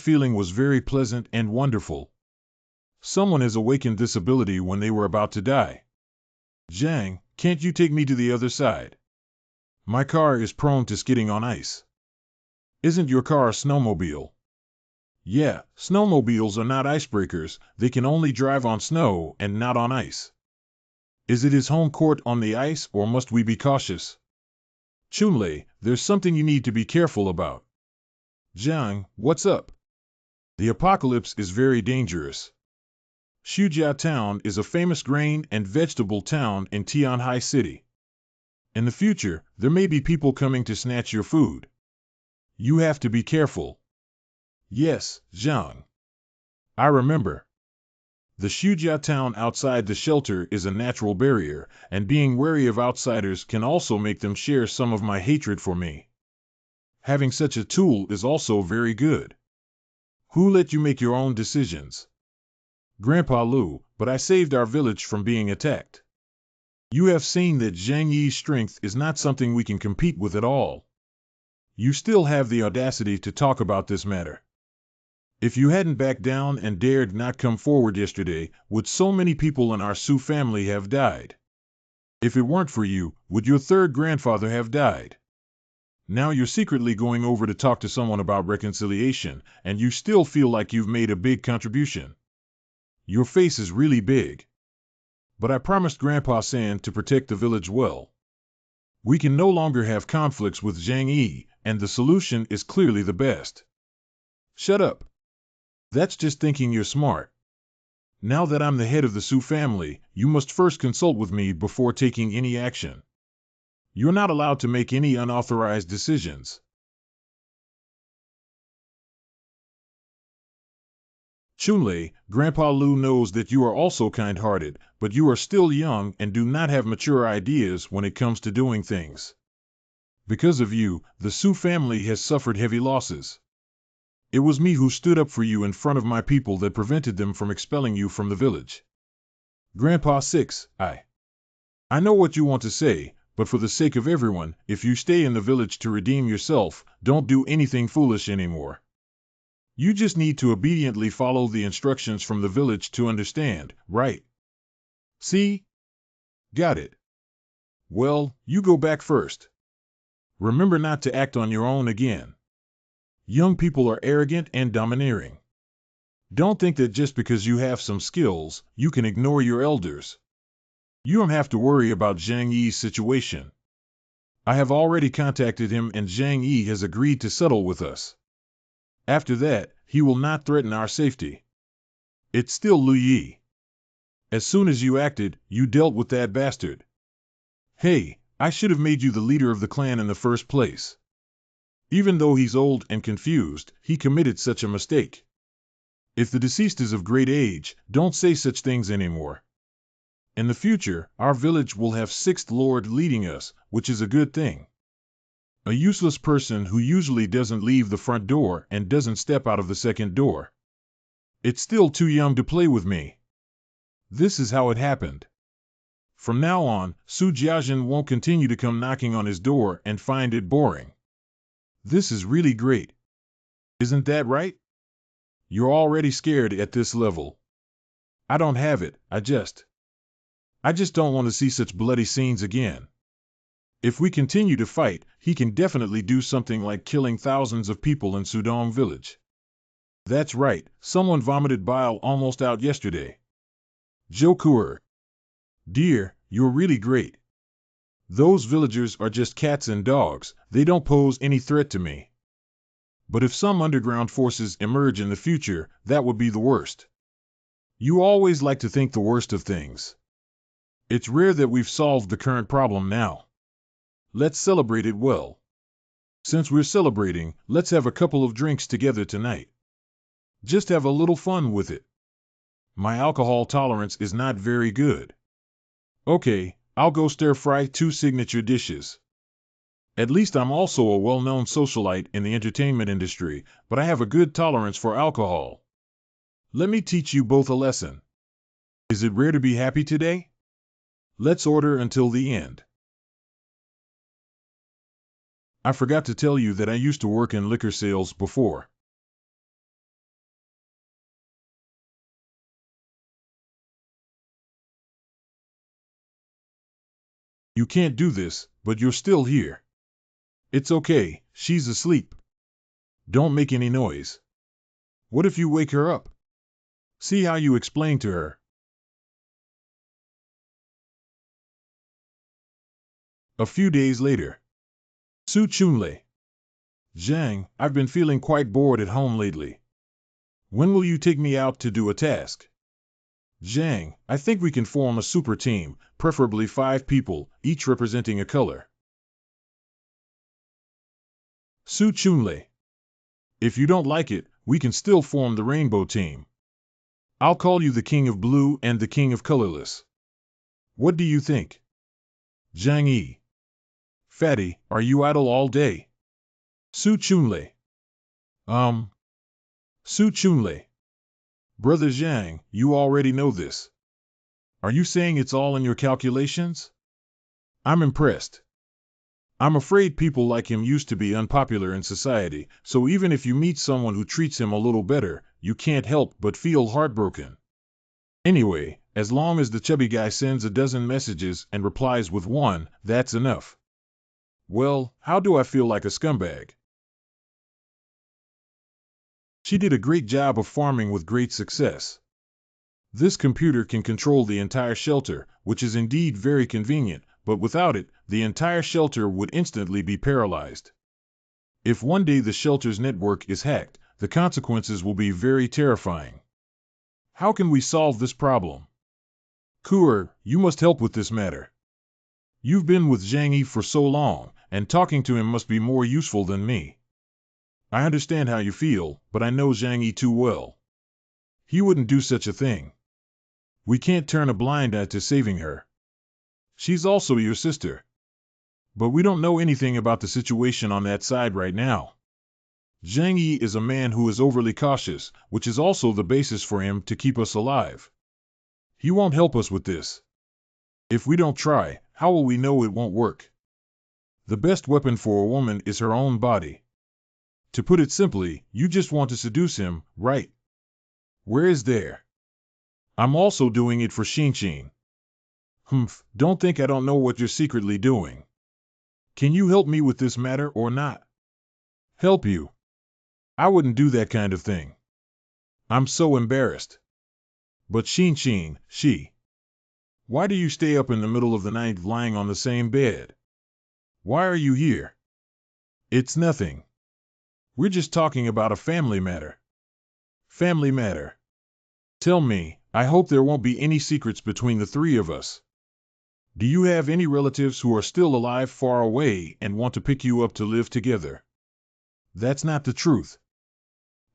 feeling was very pleasant and wonderful. Someone has awakened this ability when they were about to die. Zhang, can't you take me to the other side? My car is prone to skidding on ice. Isn't your car a snowmobile? Yeah, snowmobiles are not icebreakers, they can only drive on snow and not on ice. Is it his home court on the ice, or must we be cautious? Chunlei, there's something you need to be careful about. Zhang, what's up? The apocalypse is very dangerous. Shujia Town is a famous grain and vegetable town in Tianhai City. In the future, there may be people coming to snatch your food. You have to be careful. Yes, Zhang. I remember. The Shujia town outside the shelter is a natural barrier, and being wary of outsiders can also make them share some of my hatred for me. Having such a tool is also very good. Who let you make your own decisions? Grandpa Lu, but I saved our village from being attacked. You have seen that Zhang Yi's strength is not something we can compete with at all. You still have the audacity to talk about this matter. If you hadn't backed down and dared not come forward yesterday, would so many people in our Su family have died? If it weren't for you, would your third grandfather have died? Now you're secretly going over to talk to someone about reconciliation, and you still feel like you've made a big contribution. Your face is really big. But I promised Grandpa San to protect the village well. We can no longer have conflicts with Zhang Yi, and the solution is clearly the best. Shut up. That's just thinking you're smart. Now that I'm the head of the Su family, you must first consult with me before taking any action. You're not allowed to make any unauthorized decisions. Chunlei, Grandpa Lu knows that you are also kind-hearted, but you are still young and do not have mature ideas when it comes to doing things. Because of you, the Su family has suffered heavy losses. It was me who stood up for you in front of my people that prevented them from expelling you from the village. Grandpa Six, I know what you want to say, but for the sake of everyone, if you stay in the village to redeem yourself, don't do anything foolish anymore. You just need to obediently follow the instructions from the village to understand, right? See? Got it. Well, you go back first. Remember not to act on your own again. Young people are arrogant and domineering. Don't think that just because you have some skills, you can ignore your elders. You don't have to worry about Zhang Yi's situation. I have already contacted him and Zhang Yi has agreed to settle with us. After that, he will not threaten our safety. It's still Lu Yi. As soon as you acted, you dealt with that bastard. Hey, I should have made you the leader of the clan in the first place. Even though he's old and confused, he committed such a mistake. If the deceased is of great age, don't say such things anymore. In the future, our village will have Sixth Lord leading us, which is a good thing. A useless person who usually doesn't leave the front door and doesn't step out of the second door. It's still too young to play with me. This is how it happened. From now on, Su Jiajin won't continue to come knocking on his door and find it boring. This is really great. Isn't that right? You're already scared at this level. I don't have it, I just don't want to see such bloody scenes again. If we continue to fight, he can definitely do something like killing thousands of people in Sudong village. That's right, someone vomited bile almost out yesterday. Jokuer. Dear, you're really great. Those villagers are just cats and dogs, they don't pose any threat to me. But if some underground forces emerge in the future, that would be the worst. You always like to think the worst of things. It's rare that we've solved the current problem now. Let's celebrate it well. Since we're celebrating, let's have a couple of drinks together tonight. Just have a little fun with it. My alcohol tolerance is not very good. Okay, I'll go stir-fry 2 signature dishes. At least I'm also a well-known socialite in the entertainment industry, but I have a good tolerance for alcohol. Let me teach you both a lesson. Is it rare to be happy today? Let's order until the end. I forgot to tell you that I used to work in liquor sales before. You can't do this, but you're still here. It's okay, she's asleep. Don't make any noise. What if you wake her up? See how you explain to her. A few days later. Su Chunlei. Zhang, I've been feeling quite bored at home lately. When will you take me out to do a task? Zhang, I think we can form a super team, preferably 5 people, each representing a color. Su Chunlei. If you don't like it, we can still form the rainbow team. I'll call you the King of Blue and the King of Colorless. What do you think? Zhang Yi. Fatty, are you idle all day? Su Chunlei. Su Chunlei. Brother Zhang, you already know this. Are you saying it's all in your calculations? I'm impressed. I'm afraid people like him used to be unpopular in society, so even if you meet someone who treats him a little better, you can't help but feel heartbroken. Anyway, as long as the chubby guy sends a dozen messages and replies with one, that's enough. Well, how do I feel like a scumbag? She did a great job of farming with great success. This computer can control the entire shelter, which is indeed very convenient, but without it, the entire shelter would instantly be paralyzed. If one day the shelter's network is hacked, the consequences will be very terrifying. How can we solve this problem? Kuer, you must help with this matter. You've been with Zhang Yi for so long, and talking to him must be more useful than me. I understand how you feel, but I know Zhang Yi too well. He wouldn't do such a thing. We can't turn a blind eye to saving her. She's also your sister. But we don't know anything about the situation on that side right now. Zhang Yi is a man who is overly cautious, which is also the basis for him to keep us alive. He won't help us with this. If we don't try, how will we know it won't work? The best weapon for a woman is her own body. To put it simply, you just want to seduce him, right? Where is there? I'm also doing it for Shinshin. Don't think I don't know what you're secretly doing. Can you help me with this matter or not? Help you? I wouldn't do that kind of thing. I'm so embarrassed. But Shinshin, why do you stay up in the middle of the night lying on the same bed? Why are you here? It's nothing. We're just talking about a family matter. Family matter. Tell me, I hope there won't be any secrets between the 3 of us. Do you have any relatives who are still alive far away and want to pick you up to live together? That's not the truth.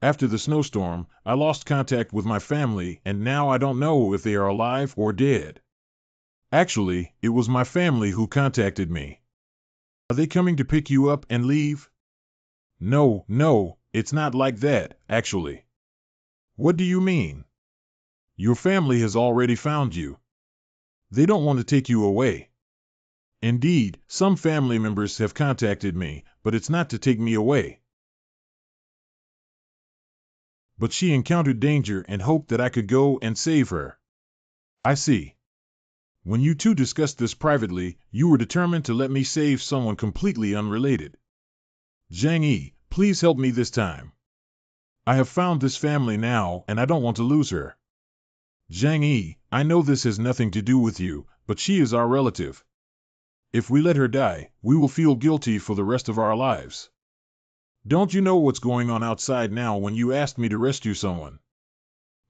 After the snowstorm, I lost contact with my family and now I don't know if they are alive or dead. Actually, it was my family who contacted me. Are they coming to pick you up and leave? No, it's not like that, actually. What do you mean? Your family has already found you. They don't want to take you away. Indeed, some family members have contacted me, but it's not to take me away. But she encountered danger and hoped that I could go and save her. I see. When you 2 discussed this privately, you were determined to let me save someone completely unrelated. Zhang Yi, please help me this time. I have found this family now, and I don't want to lose her. Zhang Yi, I know this has nothing to do with you, but she is our relative. If we let her die, we will feel guilty for the rest of our lives. Don't you know what's going on outside now when you asked me to rescue someone?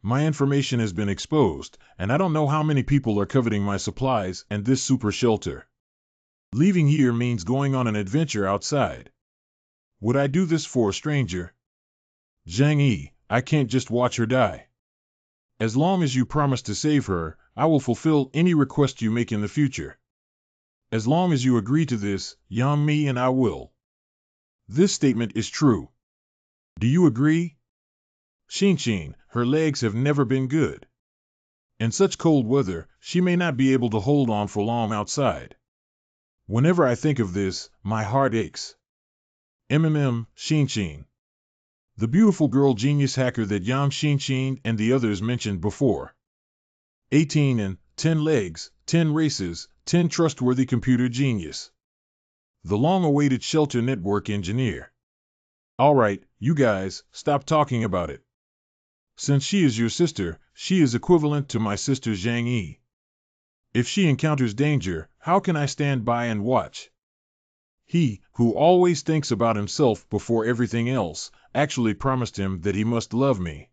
My information has been exposed, and I don't know how many people are coveting my supplies and this super shelter. Leaving here means going on an adventure outside. Would I do this for a stranger? Zhang Yi, I can't just watch her die. As long as you promise to save her, I will fulfill any request you make in the future. As long as you agree to this, Yang Mi and I will. This statement is true. Do you agree? Shinshin, her legs have never been good. In such cold weather, she may not be able to hold on for long outside. Whenever I think of this, my heart aches. Shinshin. The beautiful girl genius hacker that Yang Shinshin and the others mentioned before. 18 and 10 legs, 10 races, 10 trustworthy computer genius. The long-awaited shelter network engineer. All right, you guys, stop talking about it. Since she is your sister, she is equivalent to my sister Zhang Yi. If she encounters danger, how can I stand by and watch? He, who always thinks about himself before everything else, actually promised him that he must love me.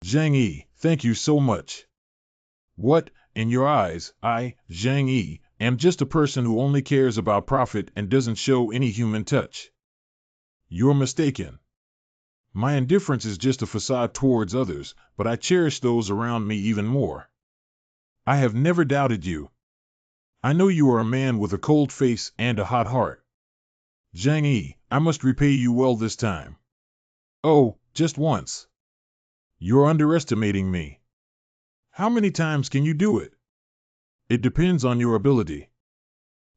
Zhang Yi, thank you so much. What, in your eyes, I, Zhang Yi, am just a person who only cares about profit and doesn't show any human touch? You're mistaken. My indifference is just a facade towards others, but I cherish those around me even more. I have never doubted you. I know you are a man with a cold face and a hot heart. Zhang Yi, I must repay you well this time. Oh, just once. You're underestimating me. How many times can you do it? It depends on your ability.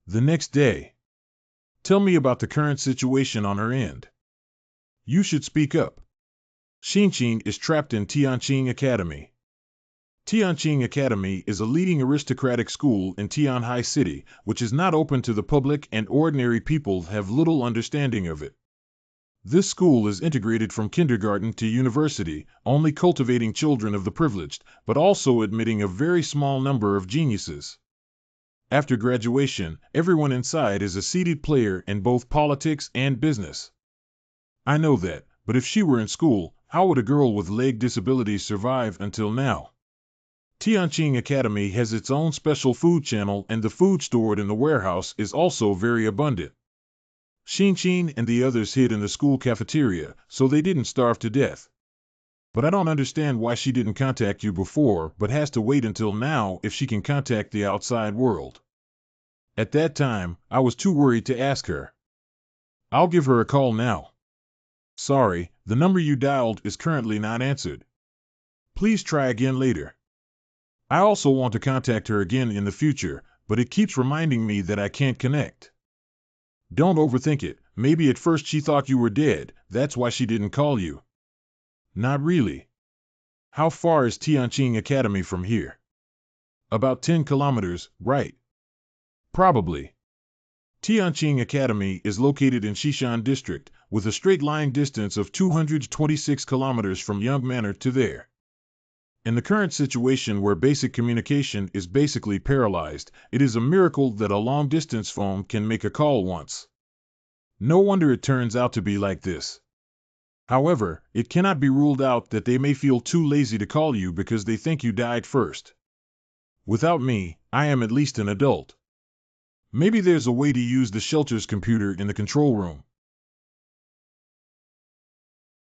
The next day. Tell me about the current situation on her end. You should speak up. Xinqing is trapped in Tianqing Academy. Tianqing Academy is a leading aristocratic school in Tianhai City, which is not open to the public and ordinary people have little understanding of it. This school is integrated from kindergarten to university, only cultivating children of the privileged, but also admitting a very small number of geniuses. After graduation, everyone inside is a seated player in both politics and business. I know that, but if she were in school, how would a girl with leg disabilities survive until now? Tianqing Academy has its own special food channel and the food stored in the warehouse is also very abundant. Xinqing and the others hid in the school cafeteria, so they didn't starve to death. But I don't understand why she didn't contact you before but has to wait until now if she can contact the outside world. At that time, I was too worried to ask her. I'll give her a call now. Sorry, the number you dialed is currently not answered. Please try again later. I also want to contact her again in the future, but it keeps reminding me that I can't connect. Don't overthink it. Maybe at first she thought you were dead, that's why she didn't call you. Not really. How far is Tianqing Academy from here? About 10 kilometers, right? Probably. Tianqing Academy is located in Xishan District, with a straight line distance of 226 kilometers from Young Manor to there. In the current situation where basic communication is basically paralyzed, it is a miracle that a long-distance phone can make a call once. No wonder it turns out to be like this. However, it cannot be ruled out that they may feel too lazy to call you because they think you died first. Without me, I am at least an adult. Maybe there's a way to use the shelter's computer in the control room.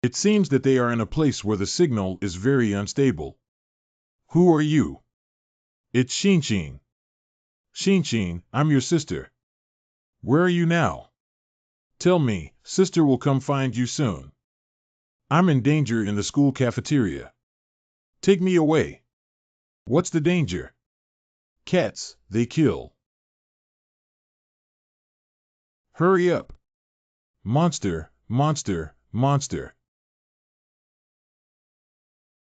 It seems that they are in a place where the signal is very unstable. Who are you? It's Xinqing. Xinqing, I'm your sister. Where are you now? Tell me, sister will come find you soon. I'm in danger in the school cafeteria. Take me away. What's the danger? Cats, they kill. Hurry up. Monster, monster, monster.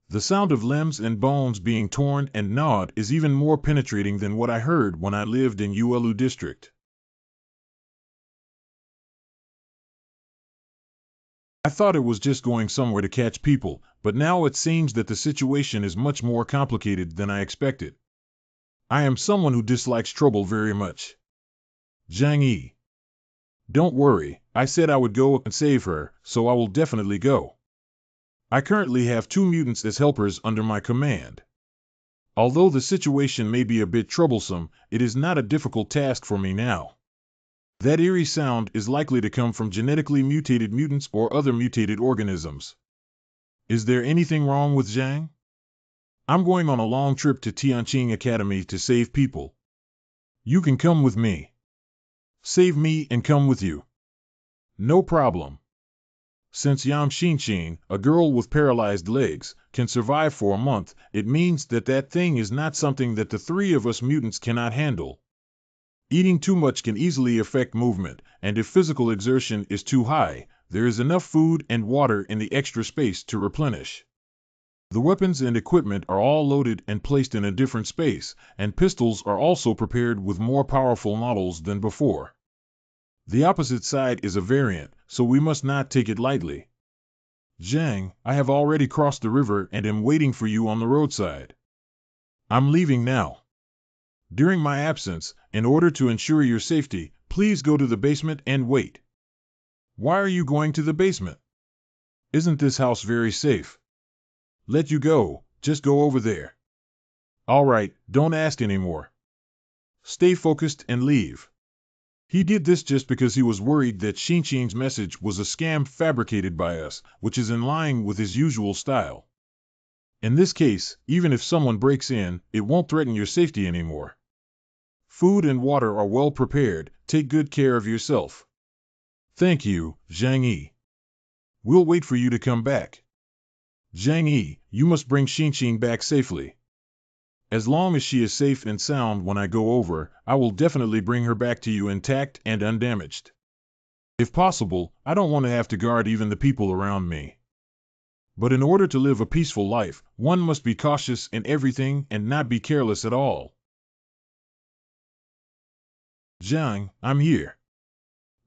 The sound of limbs and bones being torn and gnawed is even more penetrating than what I heard when I lived in Yahello district. I thought it was just going somewhere to catch people, but now it seems that the situation is much more complicated than I expected. I am someone who dislikes trouble very much. Zhang Yi. Don't worry, I said I would go and save her, so I will definitely go. I currently have 2 mutants as helpers under my command. Although the situation may be a bit troublesome, it is not a difficult task for me now. That eerie sound is likely to come from genetically mutated mutants or other mutated organisms. Is there anything wrong with Zhang? I'm going on a long trip to Tianqing Academy to save people. You can come with me. Save me and come with you. No problem. Since Yam Xinqing, a girl with paralyzed legs, can survive for a month, it means that that thing is not something that the 3 of us mutants cannot handle. Eating too much can easily affect movement, and if physical exertion is too high, there is enough food and water in the extra space to replenish. The weapons and equipment are all loaded and placed in a different space, and pistols are also prepared with more powerful models than before. The opposite side is a variant, so we must not take it lightly. Zhang, I have already crossed the river and am waiting for you on the roadside. I'm leaving now. During my absence, in order to ensure your safety, please go to the basement and wait. Why are you going to the basement? Isn't this house very safe? Let you go, just go over there. All right, don't ask anymore. Stay focused and leave. He did this just because he was worried that Xinqiang's message was a scam fabricated by us, which is in line with his usual style. In this case, even if someone breaks in, it won't threaten your safety anymore. Food and water are well prepared, take good care of yourself. Thank you, Zhang Yi. We'll wait for you to come back. Zhang Yi, you must bring Xinqiang back safely. As long as she is safe and sound when I go over, I will definitely bring her back to you intact and undamaged. If possible, I don't want to have to guard even the people around me. But in order to live a peaceful life, one must be cautious in everything and not be careless at all. Zhang, I'm here.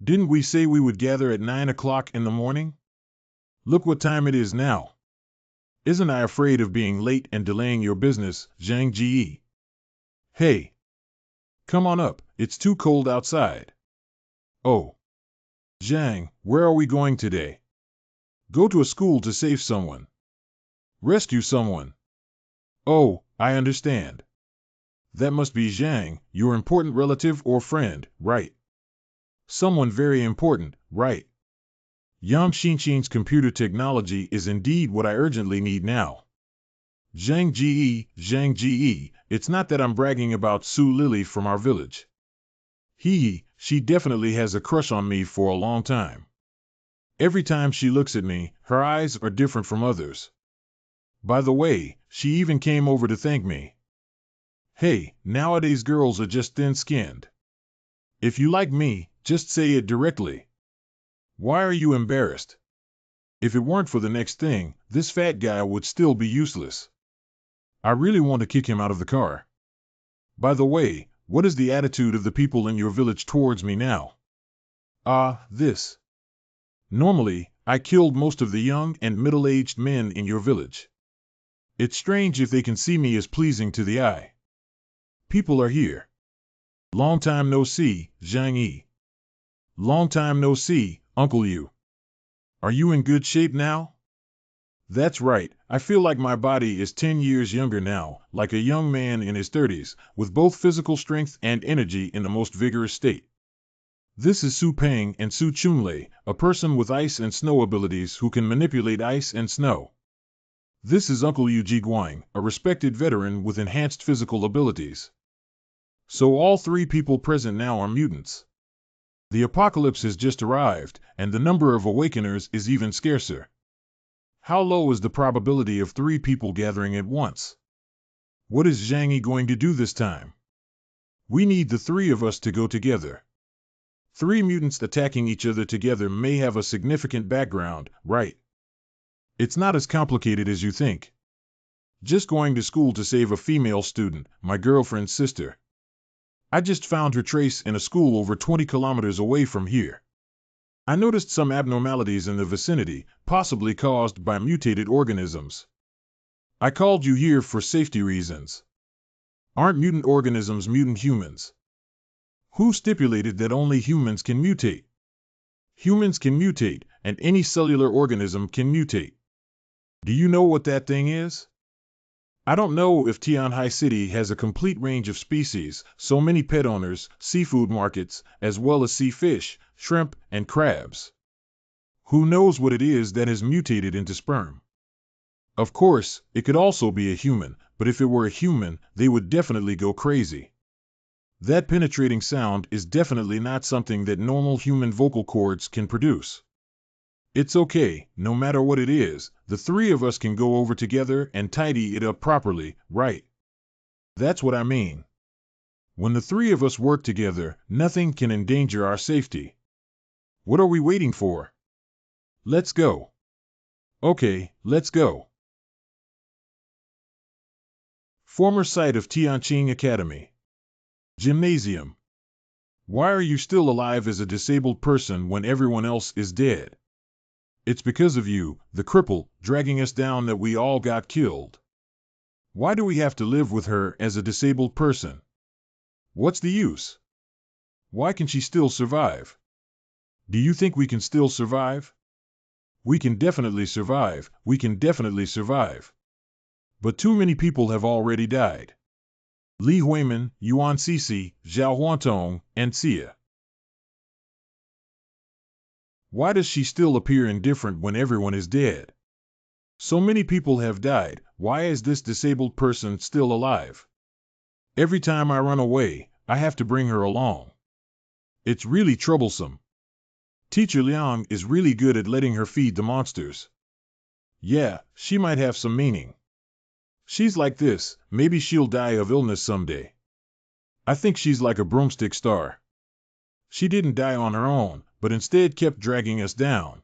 Didn't we say we would gather at 9 o'clock in the morning? Look what time it is now. Isn't I afraid of being late and delaying your business, Zhang Ji? Hey! Come on up, it's too cold outside. Oh! Zhang, where are we going today? Go to a school to save someone. Rescue someone. Oh, I understand. That must be Zhang, your important relative or friend, right? Someone very important, right? Yang Xinqiang's computer technology is indeed what I urgently need now. Zhang Ji, it's not that I'm bragging about Su Lily from our village. She definitely has a crush on me for a long time. Every time she looks at me, her eyes are different from others. By the way, she even came over to thank me. Hey, nowadays girls are just thin-skinned. If you like me, just say it directly. Why are you embarrassed? If it weren't for the next thing, this fat guy would still be useless. I really want to kick him out of the car. By the way, what is the attitude of the people in your village towards me now? This. Normally, I killed most of the young and middle-aged men in your village. It's strange if they can see me as pleasing to the eye. People are here. Long time no see, Zhang Yi. Long time no see, Uncle Yu. Are you in good shape now? That's right, I feel like my body is 10 years younger now, like a young man in his 30s, with both physical strength and energy in the most vigorous state. This is Su Peng and Su Chunlei, a person with ice and snow abilities who can manipulate ice and snow. This is Uncle Yu Jiguang, a respected veteran with enhanced physical abilities. So all three people present now are mutants. The apocalypse has just arrived, and the number of awakeners is even scarcer. How low is the probability of three people gathering at once? What is Zhang Yi going to do this time? We need the three of us to go together. Three mutants attacking each other together may have a significant background, right? It's not as complicated as you think. Just going to school to save a female student, my girlfriend's sister. I just found her trace in a school over 20 kilometers away from here. I noticed some abnormalities in the vicinity, possibly caused by mutated organisms. I called you here for safety reasons. Aren't mutant organisms mutant humans? Who stipulated that only humans can mutate? Humans can mutate, and any cellular organism can mutate. Do you know what that thing is? I don't know if Tianhai City has a complete range of species, so many pet owners, seafood markets, as well as sea fish, shrimp, and crabs. Who knows what it is that has mutated into sperm? Of course, it could also be a human, but if it were a human, they would definitely go crazy. That penetrating sound is definitely not something that normal human vocal cords can produce. It's okay, no matter what it is, the three of us can go over together and tidy it up properly, right? That's what I mean. When the three of us work together, nothing can endanger our safety. What are we waiting for? Let's go. Okay, let's go. Former site of Tianqing Academy. Gymnasium. Why are you still alive as a disabled person when everyone else is dead? It's because of you, the cripple, dragging us down that we all got killed. Why do we have to live with her as a disabled person? What's the use? Why can she still survive? Do you think we can still survive? We can definitely survive, we can definitely survive. But too many people have already died. Li Huimin, Yuan Cixi, Zhao Huantong, and Xia. Why does she still appear indifferent when everyone is dead? So many people have died, why is this disabled person still alive? Every time I run away, I have to bring her along. It's really troublesome. Teacher Liang is really good at letting her feed the monsters. Yeah, she might have some meaning. She's like this, maybe she'll die of illness someday. I think she's like a broomstick star. She didn't die on her own, but instead kept dragging us down.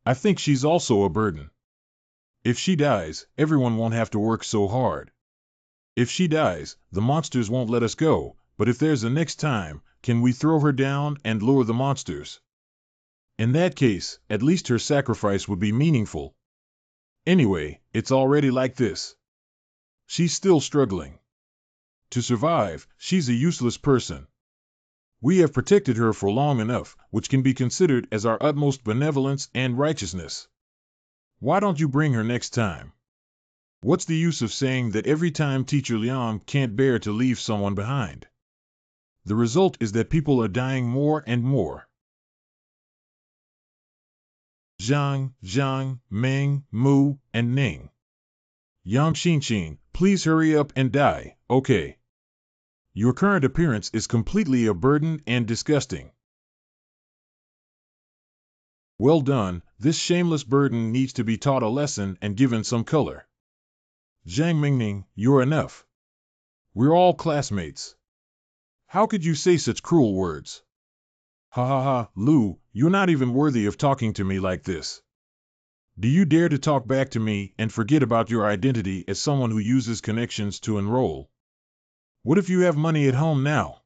I think she's also a burden. If she dies, everyone won't have to work so hard. If she dies, the monsters won't let us go, but if there's a next time, can we throw her down and lure the monsters? In that case, at least her sacrifice would be meaningful. Anyway, it's already like this. She's still struggling. To survive, she's a useless person. We have protected her for long enough, which can be considered as our utmost benevolence and righteousness. Why don't you bring her next time? What's the use of saying that every time Teacher Liang can't bear to leave someone behind? The result is that people are dying more and more. Zhang, Zhang, Meng, Mu, and Ning. Yang Xinqin, please hurry up and die, okay? Your current appearance is completely a burden and disgusting. Well done, this shameless burden needs to be taught a lesson and given some color. Zhang Mingning, you're enough. We're all classmates. How could you say such cruel words? Ha ha ha, Lu, you're not even worthy of talking to me like this. Do you dare to talk back to me and forget about your identity as someone who uses connections to enroll? What if you have money at home now?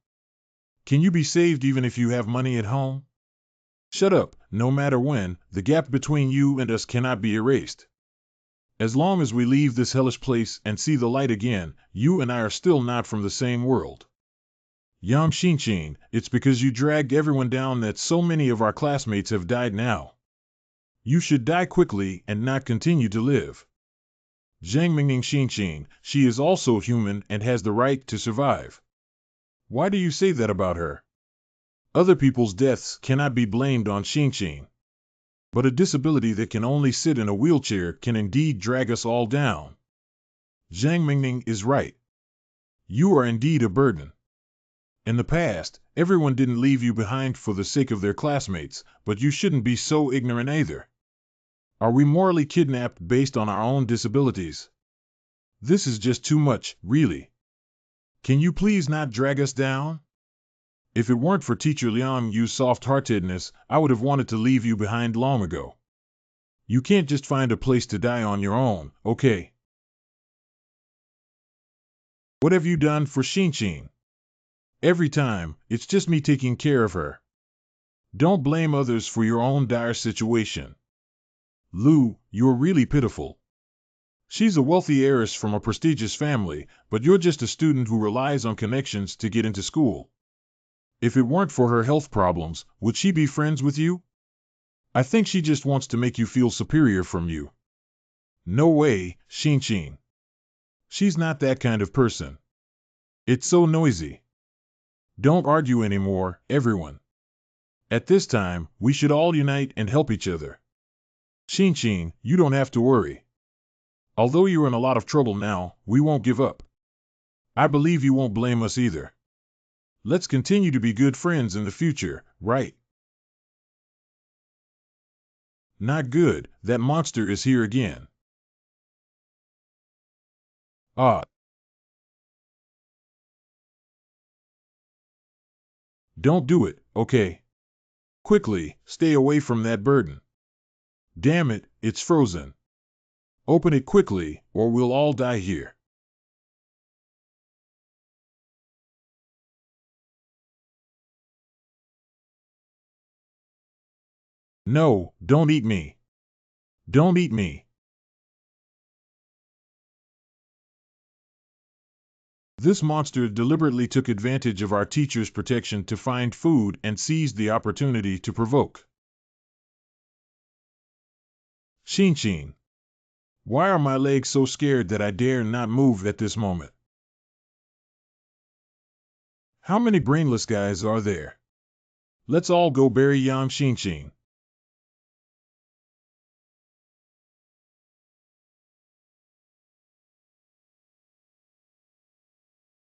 Can you be saved even if you have money at home? Shut up, no matter when, the gap between you and us cannot be erased. As long as we leave this hellish place and see the light again, you and I are still not from the same world. Yang Xinqin, it's because you dragged everyone down that so many of our classmates have died now. You should die quickly and not continue to live. Zhang Mingning Xinqin, she is also human and has the right to survive. Why do you say that about her? Other people's deaths cannot be blamed on Xinqin. But a disability that can only sit in a wheelchair can indeed drag us all down. Zhang Mingning is right. You are indeed a burden. In the past, everyone didn't leave you behind for the sake of their classmates, but you shouldn't be so ignorant either. Are we morally kidnapped based on our own disabilities? This is just too much, really. Can you please not drag us down? If it weren't for Teacher Liang Yu's soft-heartedness, I would have wanted to leave you behind long ago. You can't just find a place to die on your own, okay? What have you done for Xinqin? Every time, it's just me taking care of her. Don't blame others for your own dire situation. Lu, you're really pitiful. She's a wealthy heiress from a prestigious family, but you're just a student who relies on connections to get into school. If it weren't for her health problems, would she be friends with you? I think she just wants to make you feel superior from you. No way, Xinqin. She's not that kind of person. It's so noisy. Don't argue anymore, everyone. At this time, we should all unite and help each other. Xinqin, you don't have to worry. Although you're in a lot of trouble now, we won't give up. I believe you won't blame us either. Let's continue to be good friends in the future, right? Not good, that monster is here again. Ah. Don't do it, okay? Quickly, stay away from that burden. Damn it, it's frozen. Open it quickly, or we'll all die here. No, don't eat me. Don't eat me. This monster deliberately took advantage of our teacher's protection to find food and seized the opportunity to provoke. Shin. Why are my legs so scared that I dare not move at this moment? How many brainless guys are there? Let's all go bury Shin.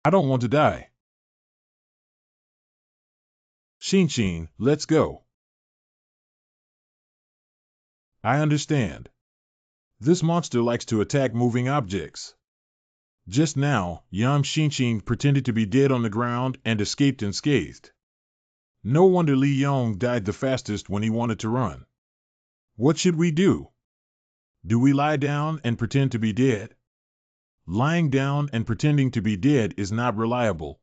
I don't want to die. Shin, let's go. I understand. This monster likes to attack moving objects. Just now, Shin pretended to be dead on the ground and escaped unscathed. No wonder Li Yong died the fastest when he wanted to run. What should we do? Do we lie down and pretend to be dead? Lying down and pretending to be dead is not reliable.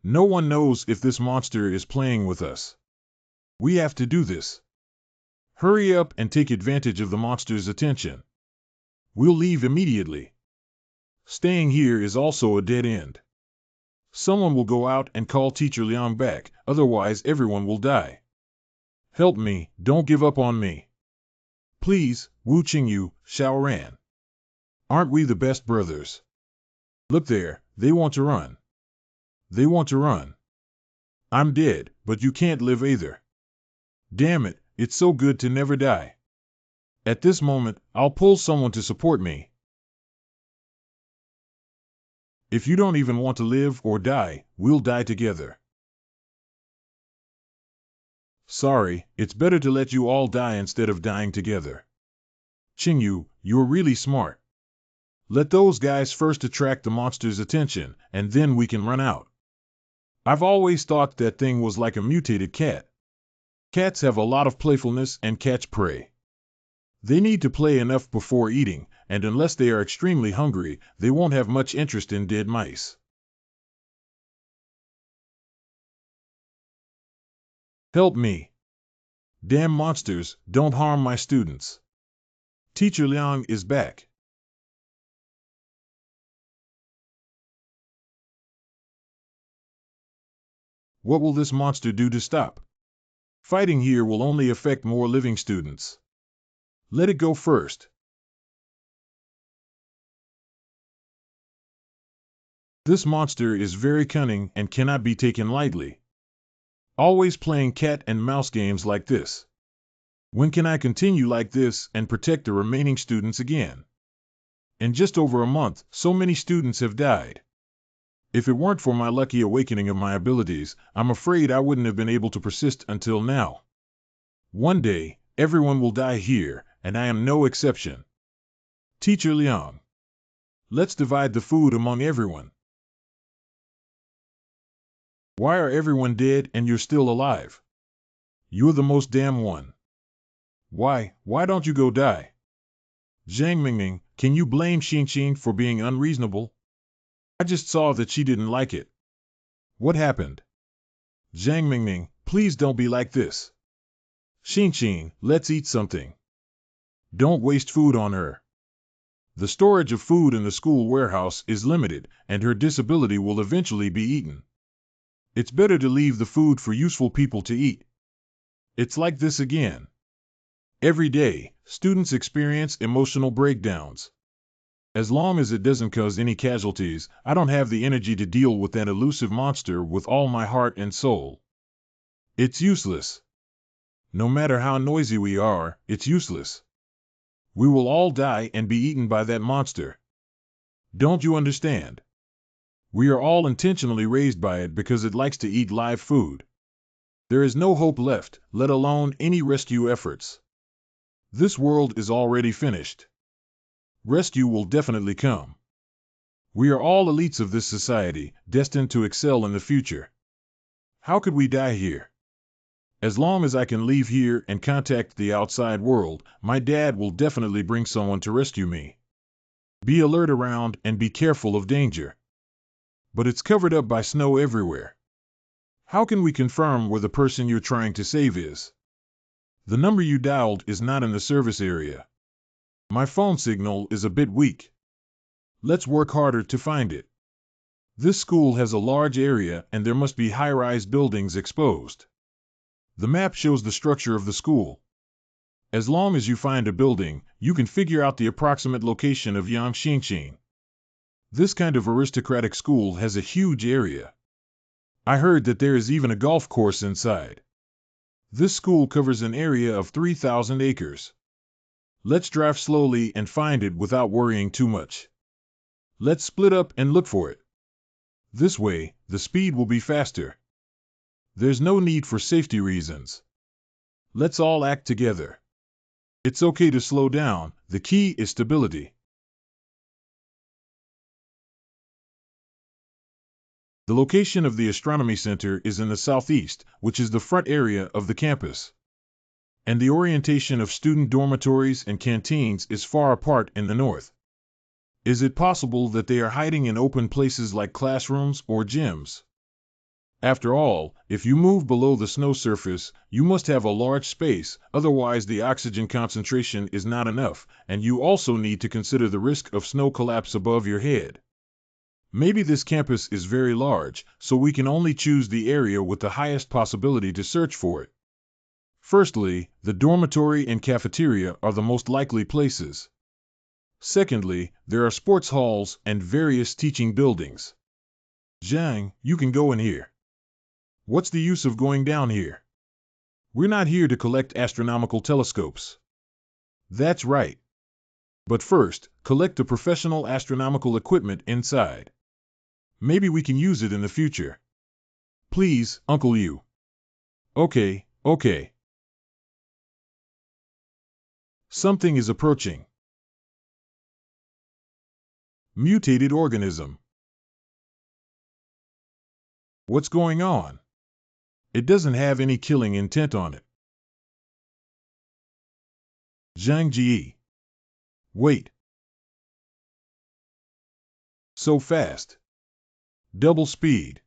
No one knows if this monster is playing with us. We have to do this. Hurry up and take advantage of the monster's attention. We'll leave immediately. Staying here is also a dead end. Someone will go out and call Teacher Liang back, otherwise everyone will die. Help me, don't give up on me. Please, Wu Qingyu, Xiaoran. Aren't we the best brothers? Look there, they want to run. They want to run. I'm dead, but you can't live either. Damn it, it's so good to never die. At this moment, I'll pull someone to support me. If you don't even want to live or die, we'll die together. Sorry, it's better to let you all die instead of dying together. Qingyu, you're really smart. Let those guys first attract the monster's attention, and then we can run out. I've always thought that thing was like a mutated cat. Cats have a lot of playfulness and catch prey. They need to play enough before eating, and unless they are extremely hungry, they won't have much interest in dead mice. Help me. Damn monsters, don't harm my students. Teacher Liang is back. What will this monster do to stop? Fighting here will only affect more living students. Let it go first. This monster is very cunning and cannot be taken lightly. Always playing cat and mouse games like this. When can I continue like this and protect the remaining students again? In just over a month, so many students have died. If it weren't for my lucky awakening of my abilities, I'm afraid I wouldn't have been able to persist until now. One day, everyone will die here, and I am no exception. Teacher Liang. Let's divide the food among everyone. Why are everyone dead and you're still alive? You're the most damn one. Why don't you go die? Zhang Mingming, can you blame Xin for being unreasonable? I just saw that she didn't like it. What happened? Zhang Mingming, please don't be like this. Xin, let's eat something. Don't waste food on her. The storage of food in the school warehouse is limited, and her disability will eventually be eaten. It's better to leave the food for useful people to eat. It's like this again. Every day, students experience emotional breakdowns. As long as it doesn't cause any casualties, I don't have the energy to deal with that elusive monster with all my heart and soul. It's useless. No matter how noisy we are, it's useless. We will all die and be eaten by that monster. Don't you understand? We are all intentionally raised by it because it likes to eat live food. There is no hope left, let alone any rescue efforts. This world is already finished. Rescue will definitely come. We are all elites of this society, destined to excel in the future. How could we die here? As long as I can leave here and contact the outside world, my dad will definitely bring someone to rescue me. Be alert around and be careful of danger. But it's covered up by snow everywhere. How can we confirm where the person you're trying to save is? The number you dialed is not in the service area. My phone signal is a bit weak. Let's work harder to find it. This school has a large area and there must be high-rise buildings exposed. The map shows the structure of the school. As long as you find a building, you can figure out the approximate location of Yangxingqing. This kind of aristocratic school has a huge area. I heard that there is even a golf course inside. This school covers an area of 3,000 acres. Let's drive slowly and find it without worrying too much. Let's split up and look for it. This way, the speed will be faster. There's no need for safety reasons. Let's all act together. It's okay to slow down, the key is stability. The location of the Astronomy Center is in the southeast, which is the front area of the campus. And the orientation of student dormitories and canteens is far apart in the north. Is it possible that they are hiding in open places like classrooms or gyms? After all, if you move below the snow surface, you must have a large space, otherwise the oxygen concentration is not enough, and you also need to consider the risk of snow collapse above your head. Maybe this campus is very large, so we can only choose the area with the highest possibility to search for it. Firstly, the dormitory and cafeteria are the most likely places. Secondly, there are sports halls and various teaching buildings. Zhang, you can go in here. What's the use of going down here? We're not here to collect astronomical telescopes. That's right. But first, collect the professional astronomical equipment inside. Maybe we can use it in the future. Please, Uncle Yu. Okay. Something is approaching. Mutated organism. What's going on? It doesn't have any killing intent on it. Zhang Ji. Wait. So fast. Double speed.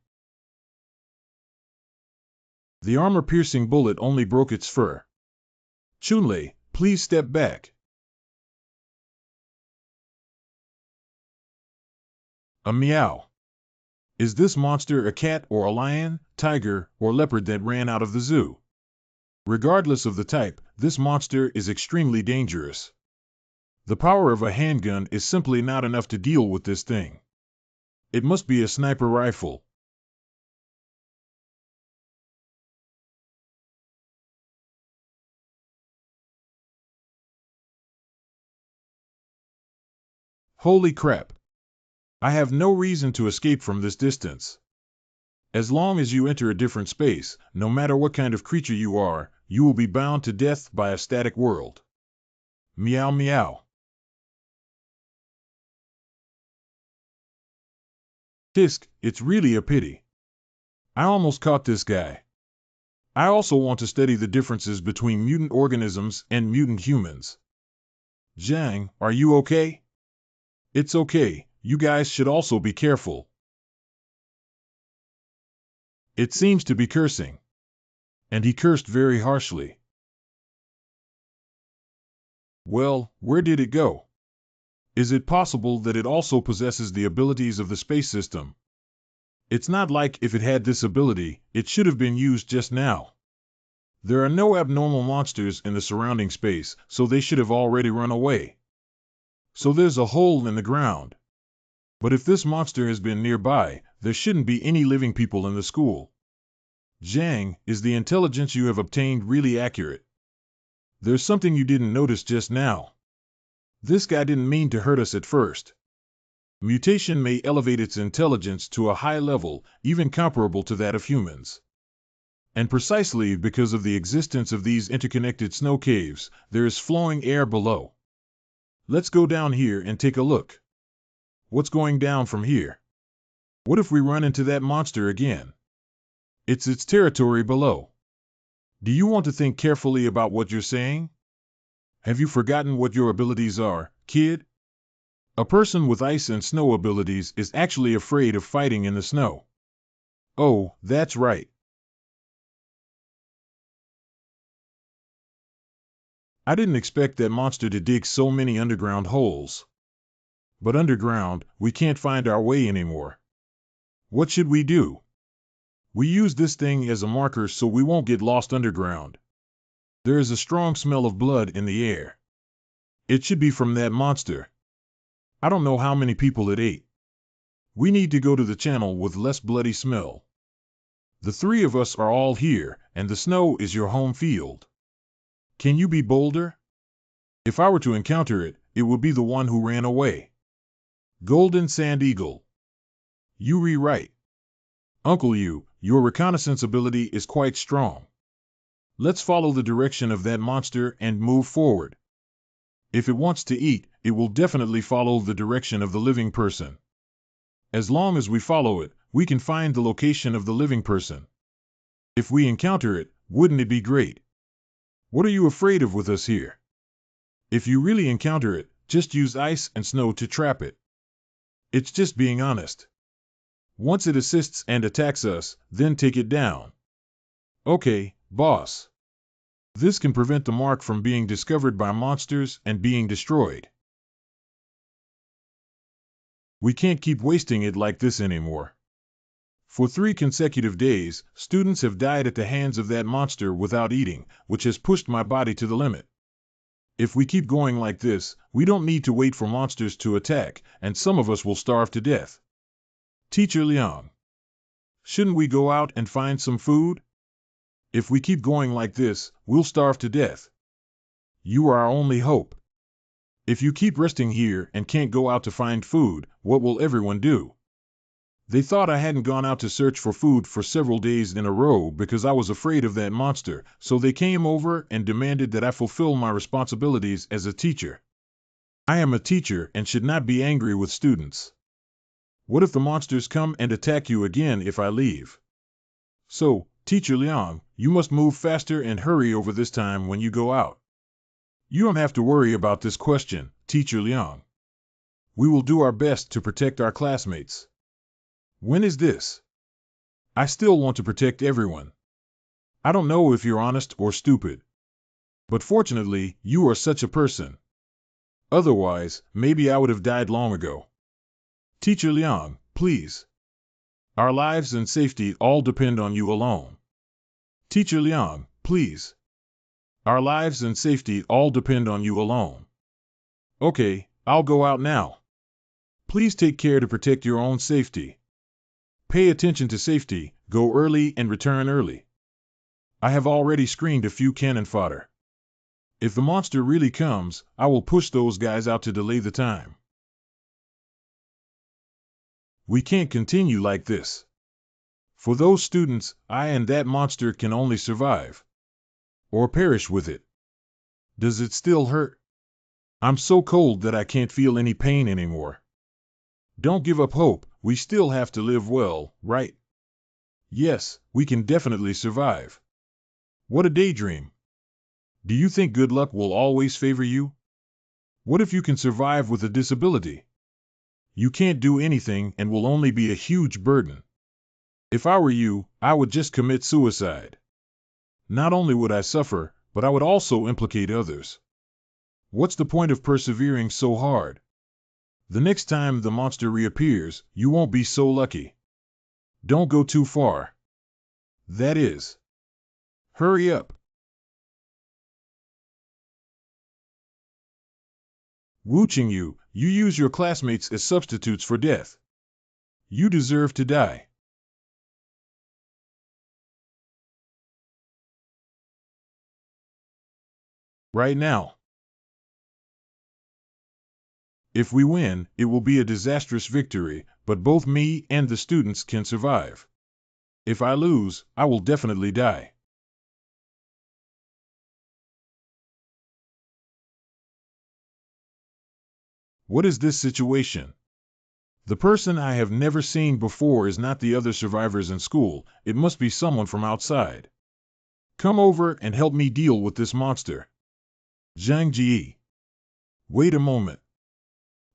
The armor-piercing bullet only broke its fur. Chunlei, please step back. A meow. Is this monster a cat or a lion, tiger, or leopard that ran out of the zoo? Regardless of the type, this monster is extremely dangerous. The power of a handgun is simply not enough to deal with this thing. It must be a sniper rifle. Holy crap! I have no reason to escape from this distance. As long as you enter a different space, no matter what kind of creature you are, you will be bound to death by a static world. Meow meow. Tisk, it's really a pity. I almost caught this guy. I also want to study the differences between mutant organisms and mutant humans. Zhang, are you okay? It's okay, you guys should also be careful. It seems to be cursing. And he cursed very harshly. Well, where did it go? Is it possible that it also possesses the abilities of the space system? It's not like if it had this ability, it should have been used just now. There are no abnormal monsters in the surrounding space, so they should have already run away. So there's a hole in the ground. But if this monster has been nearby, there shouldn't be any living people in the school. Zhang, is the intelligence you have obtained really accurate? There's something you didn't notice just now. This guy didn't mean to hurt us at first. Mutation may elevate its intelligence to a high level, even comparable to that of humans. And precisely because of the existence of these interconnected snow caves, there is flowing air below. Let's go down here and take a look. What's going down from here? What if we run into that monster again? It's its territory below. Do you want to think carefully about what you're saying? Have you forgotten what your abilities are, kid? A person with ice and snow abilities is actually afraid of fighting in the snow. Oh, that's right. I didn't expect that monster to dig so many underground holes. But underground, we can't find our way anymore. What should we do? We use this thing as a marker so we won't get lost underground. There is a strong smell of blood in the air. It should be from that monster. I don't know how many people it ate. We need to go to the channel with less bloody smell. The three of us are all here, and the snow is your home field. Can you be bolder? If I were to encounter it, it would be the one who ran away. Golden Sand Eagle. You rewrite. Uncle Yu, your reconnaissance ability is quite strong. Let's follow the direction of that monster and move forward. If it wants to eat, it will definitely follow the direction of the living person. As long as we follow it, we can find the location of the living person. If we encounter it, wouldn't it be great? What are you afraid of with us here? If you really encounter it, just use ice and snow to trap it. It's just being honest. Once it assists and attacks us, then take it down. Okay, boss. This can prevent the mark from being discovered by monsters and being destroyed. We can't keep wasting it like this anymore. For 3 consecutive days, students have died at the hands of that monster without eating, which has pushed my body to the limit. If we keep going like this, we don't need to wait for monsters to attack, and some of us will starve to death. Teacher Liang. Shouldn't we go out and find some food? If we keep going like this, we'll starve to death. You are our only hope. If you keep resting here and can't go out to find food, what will everyone do? They thought I hadn't gone out to search for food for several days in a row because I was afraid of that monster, so they came over and demanded that I fulfill my responsibilities as a teacher. I am a teacher and should not be angry with students. What if the monsters come and attack you again if I leave? So, Teacher Liang, you must move faster and hurry over this time when you go out. You don't have to worry about this question, Teacher Liang. We will do our best to protect our classmates. When is this? I still want to protect everyone. I don't know if you're honest or stupid. But fortunately, you are such a person. Otherwise, maybe I would have died long ago. Teacher Liang, please. Our lives and safety all depend on you alone. Teacher Liang, please. Our lives and safety all depend on you alone. Okay, I'll go out now. Please take care to protect your own safety. Pay attention to safety, go early and return early. I have already screened a few cannon fodder. If the monster really comes, I will push those guys out to delay the time. We can't continue like this. For those students, I and that monster can only survive. Or perish with it. Does it still hurt? I'm so cold that I can't feel any pain anymore. Don't give up hope, we still have to live well, right? Yes, we can definitely survive. What a daydream. Do you think good luck will always favor you? What if you can survive with a disability? You can't do anything and will only be a huge burden. If I were you, I would just commit suicide. Not only would I suffer, but I would also implicate others. What's the point of persevering so hard? The next time the monster reappears, you won't be so lucky. Don't go too far. That is. Hurry up. Wu Qingyu, you use your classmates as substitutes for death. You deserve to die. Right now. If we win, it will be a disastrous victory, but both me and the students can survive. If I lose, I will definitely die. What is this situation? The person I have never seen before is not the other survivors in school, it must be someone from outside. Come over and help me deal with this monster. Zhang Ji. Wait a moment.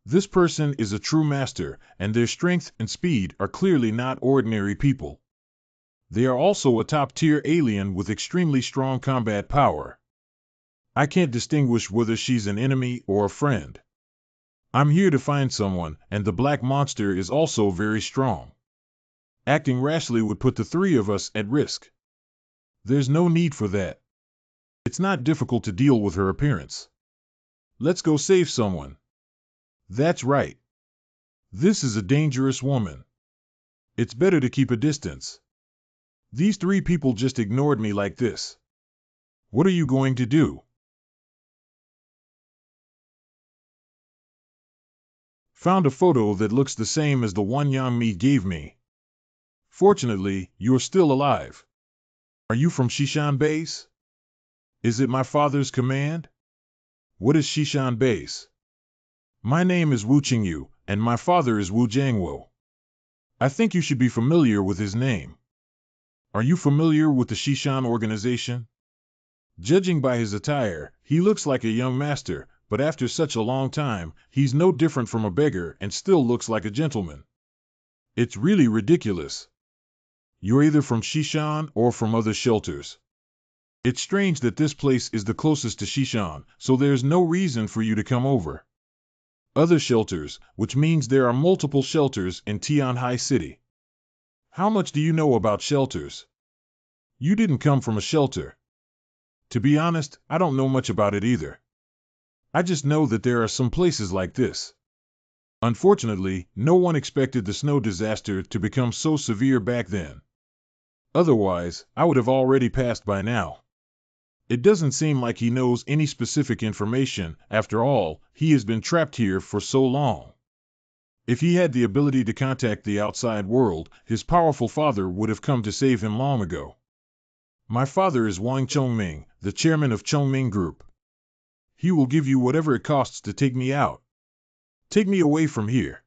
This person is a true master, and their strength and speed are clearly not ordinary people. They are also a top-tier alien with extremely strong combat power. I can't distinguish whether she's an enemy or a friend. I'm here to find someone, and the black monster is also very strong. Acting rashly would put the three of us at risk. There's no need for that. It's not difficult to deal with her appearance. Let's go save someone. That's right. This is a dangerous woman. It's better to keep a distance. These three people just ignored me like this. What are you going to do? Found a photo that looks the same as the one Yang-mi gave me. Fortunately, you're still alive. Are you from Shishan Base? Is it my father's command? What is Shishan Base? My name is Wu Qingyu, and my father is Wu Jiangwo. I think you should be familiar with his name. Are you familiar with the Shishan organization? Judging by his attire, he looks like a young master, but after such a long time, he's no different from a beggar and still looks like a gentleman. It's really ridiculous. You're either from Shishan or from other shelters. It's strange that this place is the closest to Shishan, so there's no reason for you to come over. Other shelters, which means there are multiple shelters in Tianhai City. How much do you know about shelters? You didn't come from a shelter. To be honest, I don't know much about it either. I just know that there are some places like this. Unfortunately, no one expected the snow disaster to become so severe back then. Otherwise, I would have already passed by now. It doesn't seem like he knows any specific information. After all, he has been trapped here for so long. If he had the ability to contact the outside world, his powerful father would have come to save him long ago. My father is Wang Chongming, the chairman of Chongming Group. He will give you whatever it costs to take me out. Take me away from here.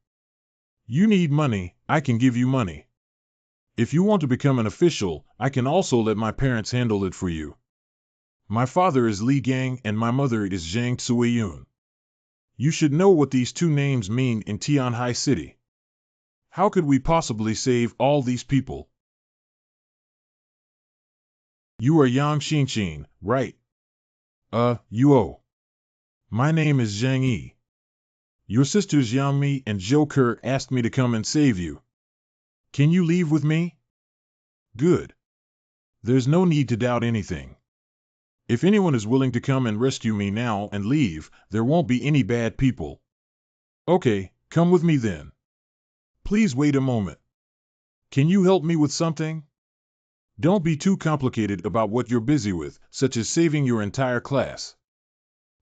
You need money, I can give you money. If you want to become an official, I can also let my parents handle it for you. My father is Li Gang and my mother is Zhang Tsuiyun. You should know what these two names mean in Tianhai City. How could we possibly save all these people? You are Yang Xinxin, right? You. My name is Zhang Yi. Your sisters Yang Mi and Zhou Ke asked me to come and save you. Can you leave with me? Good. There's no need to doubt anything. If anyone is willing to come and rescue me now and leave, there won't be any bad people. Okay, come with me then. Please wait a moment. Can you help me with something? Don't be too complicated about what you're busy with, such as saving your entire class.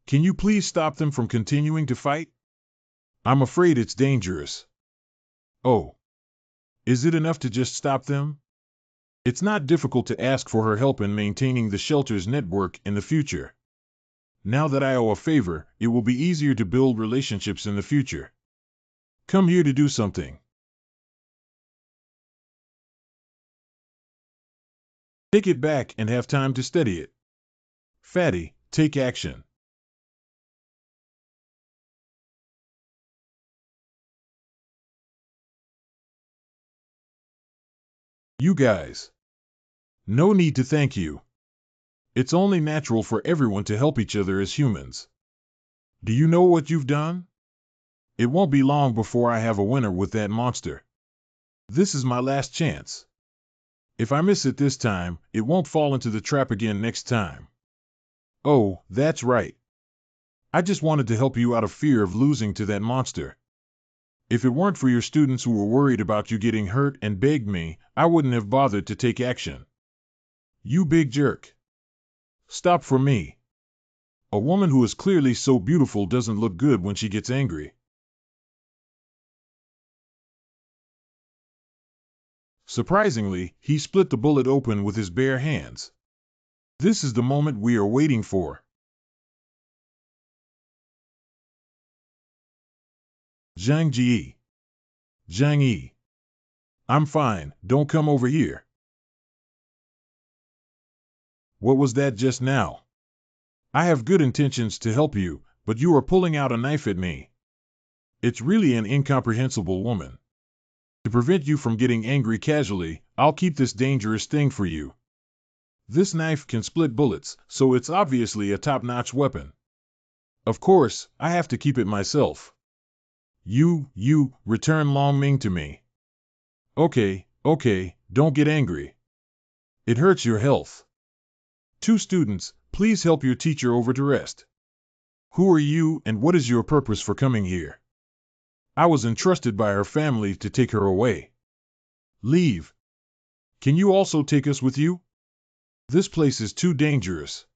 Can you please stop them from continuing to fight? I'm afraid it's dangerous. Oh. Is it enough to just stop them? It's not difficult to ask for her help in maintaining the shelter's network in the future. Now that I owe a favor, it will be easier to build relationships in the future. Come here to do something. Take it back and have time to study it. Fatty, take action. You guys. No need to thank you. It's only natural for everyone to help each other as humans. Do you know what you've done? It won't be long before I have a winner with that monster. This is my last chance. If I miss it this time, it won't fall into the trap again next time. Oh, that's right. I just wanted to help you out of fear of losing to that monster. If it weren't for your students who were worried about you getting hurt and begged me, I wouldn't have bothered to take action. You big jerk. Stop for me. A woman who is clearly so beautiful doesn't look good when she gets angry. Surprisingly, he split the bullet open with his bare hands. This is the moment we are waiting for. Zhang Ji. Zhang Yi. I'm fine, don't come over here. What was that just now? I have good intentions to help you, but you are pulling out a knife at me. It's really an incomprehensible woman. To prevent you from getting angry casually, I'll keep this dangerous thing for you. This knife can split bullets, so it's obviously a top-notch weapon. Of course, I have to keep it myself. You, return Long Ming to me. Okay, don't get angry. It hurts your health. 2 students, please help your teacher over to rest. Who are you and what is your purpose for coming here? I was entrusted by her family to take her away. Leave. Can you also take us with you? This place is too dangerous.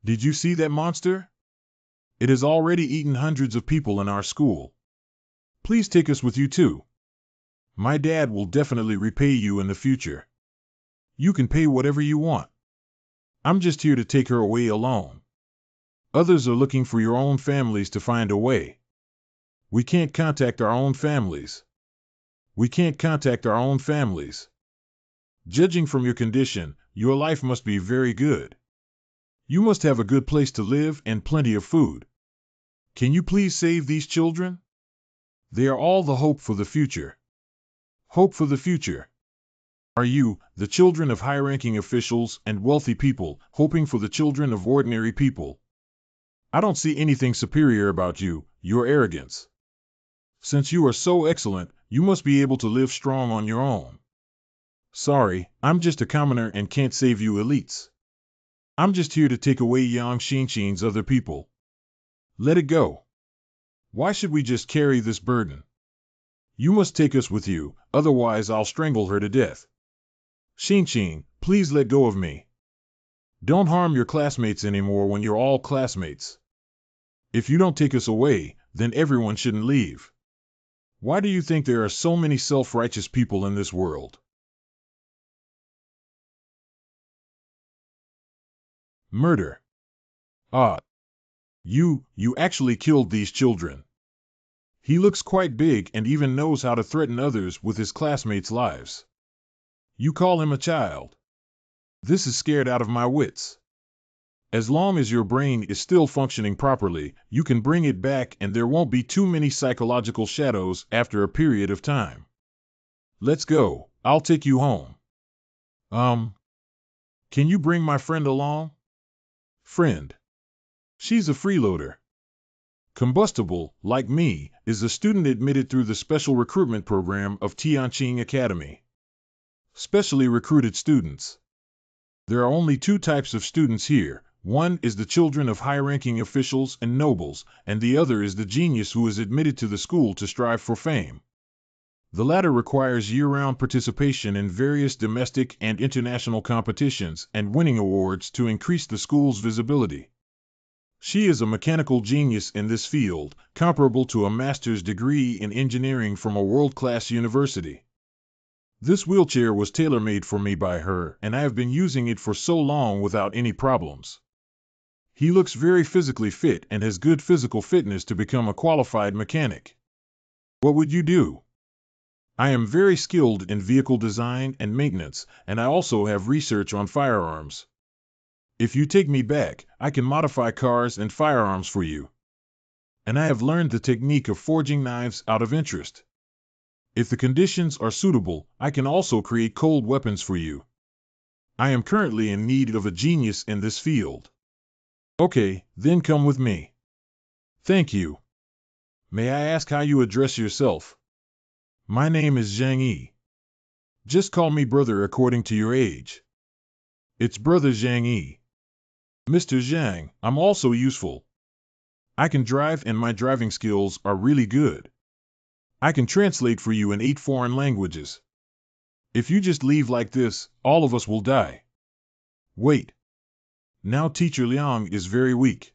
Did you see that monster? It has already eaten hundreds of people in our school. Please take us with you too. My dad will definitely repay you in the future. You can pay whatever you want. I'm just here to take her away alone. Others are looking for your own families to find a way. We can't contact our own families. Judging from your condition, your life must be very good. You must have a good place to live and plenty of food. Can you please save these children? They are all the hope for the future. Hope for the future. Are you, the children of high-ranking officials and wealthy people, hoping for the children of ordinary people? I don't see anything superior about you, your arrogance. Since you are so excellent, you must be able to live strong on your own. Sorry, I'm just a commoner and can't save you elites. I'm just here to take away Yang Xinshin's other people. Let it go. Why should we just carry this burden? You must take us with you, otherwise I'll strangle her to death. Xinshin, please let go of me. Don't harm your classmates anymore when you're all classmates. If you don't take us away, then everyone shouldn't leave. Why do you think there are so many self-righteous people in this world? Murder. Ah. You actually killed these children. He looks quite big and even knows how to threaten others with his classmates' lives. You call him a child. This is scared out of my wits. As long as your brain is still functioning properly, you can bring it back and there won't be too many psychological shadows after a period of time. Let's go. I'll take you home. Can you bring my friend along? Friend. She's a freeloader. Combustible, like me, is a student admitted through the special recruitment program of Tianqing Academy. Specially recruited students. There are only 2 types of students here. One is the children of high-ranking officials and nobles, and the other is the genius who is admitted to the school to strive for fame. The latter requires year-round participation in various domestic and international competitions and winning awards to increase the school's visibility. She is a mechanical genius in this field, comparable to a master's degree in engineering from a world-class university. This wheelchair was tailor-made for me by her, and I have been using it for so long without any problems. He looks very physically fit and has good physical fitness to become a qualified mechanic. What would you do? I am very skilled in vehicle design and maintenance, and I also have research on firearms. If you take me back, I can modify cars and firearms for you. And I have learned the technique of forging knives out of interest. If the conditions are suitable, I can also create cold weapons for you. I am currently in need of a genius in this field. Okay, then come with me. Thank you. May I ask how you address yourself? My name is Zhang Yi. Just call me brother according to your age. It's Brother Zhang Yi. Mr. Zhang, I'm also useful. I can drive and my driving skills are really good. I can translate for you in 8 foreign languages. If you just leave like this, all of us will die. Wait. Now Teacher Liang is very weak.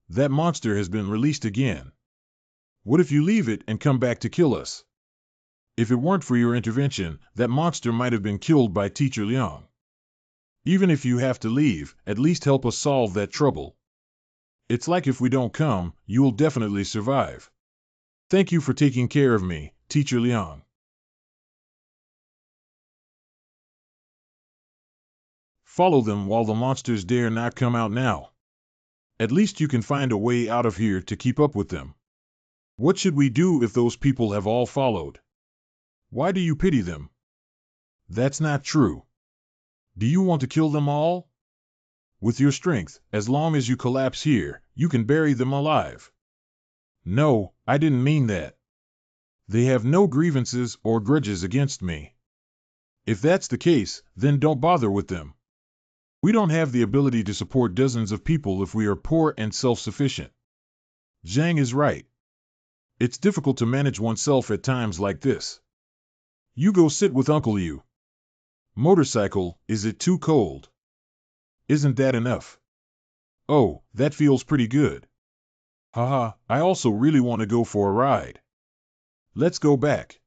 That monster has been released again. What if you leave it and come back to kill us? If it weren't for your intervention, that monster might have been killed by Teacher Liang. Even if you have to leave, at least help us solve that trouble. It's like if we don't come, you will definitely survive. Thank you for taking care of me, Teacher Liang. Follow them while the monsters dare not come out now. At least you can find a way out of here to keep up with them. What should we do if those people have all followed? Why do you pity them? That's not true. Do you want to kill them all? With your strength, as long as you collapse here, you can bury them alive. No, I didn't mean that. They have no grievances or grudges against me. If that's the case, then don't bother with them. We don't have the ability to support dozens of people if we are poor and self-sufficient. Zhang is right. It's difficult to manage oneself at times like this. You go sit with Uncle Yu. Motorcycle, is it too cold? Isn't that enough? Oh, that feels pretty good. Haha, I also really want to go for a ride. Let's go back.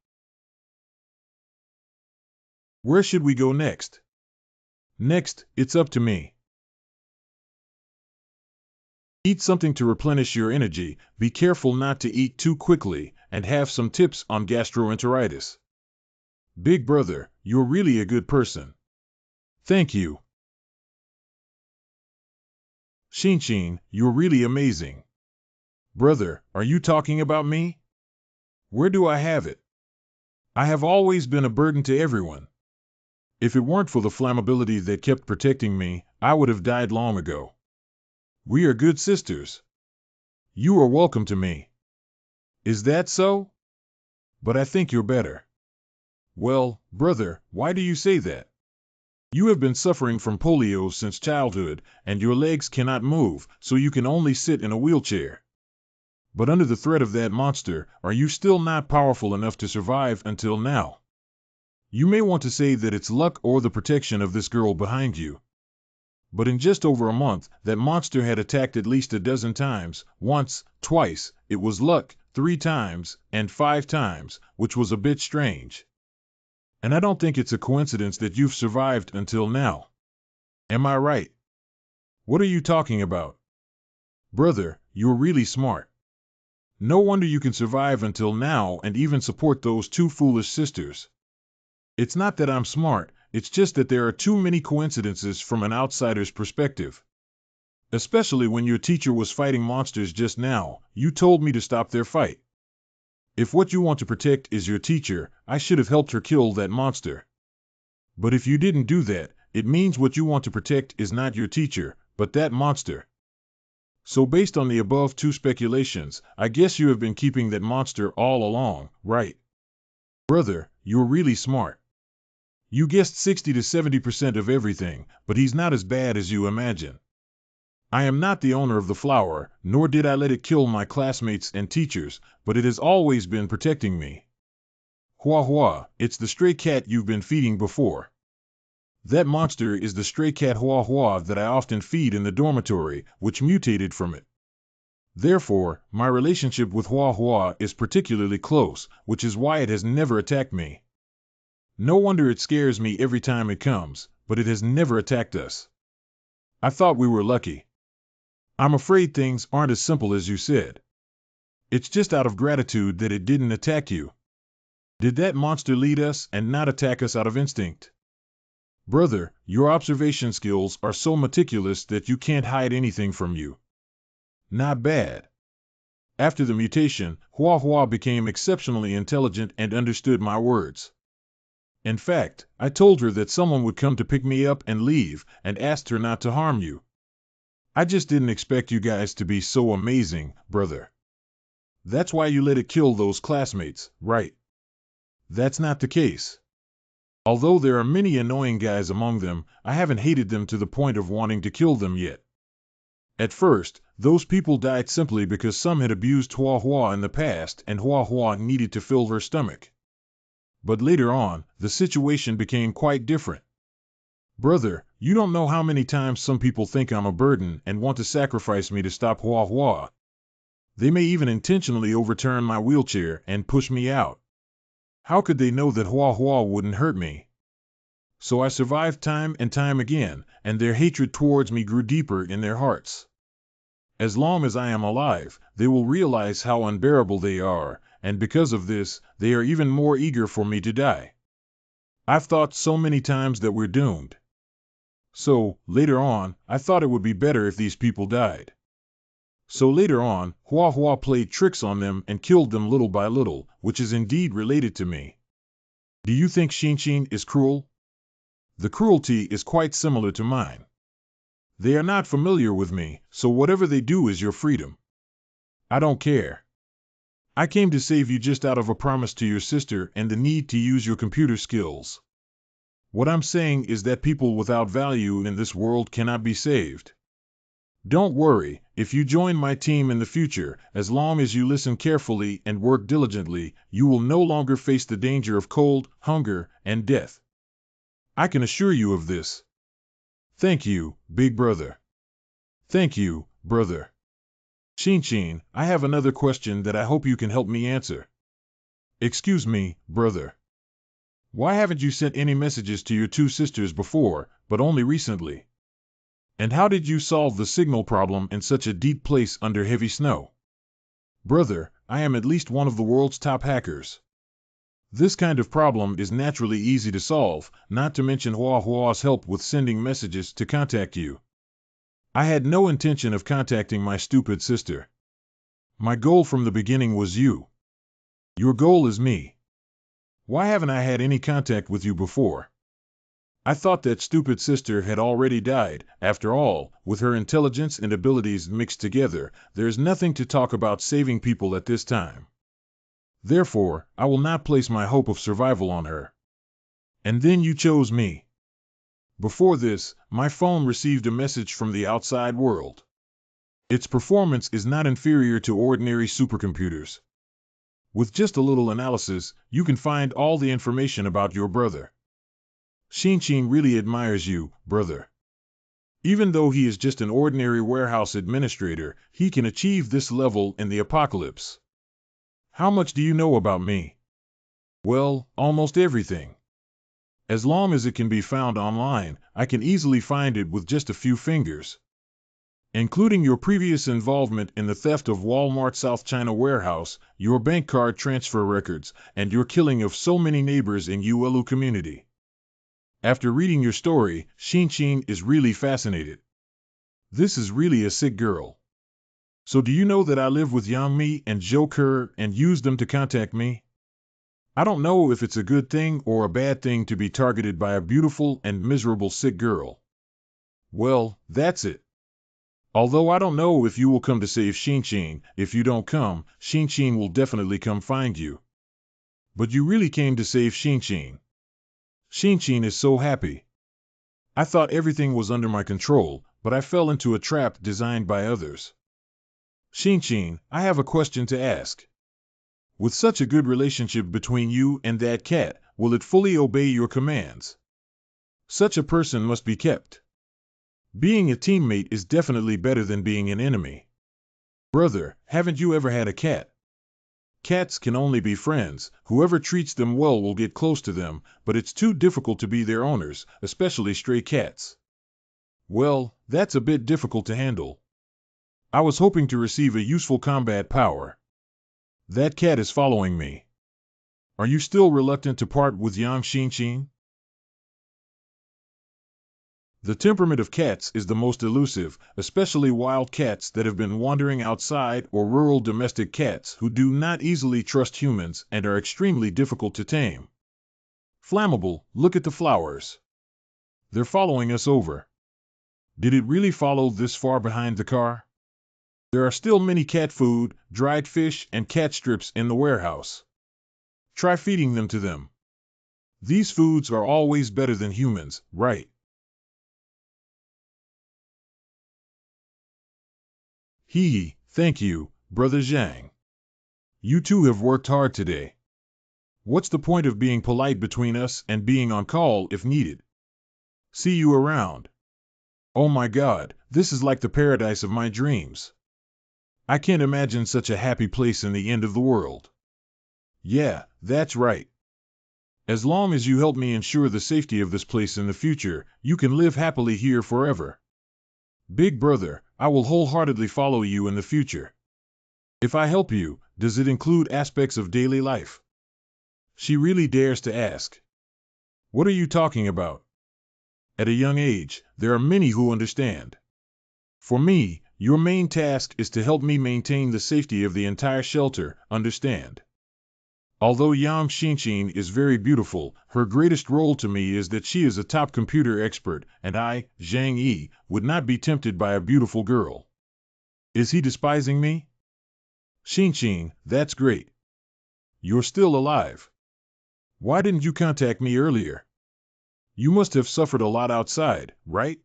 Where should we go next? Next, it's up to me. Eat something to replenish your energy, be careful not to eat too quickly, and have some tips on gastroenteritis. Big brother, you're really a good person. Thank you. Shinshin, you're really amazing. Brother, are you talking about me? Where do I have it? I have always been a burden to everyone. If it weren't for the flammability that kept protecting me, I would have died long ago. We are good sisters. You are welcome to me. Is that so? But I think you're better. Well, brother, why do you say that? You have been suffering from polio since childhood, and your legs cannot move, so you can only sit in a wheelchair. But under the threat of that monster, are you still not powerful enough to survive until now? You may want to say that it's luck or the protection of this girl behind you. But in just over a month, that monster had attacked at least a dozen times, once, twice, it was luck, 3 times, and 5 times, which was a bit strange. And I don't think it's a coincidence that you've survived until now. Am I right? What are you talking about? Brother, you're really smart. No wonder you can survive until now and even support those 2 foolish sisters. It's not that I'm smart, it's just that there are too many coincidences from an outsider's perspective. Especially when your teacher was fighting monsters just now, you told me to stop their fight. If what you want to protect is your teacher, I should have helped her kill that monster. But if you didn't do that, it means what you want to protect is not your teacher, but that monster. So based on the above 2 speculations, I guess you have been keeping that monster all along, right? Brother, you're really smart. You guessed 60 to 70% of everything, but he's not as bad as you imagine. I am not the owner of the flower, nor did I let it kill my classmates and teachers, but it has always been protecting me. Hua Hua, it's the stray cat you've been feeding before. That monster is the stray cat Hua Hua that I often feed in the dormitory, which mutated from it. Therefore, my relationship with Hua Hua is particularly close, which is why it has never attacked me. No wonder it scares me every time it comes, but it has never attacked us. I thought we were lucky. I'm afraid things aren't as simple as you said. It's just out of gratitude that it didn't attack you. Did that monster lead us and not attack us out of instinct? Brother, your observation skills are so meticulous that you can't hide anything from you. Not bad. After the mutation, Hua Hua became exceptionally intelligent and understood my words. In fact, I told her that someone would come to pick me up and leave, and asked her not to harm you. I just didn't expect you guys to be so amazing, brother. That's why you let it kill those classmates, right? That's not the case. Although there are many annoying guys among them, I haven't hated them to the point of wanting to kill them yet. At first, those people died simply because some had abused Hua Hua in the past and Hua Hua needed to fill her stomach. But later on, the situation became quite different. Brother, you don't know how many times some people think I'm a burden and want to sacrifice me to stop Hua Hua. They may even intentionally overturn my wheelchair and push me out. How could they know that Hua Hua wouldn't hurt me? So I survived time and time again, and their hatred towards me grew deeper in their hearts. As long as I am alive, they will realize how unbearable they are, and because of this, they are even more eager for me to die. I've thought so many times that we're doomed. So, later on, I thought it would be better if these people died. So later on, Hua Hua played tricks on them and killed them little by little, which is indeed related to me. Do you think Shinshin is cruel? The cruelty is quite similar to mine. They are not familiar with me, so whatever they do is your freedom. I don't care. I came to save you just out of a promise to your sister and the need to use your computer skills. What I'm saying is that people without value in this world cannot be saved. Don't worry, if you join my team in the future, as long as you listen carefully and work diligently, you will no longer face the danger of cold, hunger, and death. I can assure you of this. Thank you, big brother. Thank you, brother. Shinchin, I have another question that I hope you can help me answer. Excuse me, brother. Why haven't you sent any messages to your two sisters before, but only recently? And how did you solve the signal problem in such a deep place under heavy snow? Brother, I am at least one of the world's top hackers. This kind of problem is naturally easy to solve, not to mention Hua's help with sending messages to contact you. I had no intention of contacting my stupid sister. My goal from the beginning was you. Your goal is me. Why haven't I had any contact with you before? I thought that stupid sister had already died. After all, with her intelligence and abilities mixed together, there is nothing to talk about saving people at this time. Therefore, I will not place my hope of survival on her. And then you chose me. Before this, my phone received a message from the outside world. Its performance is not inferior to ordinary supercomputers. With just a little analysis, you can find all the information about your brother. Shinchin really admires you, brother. Even though he is just an ordinary warehouse administrator, he can achieve this level in the apocalypse. How much do you know about me? Well, almost everything. As long as it can be found online, I can easily find it with just a few fingers. Including your previous involvement in the theft of Walmart South China warehouse, your bank card transfer records, and your killing of so many neighbors in Yahello community. After reading your story, Shinchin is really fascinated. This is really a sick girl. So do you know that I live with Yangmi and Zhou and use them to contact me? I don't know if it's a good thing or a bad thing to be targeted by a beautiful and miserable sick girl. Well, that's it. Although I don't know if you will come to save Shinchin, if you don't come, Shinchin will definitely come find you. But you really came to save Shinchin. Shinchin is so happy. I thought everything was under my control, but I fell into a trap designed by others. Shinchin, I have a question to ask. With such a good relationship between you and that cat, will it fully obey your commands? Such a person must be kept. Being a teammate is definitely better than being an enemy. Brother, haven't you ever had a cat? Cats can only be friends. Whoever treats them well will get close to them, but it's too difficult to be their owners, especially stray cats. Well, that's a bit difficult to handle. I was hoping to receive a useful combat power. That cat is following me. Are you still reluctant to part with Yang Shinchin? The temperament of cats is the most elusive, especially wild cats that have been wandering outside or rural domestic cats who do not easily trust humans and are extremely difficult to tame. Flammable, look at the flowers. They're following us over. Did it really follow this far behind the car? There are still many cat food, dried fish, and cat strips in the warehouse. Try feeding them to them. These foods are always better than humans, right? Hee, thank you, Brother Zhang. You two have worked hard today. What's the point of being polite between us and being on call if needed? See you around. Oh my God, this is like the paradise of my dreams. I can't imagine such a happy place in the end of the world. Yeah, that's right. As long as you help me ensure the safety of this place in the future, you can live happily here forever. Big brother, I will wholeheartedly follow you in the future. If I help you, does it include aspects of daily life? She really dares to ask. What are you talking about? At a young age, there are many who understand. For me, your main task is to help me maintain the safety of the entire shelter, understand? Although Yang Xinqin is very beautiful, her greatest role to me is that she is a top computer expert, and I, Zhang Yi, would not be tempted by a beautiful girl. Is he despising me? Xinqin, that's great. You're still alive. Why didn't you contact me earlier? You must have suffered a lot outside, right?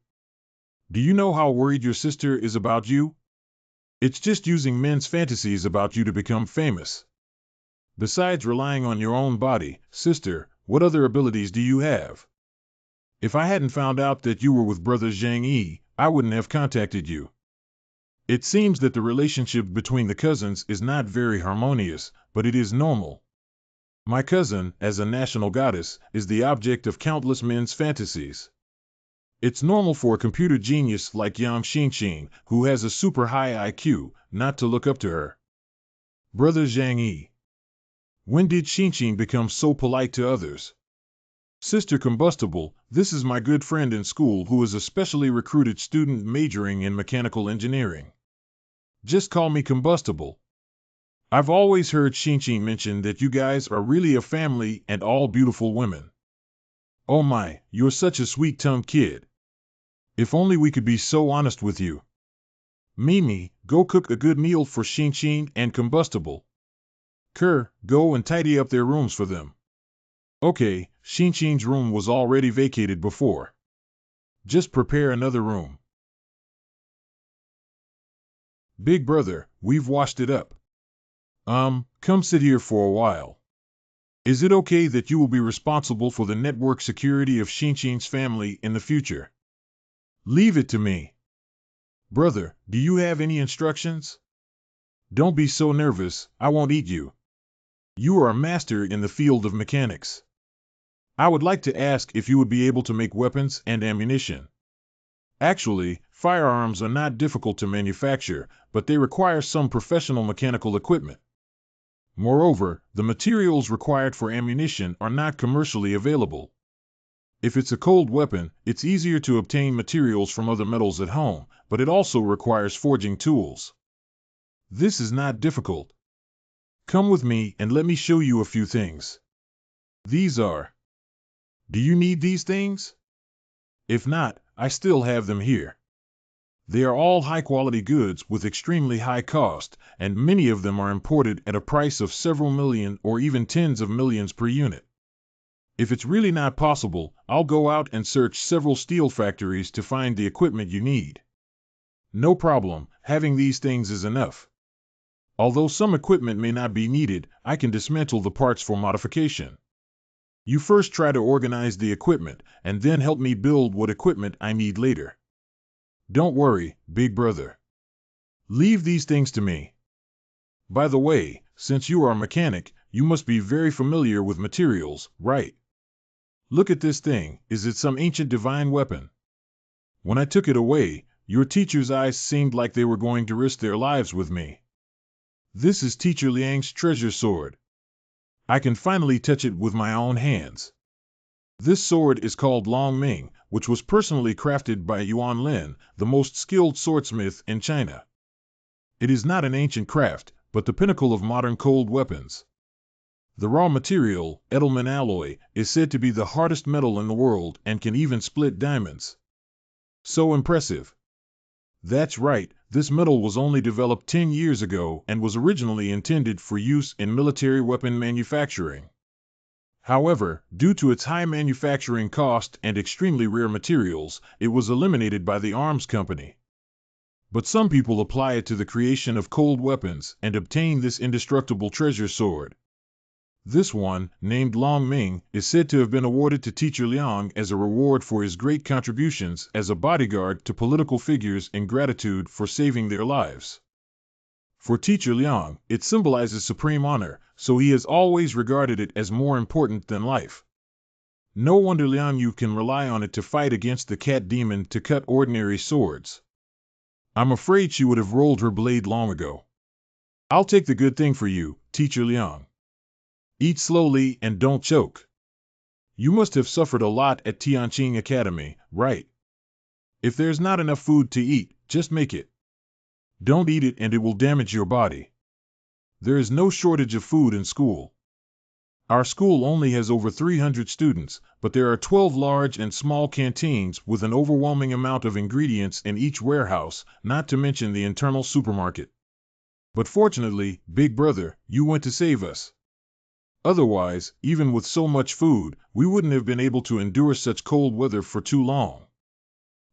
Do you know how worried your sister is about you? It's just using men's fantasies about you to become famous. Besides relying on your own body, sister, what other abilities do you have? If I hadn't found out that you were with brother Zhang Yi, I wouldn't have contacted you. It seems that the relationship between the cousins is not very harmonious, but it is normal. My cousin, as a national goddess, is the object of countless men's fantasies. It's normal for a computer genius like Yang Xinqin, who has a super high IQ, not to look up to her. Brother Zhang Yi. When did Xinqin become so polite to others? Sister Combustible, this is my good friend in school who is a specially recruited student majoring in mechanical engineering. Just call me Combustible. I've always heard Xinqin mention that you guys are really a family and all beautiful women. Oh my, you're such a sweet-tongued kid. If only we could be so honest with you. Mimi, go cook a good meal for Xinqin and Combustible. Kerr, go and tidy up their rooms for them. Okay, Xinqin's room was already vacated before. Just prepare another room. Big brother, we've washed it up. Come sit here for a while. Is it okay that you will be responsible for the network security of Xinqin's family in the future? Leave it to me. Brother, do you have any instructions? Don't be so nervous, I won't eat you. You are a master in the field of mechanics. I would like to ask if you would be able to make weapons and ammunition. Actually, firearms are not difficult to manufacture, but they require some professional mechanical equipment. Moreover, the materials required for ammunition are not commercially available. If it's a cold weapon, it's easier to obtain materials from other metals at home, but it also requires forging tools. This is not difficult. Come with me and let me show you a few things. These are. Do you need these things? If not, I still have them here. They are all high-quality goods with extremely high cost, and many of them are imported at a price of several million or even tens of millions per unit. If it's really not possible, I'll go out and search several steel factories to find the equipment you need. No problem, having these things is enough. Although some equipment may not be needed, I can dismantle the parts for modification. You first try to organize the equipment, and then help me build what equipment I need later. Don't worry, big brother. Leave these things to me. By the way, since you are a mechanic, you must be very familiar with materials, right? Look at this thing, is it some ancient divine weapon? When I took it away, your teacher's eyes seemed like they were going to risk their lives with me. This is Teacher Liang's treasure sword. I can finally touch it with my own hands. This sword is called Long Ming, which was personally crafted by Yuan Lin, the most skilled swordsmith in China. It is not an ancient craft, but the pinnacle of modern cold weapons. The raw material, Edelman alloy, is said to be the hardest metal in the world and can even split diamonds. So impressive. That's right, this metal was only developed 10 years ago and was originally intended for use in military weapon manufacturing. However, due to its high manufacturing cost and extremely rare materials, it was eliminated by the arms company. But some people apply it to the creation of cold weapons and obtain this indestructible treasure sword. This one, named Long Ming, is said to have been awarded to Teacher Liang as a reward for his great contributions as a bodyguard to political figures in gratitude for saving their lives. For Teacher Liang, it symbolizes supreme honor, so he has always regarded it as more important than life. No wonder Liang Yu can rely on it to fight against the cat demon to cut ordinary swords. I'm afraid she would have rolled her blade long ago. I'll take the good thing for you, Teacher Liang. Eat slowly and don't choke. You must have suffered a lot at Tianqing Academy, right? If there's not enough food to eat, just make it. Don't eat it and it will damage your body. There is no shortage of food in school. Our school only has over 300 students, but there are 12 large and small canteens with an overwhelming amount of ingredients in each warehouse, not to mention the internal supermarket. But fortunately, Big Brother, you went to save us. Otherwise, even with so much food, we wouldn't have been able to endure such cold weather for too long.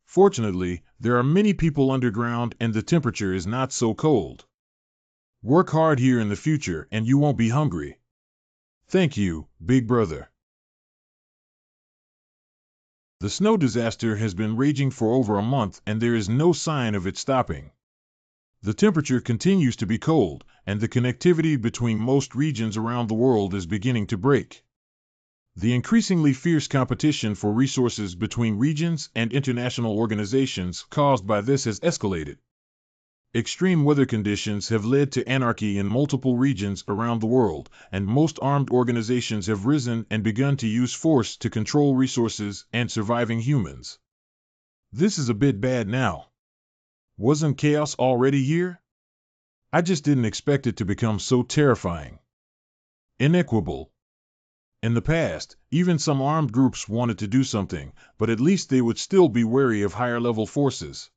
Fortunately, there are many people underground and the temperature is not so cold. Work hard here in the future and you won't be hungry. Thank you, Big Brother. The snow disaster has been raging for over a month and there is no sign of it stopping. The temperature continues to be cold, and the connectivity between most regions around the world is beginning to break. The increasingly fierce competition for resources between regions and international organizations caused by this has escalated. Extreme weather conditions have led to anarchy in multiple regions around the world, and most armed organizations have risen and begun to use force to control resources and surviving humans. This is a bit bad now. Wasn't chaos already here? I just didn't expect it to become so terrifying. Inequitable. In the past, even some armed groups wanted to do something, but at least they would still be wary of higher-level forces.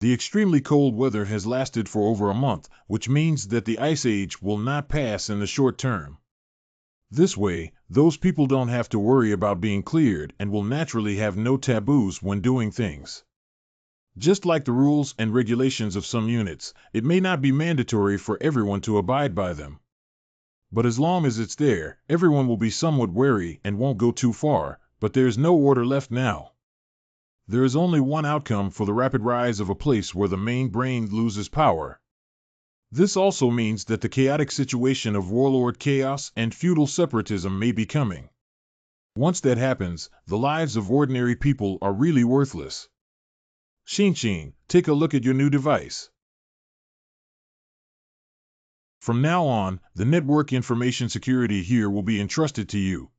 The extremely cold weather has lasted for over a month, which means that the Ice Age will not pass in the short term. This way, those people don't have to worry about being cleared and will naturally have no taboos when doing things. Just like the rules and regulations of some units, it may not be mandatory for everyone to abide by them. But as long as it's there, everyone will be somewhat wary and won't go too far, but there's no order left now. There is only one outcome for the rapid rise of a place where the main brain loses power. This also means that the chaotic situation of warlord chaos and feudal separatism may be coming. Once that happens, the lives of ordinary people are really worthless. Shinshin, take a look at your new device. From now on, the network information security here will be entrusted to you.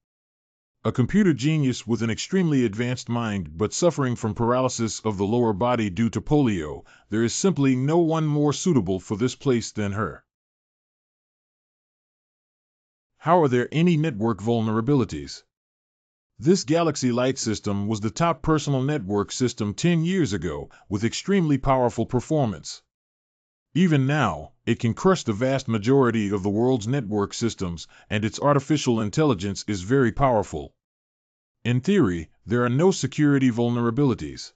A computer genius with an extremely advanced mind but suffering from paralysis of the lower body due to polio, there is simply no one more suitable for this place than her. How are there any network vulnerabilities? This Galaxy Light system was the top personal network system 10 years ago, with extremely powerful performance. Even now, it can crush the vast majority of the world's network systems, and its artificial intelligence is very powerful. In theory, there are no security vulnerabilities.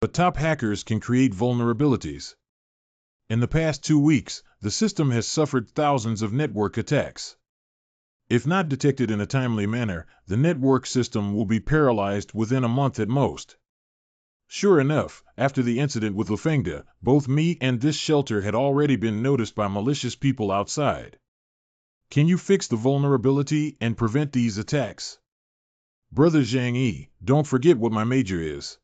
But top hackers can create vulnerabilities. In the past 2 weeks, the system has suffered thousands of network attacks. If not detected in a timely manner, the network system will be paralyzed within a month at most. Sure enough, after the incident with Lufengda, both me and this shelter had already been noticed by malicious people outside. Can you fix the vulnerability and prevent these attacks? Brother Zhang Yi, don't forget what my major is.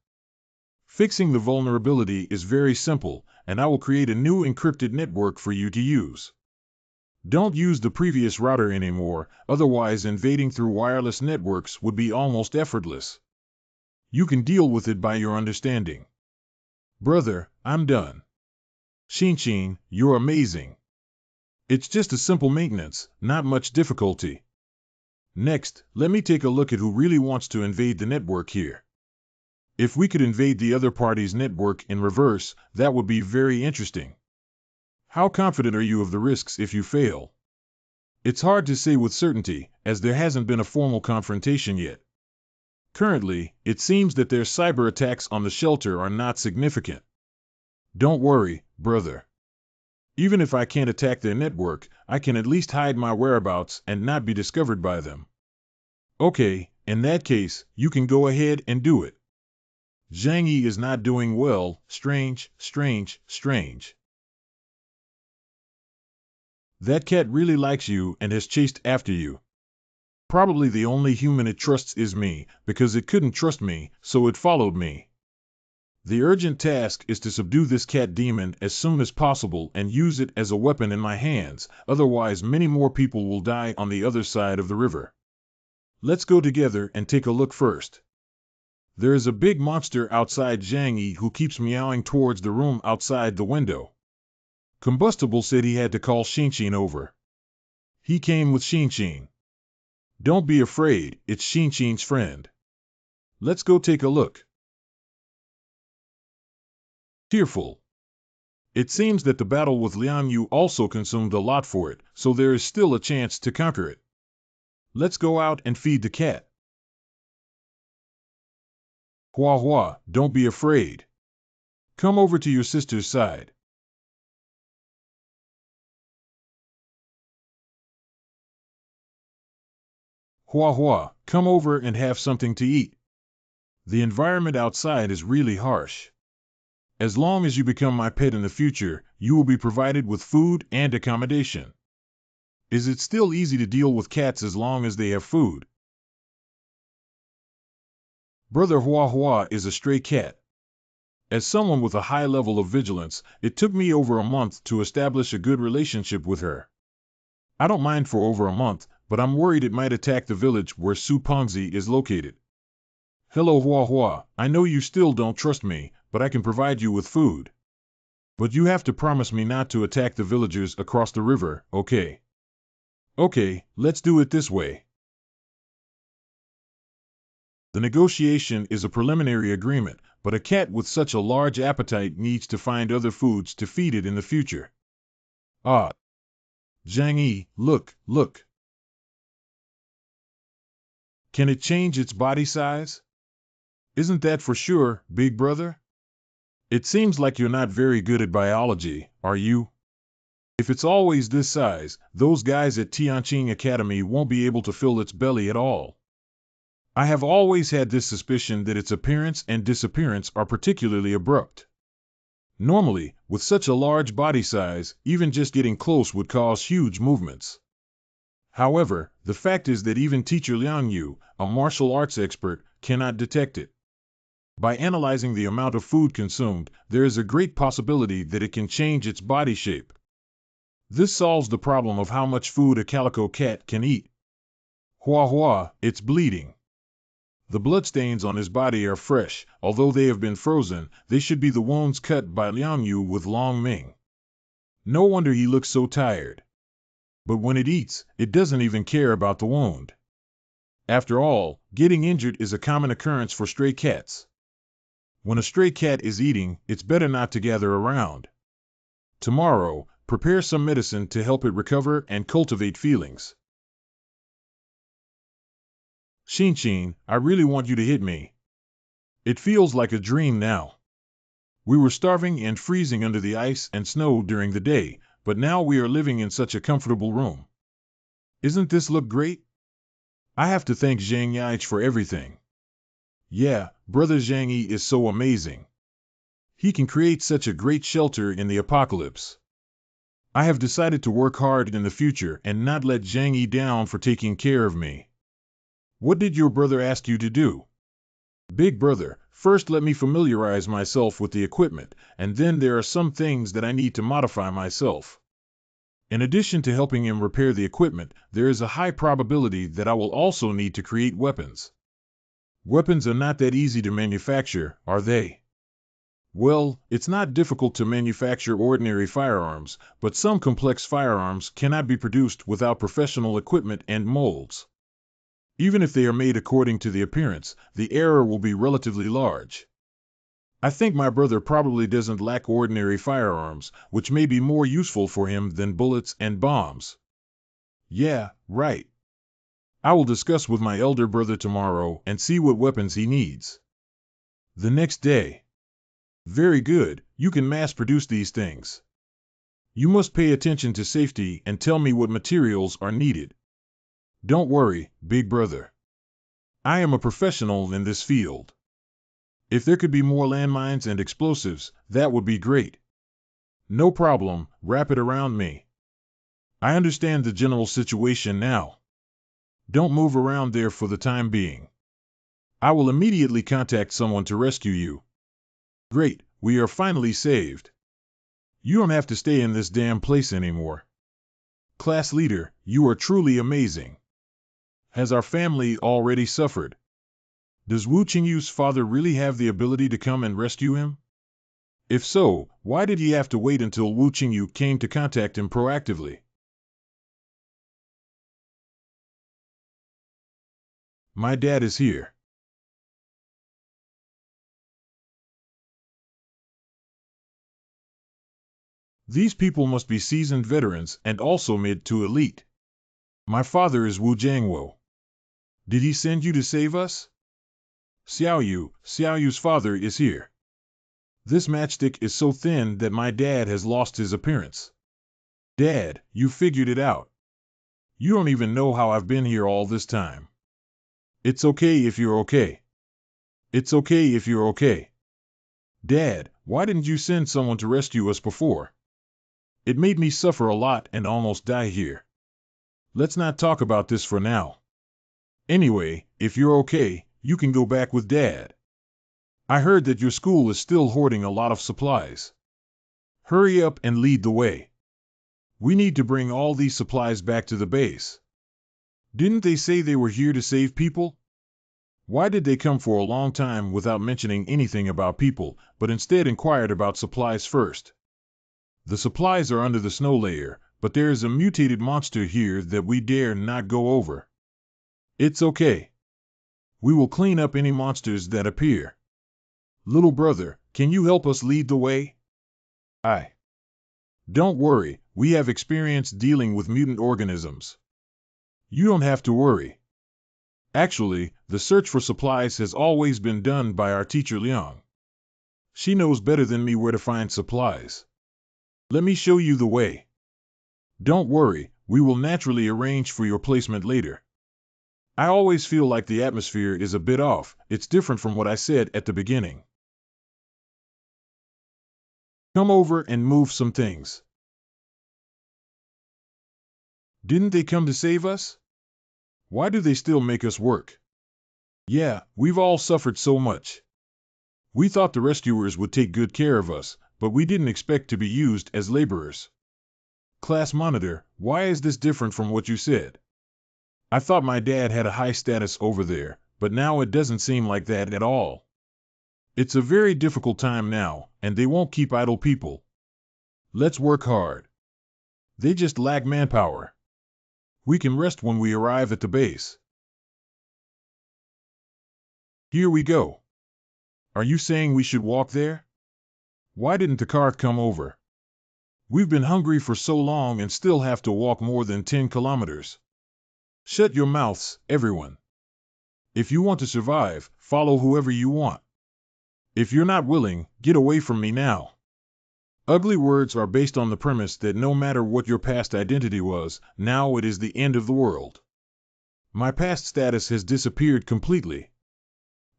Fixing the vulnerability is very simple, and I will create a new encrypted network for you to use. Don't use the previous router anymore, otherwise invading through wireless networks would be almost effortless. You can deal with it by your understanding. Brother, I'm done. Shinshin, you're amazing. It's just a simple maintenance, not much difficulty. Next, let me take a look at who really wants to invade the network here. If we could invade the other party's network in reverse, that would be very interesting. How confident are you of the risks if you fail? It's hard to say with certainty, as there hasn't been a formal confrontation yet. Currently, it seems that their cyber attacks on the shelter are not significant. Don't worry, brother. Even if I can't attack their network, I can at least hide my whereabouts and not be discovered by them. Okay, in that case, you can go ahead and do it. Zhang Yi is not doing well, strange. That cat really likes you and has chased after you. Probably the only human it trusts is me, because it couldn't trust me, so it followed me. The urgent task is to subdue this cat demon as soon as possible and use it as a weapon in my hands, otherwise many more people will die on the other side of the river. Let's go together and take a look first. There is a big monster outside Zhang Yi who keeps meowing towards the room outside the window. Combustible said he had to call Shinshin over. He came with Shinshin. Don't be afraid, it's Shinchin's friend. Let's go take a look. Tearful. It seems that the battle with Liang Yu also consumed a lot for it, so there is still a chance to conquer it. Let's go out and feed the cat. Hua Hua, don't be afraid. Come over to your sister's side. Hua Hua, come over and have something to eat. The environment outside is really harsh. As long as you become my pet in the future, you will be provided with food and accommodation. Is it still easy to deal with cats as long as they have food? Brother Hua Hua is a stray cat. As someone with a high level of vigilance, it took me over a month to establish a good relationship with her. I don't mind for over a month, but I'm worried it might attack the village where Su Pengzi is located. Hello Hua Hua, I know you still don't trust me, but I can provide you with food. But you have to promise me not to attack the villagers across the river, okay? Okay, let's do it this way. The negotiation is a preliminary agreement, but a cat with such a large appetite needs to find other foods to feed it in the future. Ah. Zhang Yi, look, look. Can it change its body size? Isn't that for sure, big brother? It seems like you're not very good at biology, are you? If it's always this size, those guys at Tianqing Academy won't be able to fill its belly at all. I have always had this suspicion that its appearance and disappearance are particularly abrupt. Normally, with such a large body size, even just getting close would cause huge movements. However, the fact is that even teacher Liang Yu, a martial arts expert, cannot detect it. By analyzing the amount of food consumed, there is a great possibility that it can change its body shape. This solves the problem of how much food a calico cat can eat. Hua Hua, it's bleeding. The bloodstains on his body are fresh, although they have been frozen, they should be the wounds cut by Liang Yu with Long Ming. No wonder he looks so tired. But when it eats, it doesn't even care about the wound. After all, getting injured is a common occurrence for stray cats. When a stray cat is eating, it's better not to gather around. Tomorrow, prepare some medicine to help it recover and cultivate feelings. Shinchin, I really want you to hit me. It feels like a dream now. We were starving and freezing under the ice and snow during the day, but now we are living in such a comfortable room. Isn't this look great? I have to thank Zhang Yaich for everything. Yeah, brother Zhang Yi is so amazing. He can create such a great shelter in the apocalypse. I have decided to work hard in the future and not let Zhang Yi down for taking care of me. What did your brother ask you to do? Big brother, first let me familiarize myself with the equipment, and then there are some things that I need to modify myself. In addition to helping him repair the equipment, there is a high probability that I will also need to create weapons. Weapons are not that easy to manufacture, are they? Well, it's not difficult to manufacture ordinary firearms, but some complex firearms cannot be produced without professional equipment and molds. Even if they are made according to the appearance, the error will be relatively large. I think my brother probably doesn't lack ordinary firearms, which may be more useful for him than bullets and bombs. Yeah, right. I will discuss with my elder brother tomorrow and see what weapons he needs. The next day. Very good, you can mass produce these things. You must pay attention to safety and tell me what materials are needed. Don't worry, big brother. I am a professional in this field. If there could be more landmines and explosives, that would be great. No problem, wrap it around me. I understand the general situation now. Don't move around there for the time being. I will immediately contact someone to rescue you. Great, we are finally saved. You don't have to stay in this damn place anymore. Class leader, you are truly amazing. Has our family already suffered? Does Wu Qingyu's father really have the ability to come and rescue him? If so, why did he have to wait until Wu Qingyu came to contact him proactively? My dad is here. These people must be seasoned veterans and also mid to elite. My father is Wu Jiangwo. Did he send you to save us? Xiaoyu's father is here. This matchstick is so thin that my dad has lost his appearance. Dad, you figured it out. You don't even know how I've been here all this time. It's okay if you're okay. It's okay if you're okay. Dad, why didn't you send someone to rescue us before? It made me suffer a lot and almost die here. Let's not talk about this for now. Anyway, if you're okay, you can go back with Dad. I heard that your school is still hoarding a lot of supplies. Hurry up and lead the way. We need to bring all these supplies back to the base. Didn't they say they were here to save people? Why did they come for a long time without mentioning anything about people, but instead inquired about supplies first? The supplies are under the snow layer, but there is a mutated monster here that we dare not go over. It's okay. We will clean up any monsters that appear. Little brother, can you help us lead the way? Don't worry, we have experience dealing with mutant organisms. You don't have to worry. Actually, the search for supplies has always been done by our teacher Liang. She knows better than me where to find supplies. Let me show you the way. Don't worry, we will naturally arrange for your placement later. I always feel like the atmosphere is a bit off. It's different from what I said at the beginning. Come over and move some things. Didn't they come to save us? Why do they still make us work? Yeah, we've all suffered so much. We thought the rescuers would take good care of us, but we didn't expect to be used as laborers. Class monitor, why is this different from what you said? I thought my dad had a high status over there, but now it doesn't seem like that at all. It's a very difficult time now, and they won't keep idle people. Let's work hard. They just lack manpower. We can rest when we arrive at the base. Here we go. Are you saying we should walk there? Why didn't the cart come over? We've been hungry for so long and still have to walk more than 10 kilometers. Shut your mouths, everyone. If you want to survive, follow whoever you want. If you're not willing, get away from me now. Ugly words are based on the premise that no matter what your past identity was, now it is the end of the world. My past status has disappeared completely.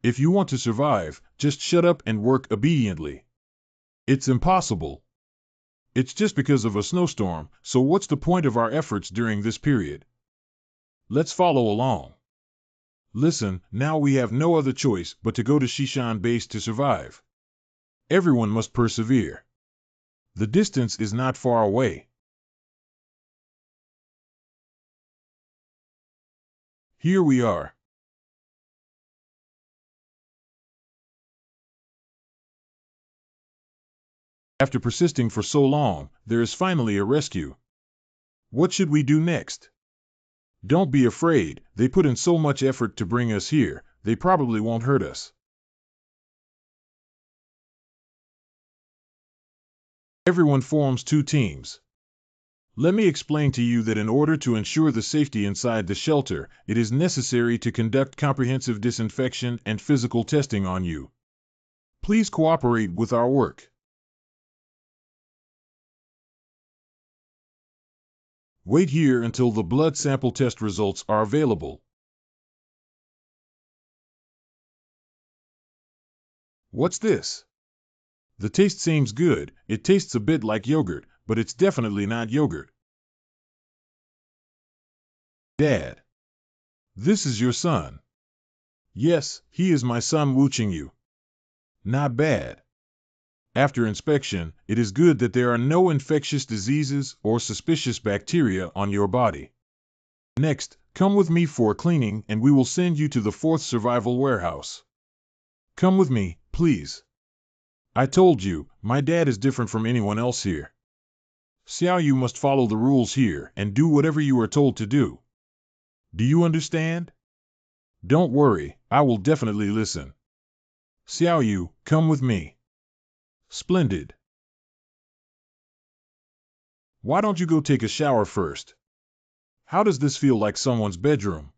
If you want to survive, just shut up and work obediently. It's impossible. It's just because of a snowstorm, so what's the point of our efforts during this period? Let's follow along. Listen, now we have no other choice but to go to Shishan base to survive. Everyone must persevere. The distance is not far away. Here we are. After persisting for so long, there is finally a rescue. What should we do next? Don't be afraid, they put in so much effort to bring us here, they probably won't hurt us. Everyone forms two teams. Let me explain to you that in order to ensure the safety inside the shelter, it is necessary to conduct comprehensive disinfection and physical testing on you. Please cooperate with our work. Wait here until the blood sample test results are available. What's this? The taste seems good. It tastes a bit like yogurt, but it's definitely not yogurt. Dad. This is your son. Yes, he is my son Wu Qingyu. Not bad. After inspection, it is good that there are no infectious diseases or suspicious bacteria on your body. Next, come with me for a cleaning and we will send you to the 4th survival warehouse. Come with me, please. I told you, my dad is different from anyone else here. Xiaoyu must follow the rules here and do whatever you are told to do. Do you understand? Don't worry, I will definitely listen. Xiao Yu, come with me. Splendid. Why don't you go take a shower first? How does this feel like someone's bedroom?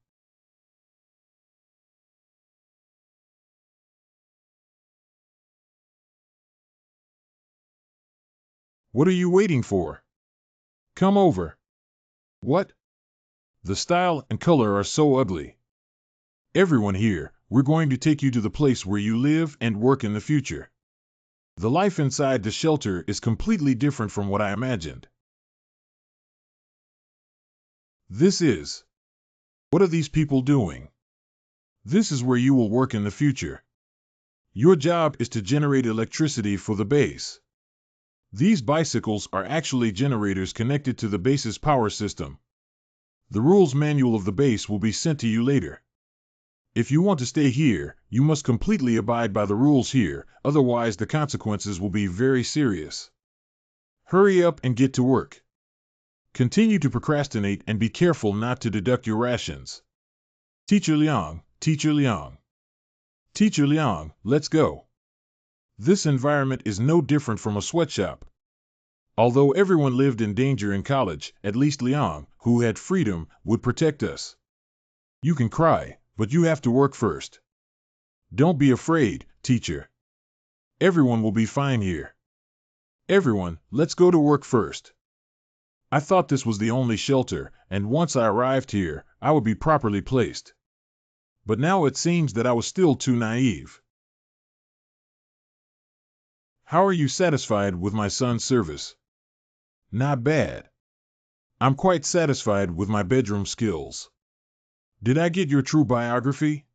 What are you waiting for? Come over. What? The style and color are so ugly. Everyone here, we're going to take you to the place where you live and work in the future. The life inside the shelter is completely different from what I imagined. This is. What are these people doing? This is where you will work in the future. Your job is to generate electricity for the base. These bicycles are actually generators connected to the base's power system. The rules manual of the base will be sent to you later. If you want to stay here, you must completely abide by the rules here, otherwise the consequences will be very serious. Hurry up and get to work. Continue to procrastinate and be careful not to deduct your rations. Teacher Liang, Teacher Liang. Teacher Liang, let's go. This environment is no different from a sweatshop. Although everyone lived in danger in college, at least Liang, who had freedom, would protect us. You can cry, but you have to work first. Don't be afraid, teacher. Everyone will be fine here. Everyone, let's go to work first. I thought this was the only shelter, and once I arrived here, I would be properly placed. But now it seems that I was still too naive. How are you satisfied with my son's service? Not bad. I'm quite satisfied with my bedroom skills. Did I get your true biography?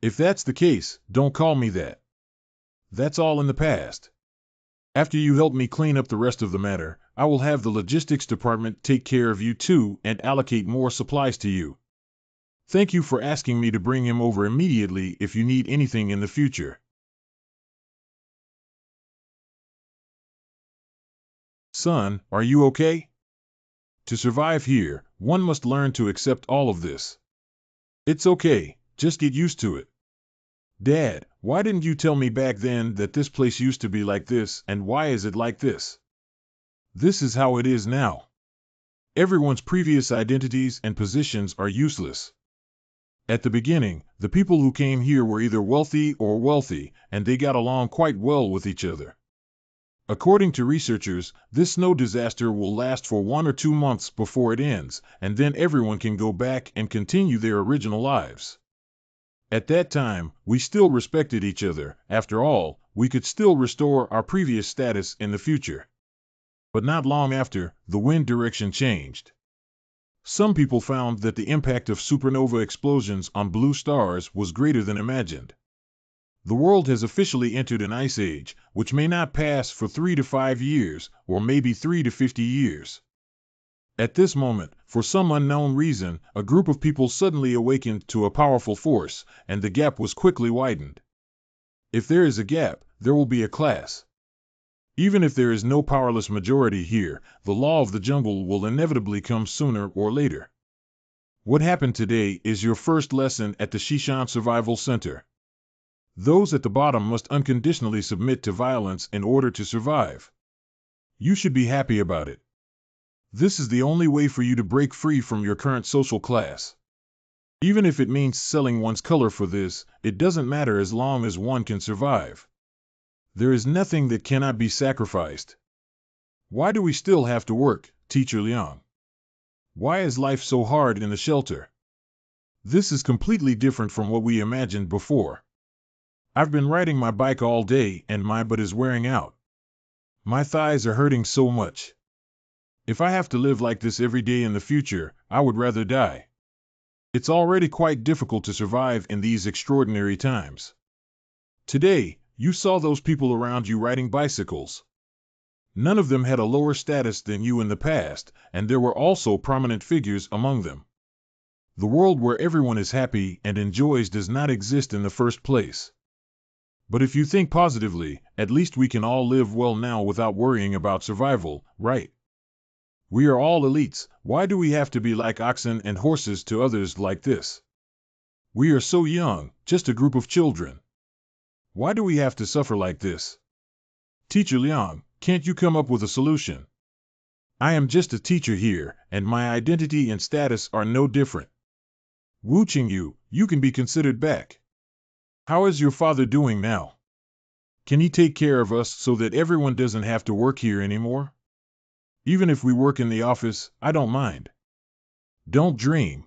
If that's the case, don't call me that. That's all in the past. After you help me clean up the rest of the matter, I will have the logistics department take care of you too and allocate more supplies to you. Thank you for asking me to bring him over immediately if you need anything in the future. Son, are you okay? To survive here, one must learn to accept all of this. It's okay, just get used to it. Dad, why didn't you tell me back then that this place used to be like this, and why is it like this? This is how it is now. Everyone's previous identities and positions are useless. At the beginning, the people who came here were either wealthy or wealthy, and they got along quite well with each other. According to researchers, this snow disaster will last for 1 or 2 months before it ends, and then everyone can go back and continue their original lives. At that time, we still respected each other. After all, we could still restore our previous status in the future. But not long after, the wind direction changed. Some people found that the impact of supernova explosions on blue stars was greater than imagined. The world has officially entered an ice age, which may not pass for 3 to 5 years, or maybe 3 to 50 years. At this moment, for some unknown reason, a group of people suddenly awakened to a powerful force, and the gap was quickly widened. If there is a gap, there will be a class. Even if there is no powerless majority here, the law of the jungle will inevitably come sooner or later. What happened today is your first lesson at the Shishan Survival Center. Those at the bottom must unconditionally submit to violence in order to survive. You should be happy about it. This is the only way for you to break free from your current social class. Even if it means selling one's color for this, it doesn't matter as long as one can survive. There is nothing that cannot be sacrificed. Why do we still have to work, Teacher Liang? Why is life so hard in the shelter? This is completely different from what we imagined before. I've been riding my bike all day and my butt is wearing out. My thighs are hurting so much. If I have to live like this every day in the future, I would rather die. It's already quite difficult to survive in these extraordinary times. Today, you saw those people around you riding bicycles. None of them had a lower status than you in the past, and there were also prominent figures among them. The world where everyone is happy and enjoys does not exist in the first place. But if you think positively, at least we can all live well now without worrying about survival, right? We are all elites. Why do we have to be like oxen and horses to others like this? We are so young, just a group of children. Why do we have to suffer like this? Teacher Liang, can't you come up with a solution? I am just a teacher here, and my identity and status are no different. Wu Qingyu, you can be considered back. How is your father doing now? Can he take care of us so that everyone doesn't have to work here anymore? Even if we work in the office, I don't mind. Don't dream.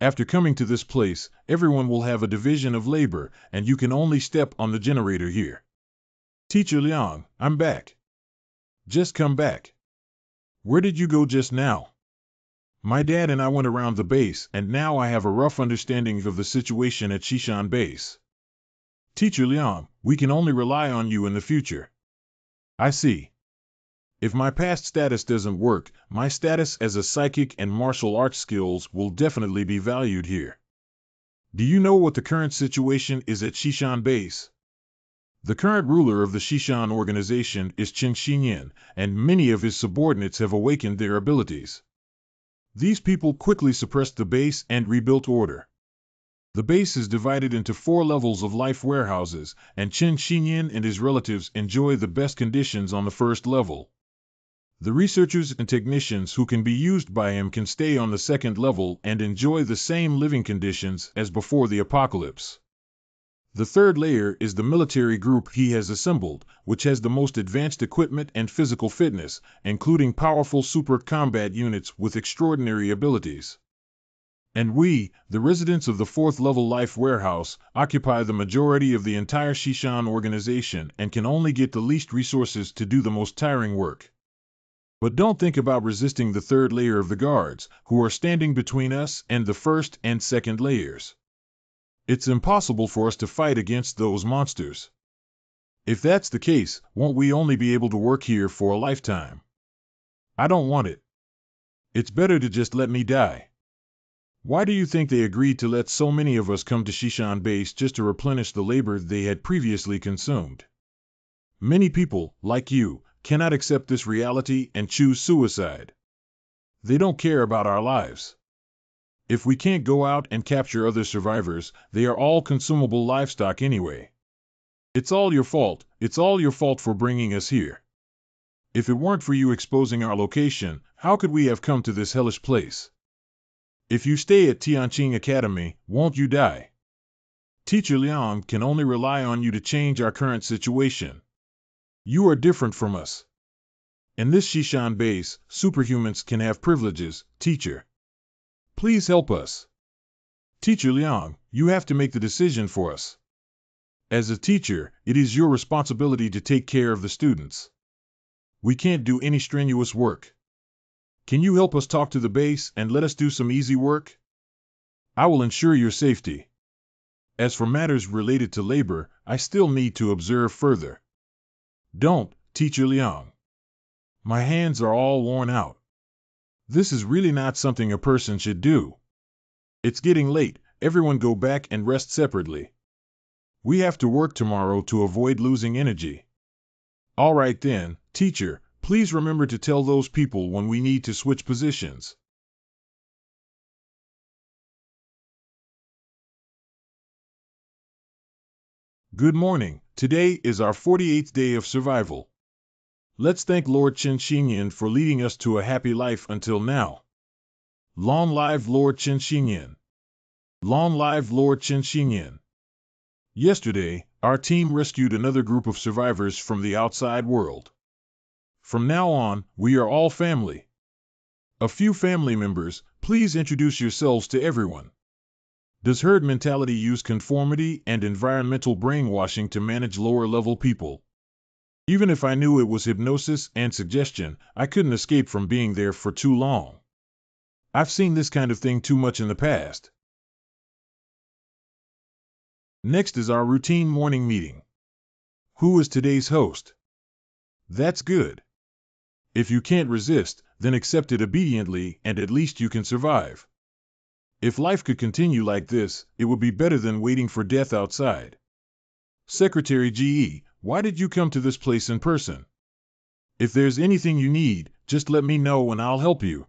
After coming to this place, everyone will have a division of labor, and you can only step on the generator here. Teacher Liang, I'm back. Just come back. Where did you go just now? My dad and I went around the base, and now I have a rough understanding of the situation at Shishan Base. Teacher Liang, we can only rely on you in the future. I see. If my past status doesn't work, my status as a psychic and martial arts skills will definitely be valued here. Do you know what the current situation is at Shishan Base? The current ruler of the Shishan organization is Qin Xinyan, and many of his subordinates have awakened their abilities. These people quickly suppressed the base and rebuilt order. The base is divided into 4 levels of life warehouses, and Qin Xinyan and his relatives enjoy the best conditions on the first level. The researchers and technicians who can be used by him can stay on the second level and enjoy the same living conditions as before the apocalypse. The third layer is the military group he has assembled, which has the most advanced equipment and physical fitness, including powerful super combat units with extraordinary abilities. And we, the residents of the 4th level life warehouse, occupy the majority of the entire Shishan organization and can only get the least resources to do the most tiring work. But don't think about resisting the third layer of the guards, who are standing between us and the first and second layers. It's impossible for us to fight against those monsters. If that's the case, won't we only be able to work here for a lifetime? I don't want it. It's better to just let me die. Why do you think they agreed to let so many of us come to Shishan Base just to replenish the labor they had previously consumed? Many people, like you, cannot accept this reality and choose suicide. They don't care about our lives. If we can't go out and capture other survivors, they are all consumable livestock anyway. It's all your fault for bringing us here. If it weren't for you exposing our location, how could we have come to this hellish place? If you stay at Tianqing Academy, won't you die? Teacher Liang can only rely on you to change our current situation. You are different from us. In this Shishan base, superhumans can have privileges, teacher. Please help us. Teacher Liang, you have to make the decision for us. As a teacher, it is your responsibility to take care of the students. We can't do any strenuous work. Can you help us talk to the base and let us do some easy work? I will ensure your safety. As for matters related to labor, I still need to observe further. Don't, Teacher Liang. My hands are all worn out. This is really not something a person should do. It's getting late, everyone go back and rest separately. We have to work tomorrow to avoid losing energy. All right then, teacher, please remember to tell those people when we need to switch positions. Good morning, today is our 48th day of survival. Let's thank Lord Qin Xinyan for leading us to a happy life until now. Long live Lord Qin Xinyan. Long live Lord Qin Xinyan. Yesterday, our team rescued another group of survivors from the outside world. From now on, we are all family. A few family members, please introduce yourselves to everyone. Does herd mentality use conformity and environmental brainwashing to manage lower-level people? Even if I knew it was hypnosis and suggestion, I couldn't escape from being there for too long. I've seen this kind of thing too much in the past. Next is our routine morning meeting. Who is today's host? That's good. If you can't resist, then accept it obediently and at least you can survive. If life could continue like this, it would be better than waiting for death outside. Secretary GE, why did you come to this place in person? If there's anything you need, just let me know and I'll help you.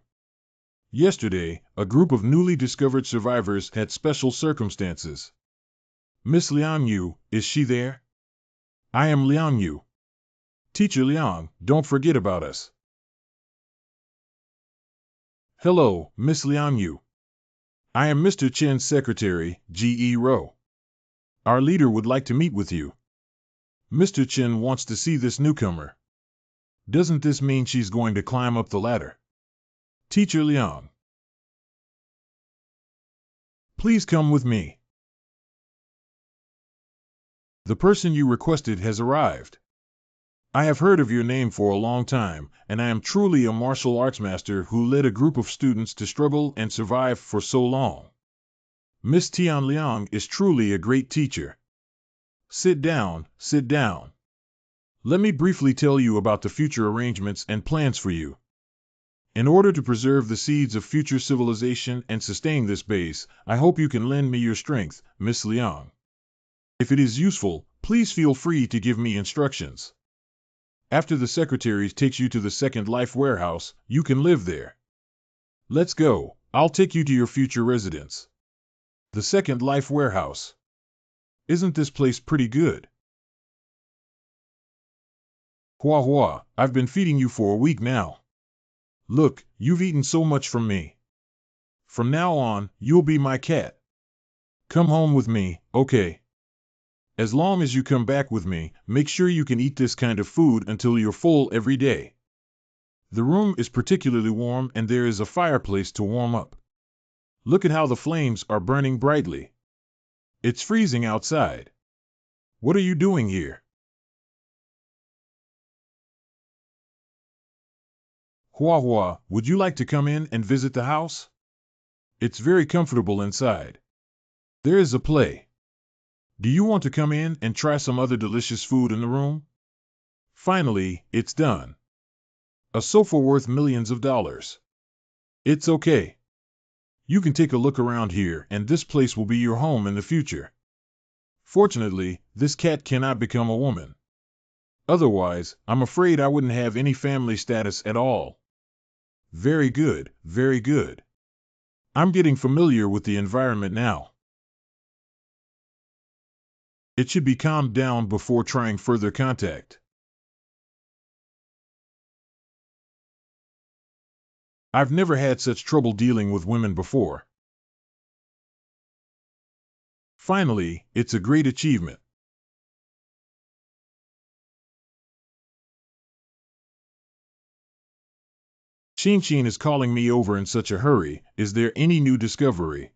Yesterday, a group of newly discovered survivors had special circumstances. Miss Liang Yu, is she there? I am Liang Yu. Teacher Liang, don't forget about us. Hello, Miss Liang Yu. I am Mr. Chen's secretary, G.E. Rowe. Our leader would like to meet with you. Mr. Chen wants to see this newcomer. Doesn't this mean she's going to climb up the ladder? Teacher Liang. Please come with me. The person you requested has arrived. I have heard of your name for a long time, and I am truly a martial arts master who led a group of students to struggle and survive for so long. Miss Tian Liang is truly a great teacher. Sit down, sit down. Let me briefly tell you about the future arrangements and plans for you. In order to preserve the seeds of future civilization and sustain this base, I hope you can lend me your strength, Miss Liang. If it is useful, please feel free to give me instructions. After the secretary takes you to the Second Life warehouse, you can live there. Let's go, I'll take you to your future residence. The Second Life warehouse. Isn't this place pretty good? Hua Hua, I've been feeding you for a week now. Look, you've eaten so much from me. From now on, you'll be my cat. Come home with me, okay? As long as you come back with me, make sure you can eat this kind of food until you're full every day. The room is particularly warm and there is a fireplace to warm up. Look at how the flames are burning brightly. It's freezing outside. What are you doing here? Hua Hua, would you like to come in and visit the house? It's very comfortable inside. There is a play. Do you want to come in and try some other delicious food in the room? Finally, it's done. A sofa worth millions of dollars. It's okay. You can take a look around here and this place will be your home in the future. Fortunately, this cat cannot become a woman. Otherwise, I'm afraid I wouldn't have any family status at all. Very good, very good. I'm getting familiar with the environment now. It should be calmed down before trying further contact. I've never had such trouble dealing with women before. Finally, it's a great achievement. Xin is calling me over in such a hurry. Is there any new discovery?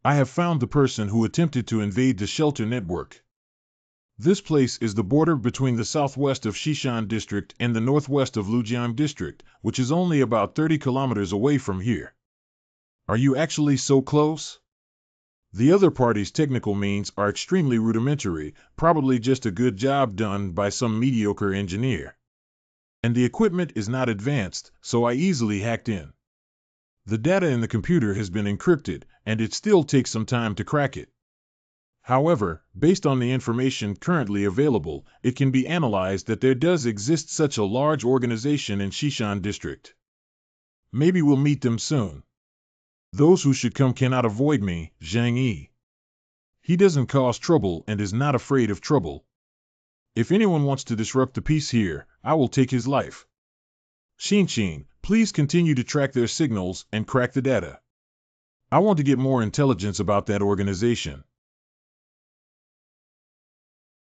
I have found the person who attempted to invade the shelter network. This place is the border between the southwest of Xishan District and the northwest of Lujiang District, which is only about 30 kilometers away from here. Are you actually so close? The other party's technical means are extremely rudimentary, probably just a good job done by some mediocre engineer. And the equipment is not advanced, so I easily hacked in. The data in the computer has been encrypted, and it still takes some time to crack it. However, based on the information currently available, it can be analyzed that there does exist such a large organization in Xishan District. Maybe we'll meet them soon. Those who should come cannot avoid me, Zhang Yi. He doesn't cause trouble and is not afraid of trouble. If anyone wants to disrupt the peace here, I will take his life. Xin, please continue to track their signals and crack the data. I want to get more intelligence about that organization.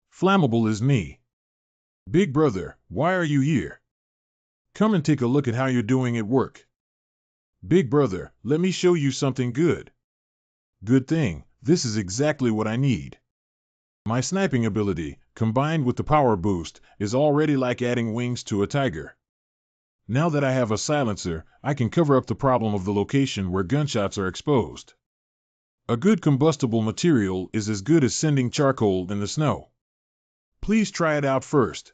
Flammable is me. Big brother, why are you here? Come and take a look at how you're doing at work. Big brother, let me show you something good. Good thing, this is exactly what I need. My sniping ability, combined with the power boost, is already like adding wings to a tiger. Now that I have a silencer, I can cover up the problem of the location where gunshots are exposed. A good combustible material is as good as sending charcoal in the snow. Please try it out first.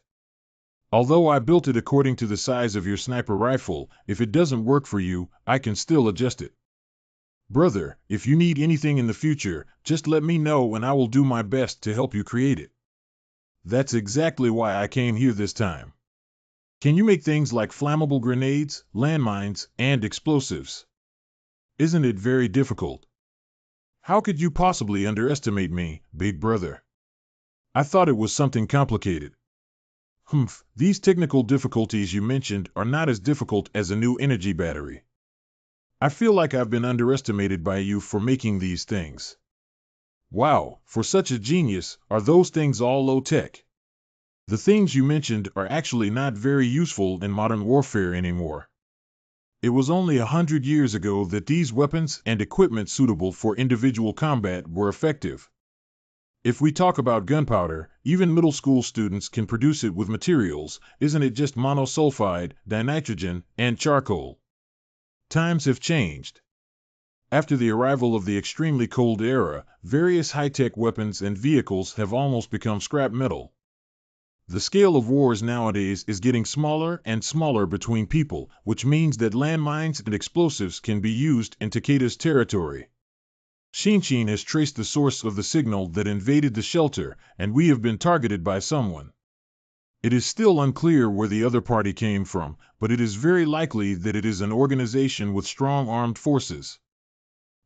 Although I built it according to the size of your sniper rifle, if it doesn't work for you, I can still adjust it. Brother, if you need anything in the future, just let me know and I will do my best to help you create it. That's exactly why I came here this time. Can you make things like flammable grenades, landmines, and explosives? Isn't it very difficult? How could you possibly underestimate me, big brother? I thought it was something complicated. Humph, these technical difficulties you mentioned are not as difficult as a new energy battery. I feel like I've been underestimated by you for making these things. Wow, for such a genius, are those things all low-tech? The things you mentioned are actually not very useful in modern warfare anymore. It was only 100 years ago that these weapons and equipment suitable for individual combat were effective. If we talk about gunpowder, even middle school students can produce it with materials, isn't it just monosulfide, dinitrogen, and charcoal? Times have changed. After the arrival of the extremely cold era, various high-tech weapons and vehicles have almost become scrap metal. The scale of wars nowadays is getting smaller and smaller between people, which means that landmines and explosives can be used in Takeda's territory. Shinshin has traced the source of the signal that invaded the shelter, and we have been targeted by someone. It is still unclear where the other party came from, but it is very likely that it is an organization with strong armed forces.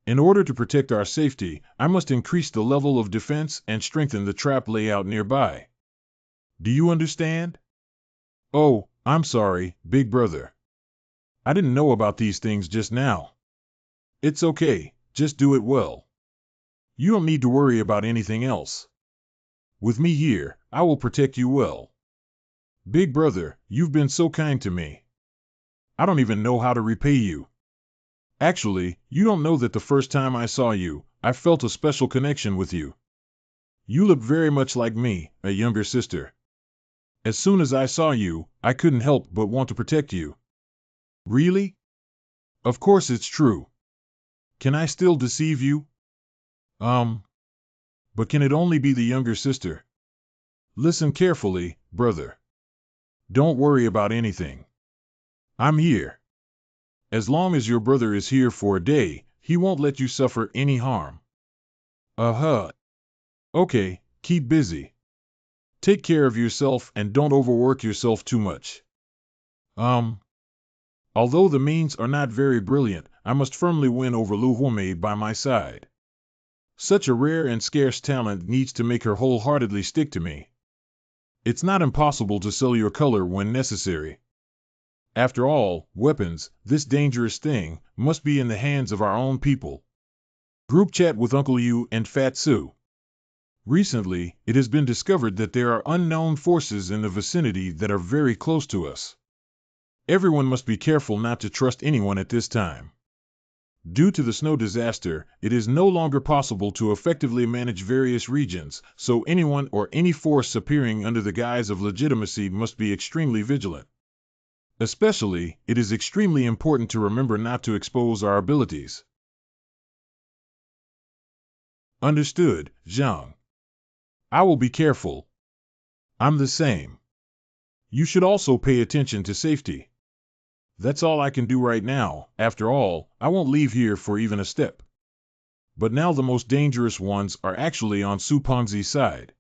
In order to protect our safety, I must increase the level of defense and strengthen the trap layout nearby. Do you understand? Oh, I'm sorry, big brother. I didn't know about these things just now. It's okay, just do it well. You don't need to worry about anything else. With me here, I will protect you well. Big brother, you've been so kind to me. I don't even know how to repay you. Actually, you don't know that the first time I saw you, I felt a special connection with you. You look very much like me, a younger sister. As soon as I saw you, I couldn't help but want to protect you. Really? Of course it's true. Can I still deceive you? But can it only be the younger sister? Listen carefully, brother. Don't worry about anything. I'm here. As long as your brother is here for a day, he won't let you suffer any harm. Uh-huh. Okay, keep busy. Take care of yourself and don't overwork yourself too much. Although the means are not very brilliant, I must firmly win over Lu Huomei by my side. Such a rare and scarce talent needs to make her wholeheartedly stick to me. It's not impossible to sell your color when necessary. After all, weapons, this dangerous thing, must be in the hands of our own people. Group chat with Uncle Yu and Fat Sue. Recently, it has been discovered that there are unknown forces in the vicinity that are very close to us. Everyone must be careful not to trust anyone at this time. Due to the snow disaster, it is no longer possible to effectively manage various regions, so anyone or any force appearing under the guise of legitimacy must be extremely vigilant. Especially, it is extremely important to remember not to expose our abilities. Understood, Zhang. I will be careful. I'm the same. You should also pay attention to safety. That's all I can do right now. After all, I won't leave here for even a step. But now the most dangerous ones are actually on Su Pengzi's side.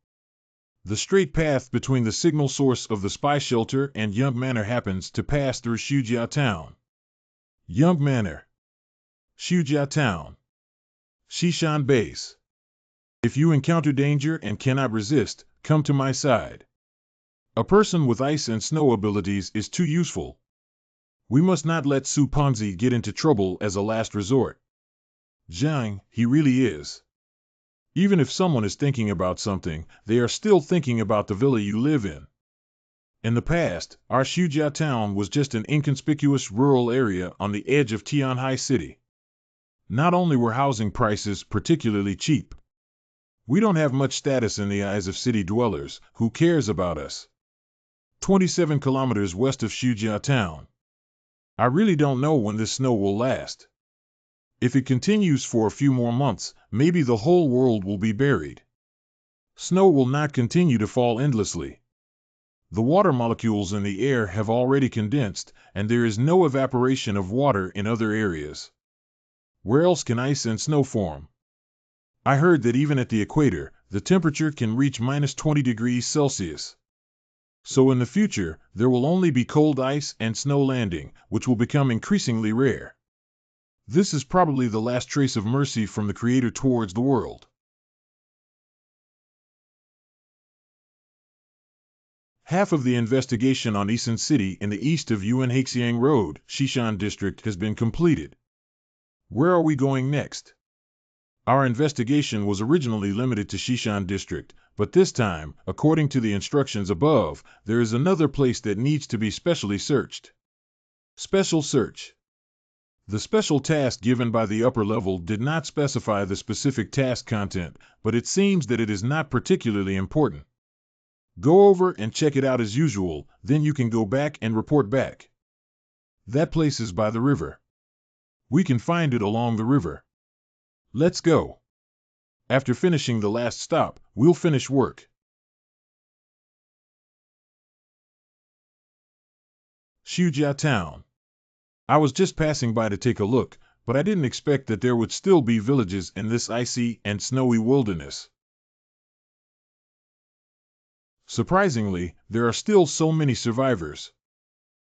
The straight path between the signal source of the spy shelter and Young Manor happens to pass through Shujia Town. Young Manor. Shujia Town. Shishan Base. If you encounter danger and cannot resist, come to my side. A person with ice and snow abilities is too useful. We must not let Su Pengzi get into trouble as a last resort. Zhang, he really is. Even if someone is thinking about something, they are still thinking about the villa you live in. In the past, our Shujia town was just an inconspicuous rural area on the edge of Tianhai City. Not only were housing prices particularly cheap, we don't have much status in the eyes of city dwellers. Who cares about us? 27 kilometers west of Shujia town. I really don't know when this snow will last. If it continues for a few more months, maybe the whole world will be buried. Snow will not continue to fall endlessly. The water molecules in the air have already condensed, and there is no evaporation of water in other areas. Where else can ice and snow form? I heard that even at the equator, the temperature can reach -20 degrees Celsius. So in the future, there will only be cold ice and snow landing, which will become increasingly rare. This is probably the last trace of mercy from the Creator towards the world. Half of the investigation on Isan City in the east of Yunhaixiang Road, Shishan District, has been completed. Where are we going next? Our investigation was originally limited to Shishan District, but this time, according to the instructions above, there is another place that needs to be specially searched. Special search. The special task given by the upper level did not specify the specific task content, but it seems that it is not particularly important. Go over and check it out as usual, then you can go back and report back. That place is by the river. We can find it along the river. Let's go. After finishing the last stop, we'll finish work. Shujia Town. I was just passing by to take a look, but I didn't expect that there would still be villages in this icy and snowy wilderness. Surprisingly, there are still so many survivors.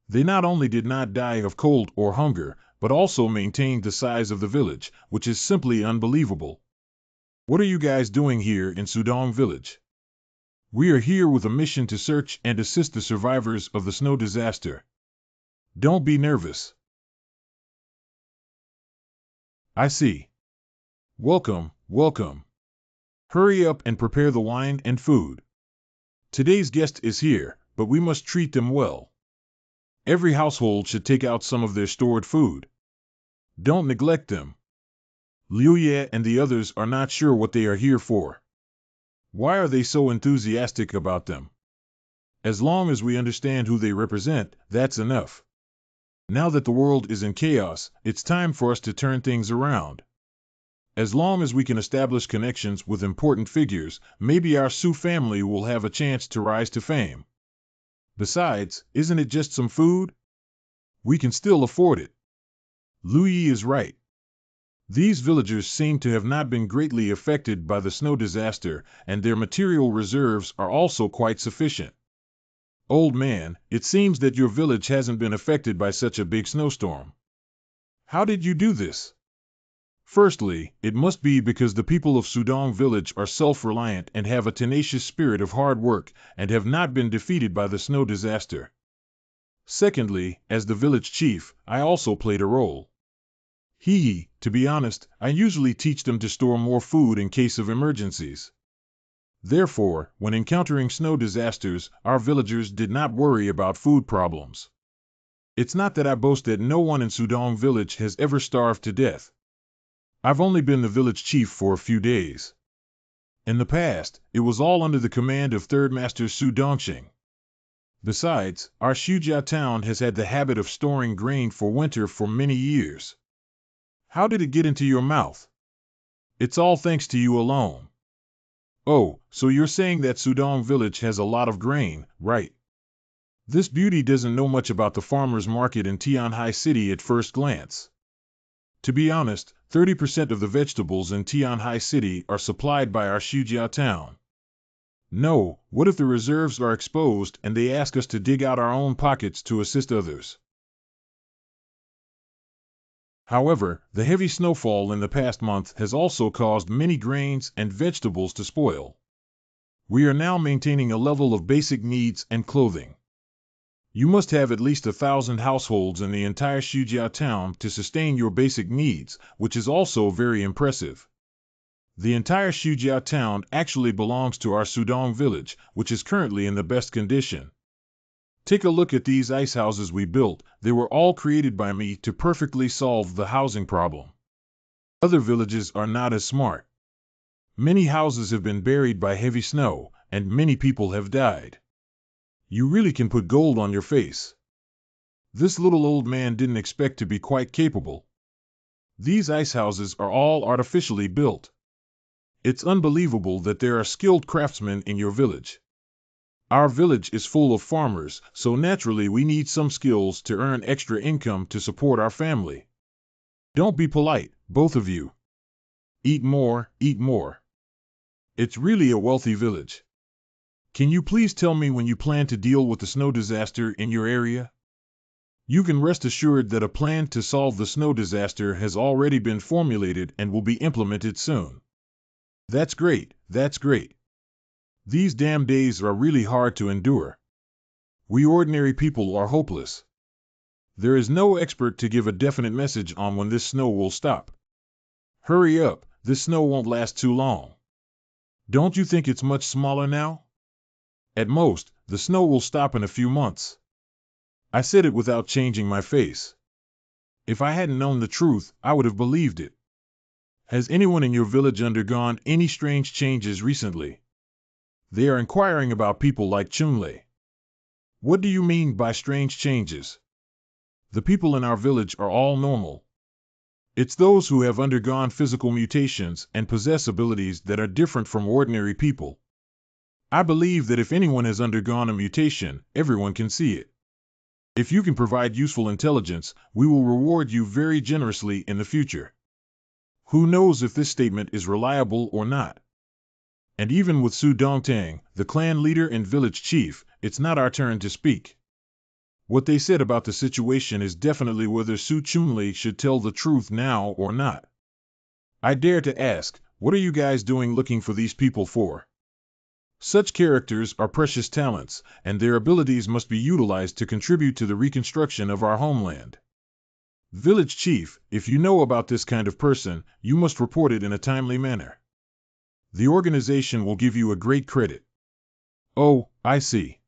They not only did not die of cold or hunger, but also maintained the size of the village, which is simply unbelievable. What are you guys doing here in Sudong Village? We are here with a mission to search and assist the survivors of the snow disaster. Don't be nervous. I see. Welcome, welcome. Hurry up and prepare the wine and food. Today's guest is here, but we must treat them well. Every household should take out some of their stored food. Don't neglect them. Liu Ye and the others are not sure what they are here for. Why are they so enthusiastic about them? As long as we understand who they represent, that's enough. Now that the world is in chaos, it's time for us to turn things around. As long as we can establish connections with important figures, maybe our Su family will have a chance to rise to fame. Besides, isn't it just some food? We can still afford it. Lu Yi is right. These villagers seem to have not been greatly affected by the snow disaster, and their material reserves are also quite sufficient. Old man, it seems that your village hasn't been affected by such a big snowstorm. How did you do this? Firstly, it must be because the people of Sudong Village are self-reliant and have a tenacious spirit of hard work and have not been defeated by the snow disaster. Secondly, as the village chief, I also played a role. To be honest, I usually teach them to store more food in case of emergencies. Therefore, when encountering snow disasters, our villagers did not worry about food problems. It's not that I boast that no one in Sudong Village has ever starved to death. I've only been the village chief for a few days. In the past, it was all under the command of Third Master Su Dongxing. Besides, our Shujia town has had the habit of storing grain for winter for many years. How did it get into your mouth? It's all thanks to you alone. Oh, so you're saying that Sudong Village has a lot of grain, right? This beauty doesn't know much about the farmer's market in Tianhai City at first glance. To be honest, 30% of the vegetables in Tianhai City are supplied by our Shujia town. No, what if the reserves are exposed and they ask us to dig out our own pockets to assist others? However, the heavy snowfall in the past month has also caused many grains and vegetables to spoil. We are now maintaining a level of basic needs and clothing. You must have at least 1,000 households in the entire Shujia town to sustain your basic needs, which is also very impressive. The entire Shujia town actually belongs to our Sudong village, which is currently in the best condition. Take a look at these ice houses we built. They were all created by me to perfectly solve the housing problem. Other villages are not as smart. Many houses have been buried by heavy snow, and many people have died. You really can put gold on your face. This little old man didn't expect to be quite capable. These ice houses are all artificially built. It's unbelievable that there are skilled craftsmen in your village. Our village is full of farmers, so naturally we need some skills to earn extra income to support our family. Don't be polite, both of you. Eat more, eat more. It's really a wealthy village. Can you please tell me when you plan to deal with the snow disaster in your area? You can rest assured that a plan to solve the snow disaster has already been formulated and will be implemented soon. That's great, that's great. These damn days are really hard to endure. We ordinary people are hopeless. There is no expert to give a definite message on when this snow will stop. Hurry up, this snow won't last too long. Don't you think it's much smaller now? At most, the snow will stop in a few months. I said it without changing my face. If I hadn't known the truth, I would have believed it. Has anyone in your village undergone any strange changes recently? They are inquiring about people like Chunlei. What do you mean by strange changes? The people in our village are all normal. It's those who have undergone physical mutations and possess abilities that are different from ordinary people. I believe that if anyone has undergone a mutation, everyone can see it. If you can provide useful intelligence, we will reward you very generously in the future. Who knows if this statement is reliable or not? And even with Su Dongtang, the clan leader and village chief, it's not our turn to speak. What they said about the situation is definitely whether Su Chunlei should tell the truth now or not. I dare to ask, what are you guys doing looking for these people for? Such characters are precious talents, and their abilities must be utilized to contribute to the reconstruction of our homeland. Village chief, if you know about this kind of person, you must report it in a timely manner. The organization will give you a great credit. Oh, I see.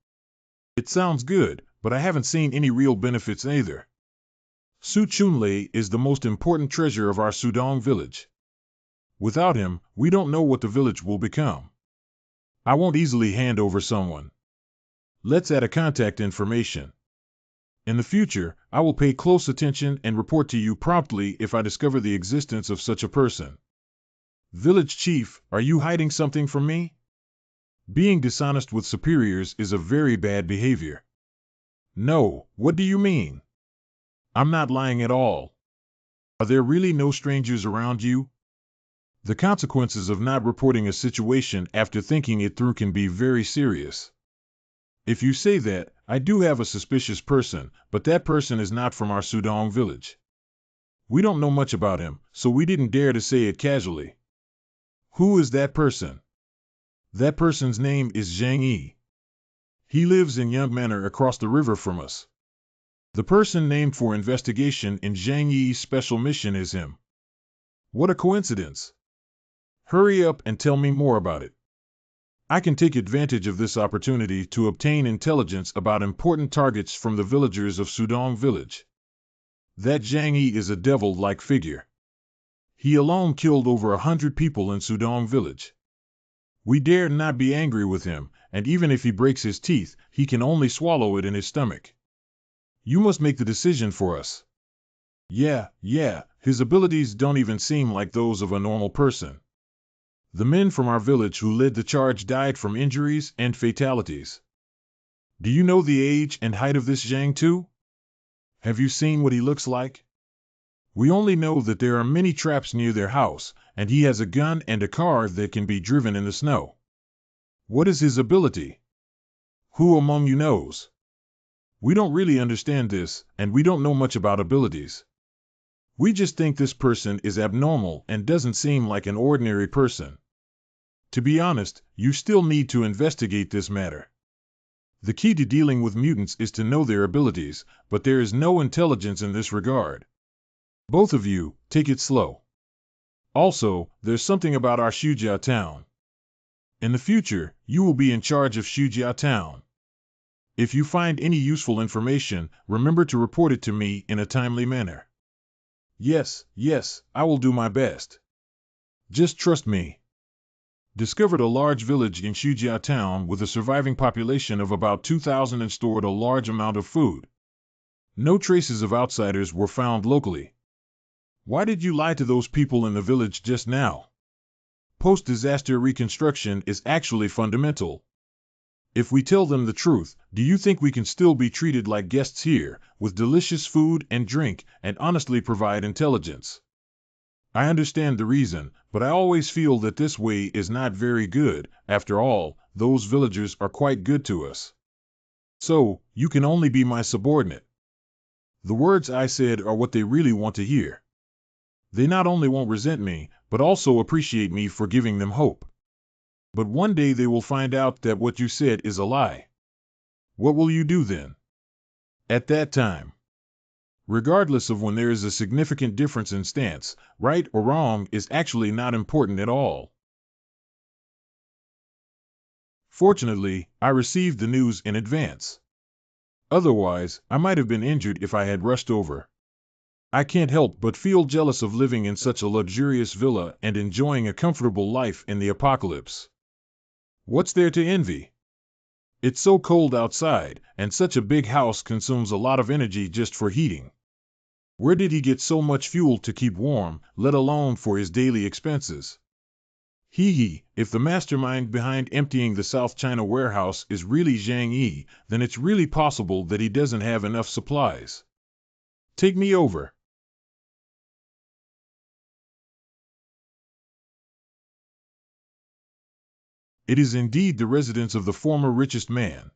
It sounds good, but I haven't seen any real benefits either. Su Chunlei is the most important treasure of our Sudong village. Without him, we don't know what the village will become. I won't easily hand over someone. Let's add a contact information. In the future, I will pay close attention and report to you promptly if I discover the existence of such a person. Village chief, are you hiding something from me? Being dishonest with superiors is a very bad behavior. No, what do you mean? I'm not lying at all. Are there really no strangers around you? The consequences of not reporting a situation after thinking it through can be very serious. If you say that, I do have a suspicious person, but that person is not from our Sudong village. We don't know much about him, so we didn't dare to say it casually. Who is that person? That person's name is Zhang Yi. He lives in Young Manor across the river from us. The person named for investigation in Zhang Yi's special mission is him. What a coincidence! Hurry up and tell me more about it. I can take advantage of this opportunity to obtain intelligence about important targets from the villagers of Sudong village. That Zhang Yi is a devil-like figure. He alone killed over 100 people in Sudong village. We dare not be angry with him, and even if he breaks his teeth, he can only swallow it in his stomach. You must make the decision for us. Yeah, his abilities don't even seem like those of a normal person. The men from our village who led the charge died from injuries and fatalities. Do you know the age and height of this Zhang too? Have you seen what he looks like? We only know that there are many traps near their house, and he has a gun and a car that can be driven in the snow. What is his ability? Who among you knows? We don't really understand this, and we don't know much about abilities. We just think this person is abnormal and doesn't seem like an ordinary person. To be honest, you still need to investigate this matter. The key to dealing with mutants is to know their abilities, but there is no intelligence in this regard. Both of you, take it slow. Also, there's something about our Xujiao town. In the future, you will be in charge of Xujiao town. If you find any useful information, remember to report it to me in a timely manner. Yes, I will do my best. Just trust me. Discovered a large village in Xujiao town with a surviving population of about 2,000 and stored a large amount of food. No traces of outsiders were found locally. Why did you lie to those people in the village just now? Post-disaster reconstruction is actually fundamental. If we tell them the truth, do you think we can still be treated like guests here, with delicious food and drink, and honestly provide intelligence? I understand the reason, but I always feel that this way is not very good. After all, those villagers are quite good to us. So, you can only be my subordinate. The words I said are what they really want to hear. They not only won't resent me, but also appreciate me for giving them hope. But one day they will find out that what you said is a lie. What will you do then? At that time, regardless of when there is a significant difference in stance, right or wrong is actually not important at all. Fortunately, I received the news in advance. Otherwise, I might have been injured if I had rushed over. I can't help but feel jealous of living in such a luxurious villa and enjoying a comfortable life in the apocalypse. What's there to envy? It's so cold outside, and such a big house consumes a lot of energy just for heating. Where did he get so much fuel to keep warm, let alone for his daily expenses? If the mastermind behind emptying the South China warehouse is really Zhang Yi, then it's really possible that he doesn't have enough supplies. Take me over. It is indeed the residence of the former richest man.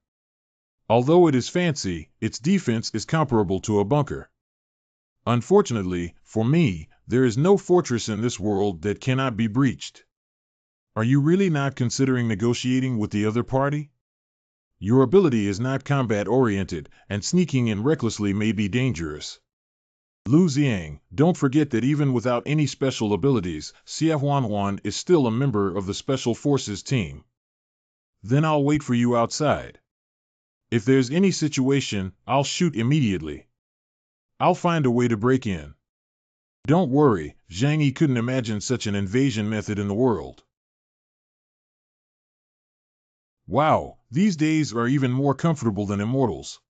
Although it is fancy, its defense is comparable to a bunker. Unfortunately, for me, there is no fortress in this world that cannot be breached. Are you really not considering negotiating with the other party? Your ability is not combat-oriented, and sneaking in recklessly may be dangerous. Lu Xiang, don't forget that even without any special abilities, Xia Huanhuan is still a member of the Special Forces team. Then I'll wait for you outside. If there's any situation, I'll shoot immediately. I'll find a way to break in. Don't worry, Zhang Yi couldn't imagine such an invasion method in the world. Wow, these days are even more comfortable than immortals.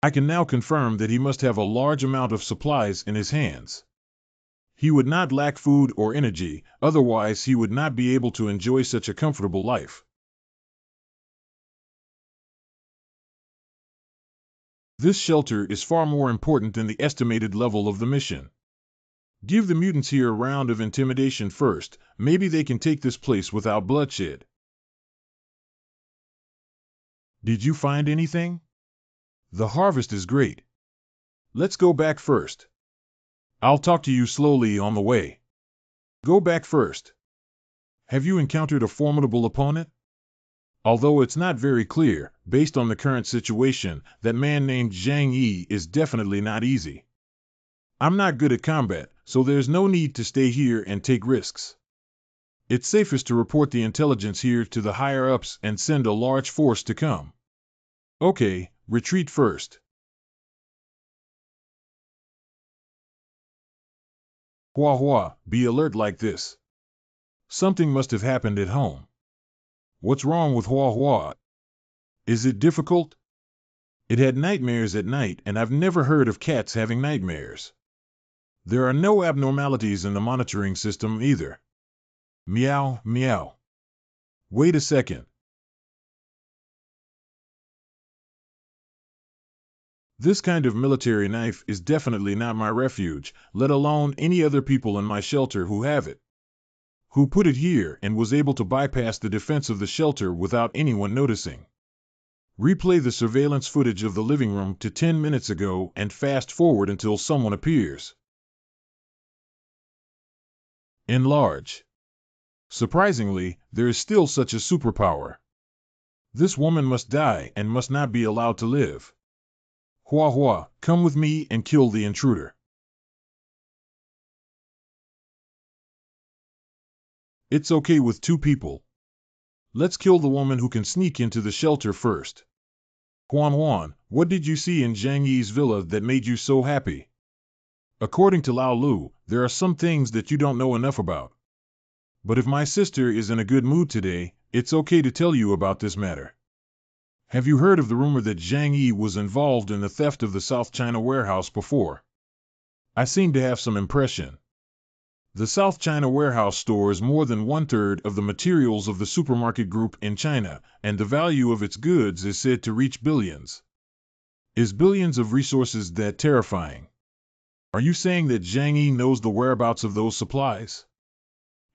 I can now confirm that he must have a large amount of supplies in his hands. He would not lack food or energy, otherwise he would not be able to enjoy such a comfortable life. This shelter is far more important than the estimated level of the mission. Give the mutants here a round of intimidation first, maybe they can take this place without bloodshed. Did you find anything? The harvest is great. Let's go back first. I'll talk to you slowly on the way. Go back first. Have you encountered a formidable opponent? Although it's not very clear, based on the current situation, that man named Zhang Yi is definitely not easy. I'm not good at combat, so there's no need to stay here and take risks. It's safest to report the intelligence here to the higher-ups and send a large force to come. Okay, retreat first. Hua, be alert like this. Something must have happened at home. What's wrong with Hua? Is it difficult? It had nightmares at night, and I've never heard of cats having nightmares. There are no abnormalities in the monitoring system either. Meow, meow. Wait a second. This kind of military knife is definitely not my refuge, let alone any other people in my shelter who have it. Who put it here and was able to bypass the defense of the shelter without anyone noticing? Replay the surveillance footage of the living room to 10 minutes ago and fast forward until someone appears. Enlarge. Surprisingly, there is still such a superpower. This woman must die and must not be allowed to live. Hua, come with me and kill the intruder. It's okay with 2 people. Let's kill the woman who can sneak into the shelter first. Huan, what did you see in Zhang Yi's villa that made you so happy? According to Lao Lu, there are some things that you don't know enough about. But if my sister is in a good mood today, it's okay to tell you about this matter. Have you heard of the rumor that Zhang Yi was involved in the theft of the South China warehouse before? I seem to have some impression. The South China warehouse stores more than 1/3 of the materials of the supermarket group in China, and the value of its goods is said to reach billions. Is billions of resources that terrifying? Are you saying that Zhang Yi knows the whereabouts of those supplies?